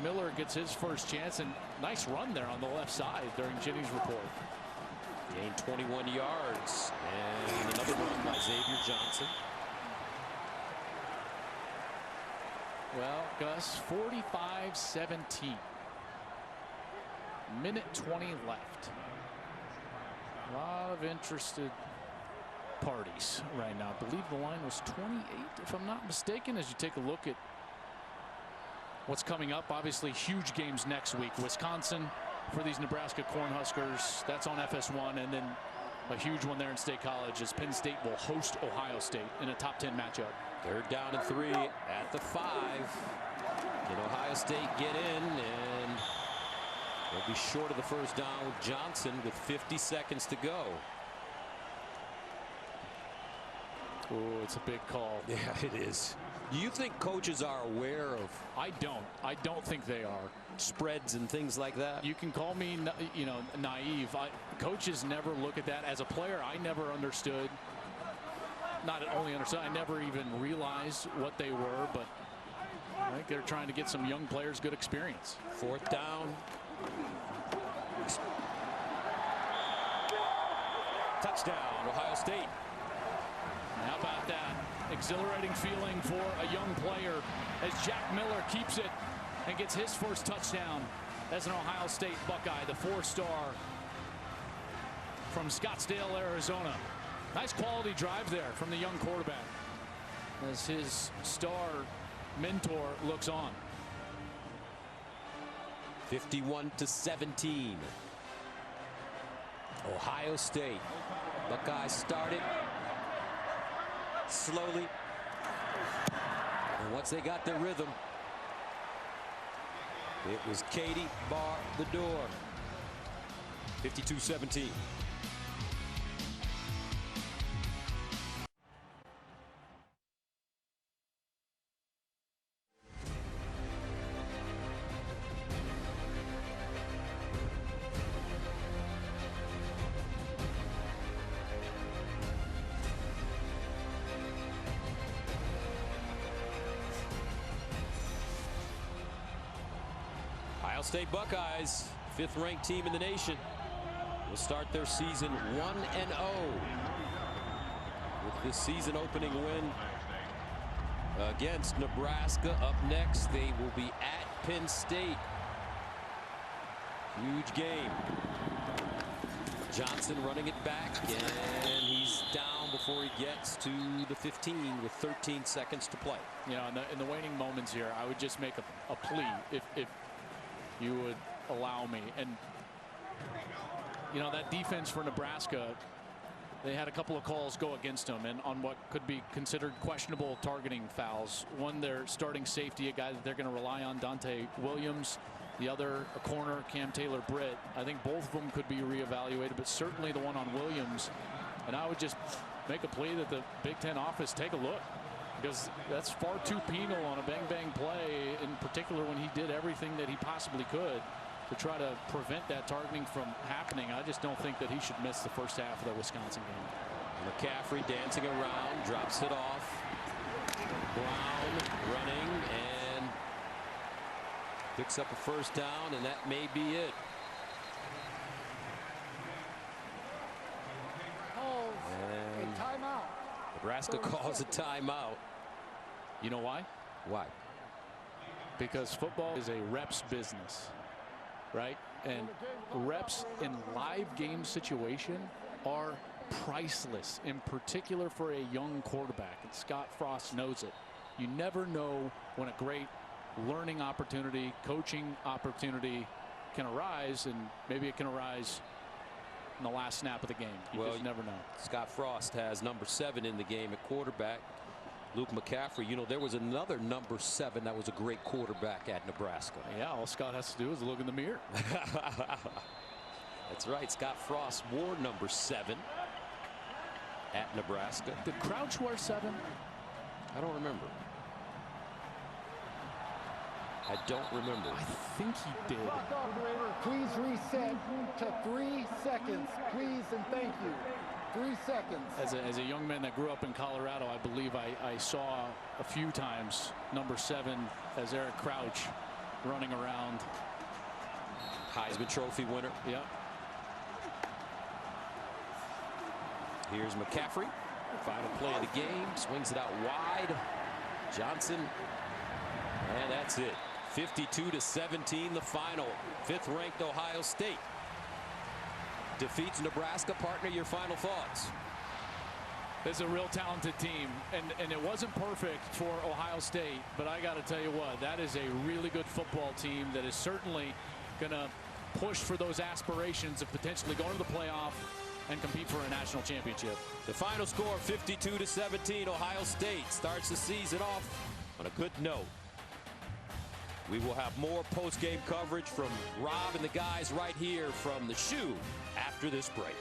Miller gets his first chance, and nice run there on the left side during Jenny's report. Gained 21 yards, and another run by Xavier Johnson. Well, Gus, 45-17. Minute 20 left. A lot of interested parties right now. I believe the line was 28, if I'm not mistaken, as you take a look at what's coming up. Obviously, huge games next week. Wisconsin for these Nebraska Cornhuskers. That's on FS1, and then a huge one there in State College as Penn State will host Ohio State in a top 10 matchup. Third down and 3 at the 5. Can Ohio State get in? And they'll be short of the first down with Johnson with 50 seconds to go. Oh, it's a big call. Yeah, it is. Do you think coaches are aware of? I don't think they are. Spreads and things like that. You can call me, you know, naive. Coaches never look at that. As a player, I never understood. Not only understood, I never even realized what they were. But I think they're trying to get some young players good experience. Fourth down. Touchdown, Ohio State. How about that? Exhilarating feeling for a young player as Jack Miller keeps it and gets his first touchdown as an Ohio State Buckeye, the 4-star from Scottsdale, Arizona. Nice quality drive there from the young quarterback as his star mentor looks on. 51-17. Ohio State. Buckeyes started slowly. And once they got their rhythm, it was Katie bar the door. 52-17. Ohio State Buckeyes, 5th-ranked team in the nation, will start their season 1-0 with this season-opening win against Nebraska. Up next, they will be at Penn State. Huge game. Johnson running it back, and he's down before he gets to the 15 with 13 seconds to play. You know, in the waning moments here, I would just make a plea if you would allow me. And you know, that defense for Nebraska, they had a couple of calls go against them, and on what could be considered questionable targeting fouls. One, their starting safety, a guy that they're going to rely on, Dante Williams. The other, a corner, Cam Taylor-Britt. I think both of them could be reevaluated, but certainly the one on Williams. And I would just make a plea that the Big Ten office take a look, because that's far too penal on a bang-bang play, in particular when he did everything that he possibly could to try to prevent that targeting from happening. I just don't think that he should miss the first half of the Wisconsin game. McCaffrey dancing around, drops it off. Brown running and picks up a first down, and that may be it. And timeout. Nebraska calls a timeout. You know why? Why? Because football is a reps business, right? And reps in live game situation are priceless, in particular for a young quarterback. And Scott Frost knows it. You never know when a great learning opportunity, coaching opportunity can arise, and maybe it can arise in the last snap of the game. You just never know. Scott Frost has number 7 in the game at quarterback. Luke McCaffrey, you know, there was another number 7 that was a great quarterback at Nebraska. Yeah, all Scott has to do is look in the mirror. That's right. Scott Frost wore number 7 at Nebraska. Did Crouch wear 7? I don't remember. I don't remember. I think he did. Clock operator, please reset to 3 seconds, please, and thank you. 3 seconds. As a young man that grew up in Colorado, I believe I saw a few times number 7 as Eric Crouch running around. Heisman Trophy winner. Yep. Here's McCaffrey. Final play of the game. Swings it out wide. Johnson. And that's it. 52-17 the final. 5th-ranked Ohio State defeats Nebraska. Partner, your final thoughts? It's a real talented team, and it wasn't perfect for Ohio State, but I got to tell you what, that is a really good football team that is certainly going to push for those aspirations of potentially going to the playoff and compete for a national championship. The final score, 52-17. Ohio State starts the season off on a good note. We will have more post-game coverage from Rob and the guys right here from the Shoe after this break.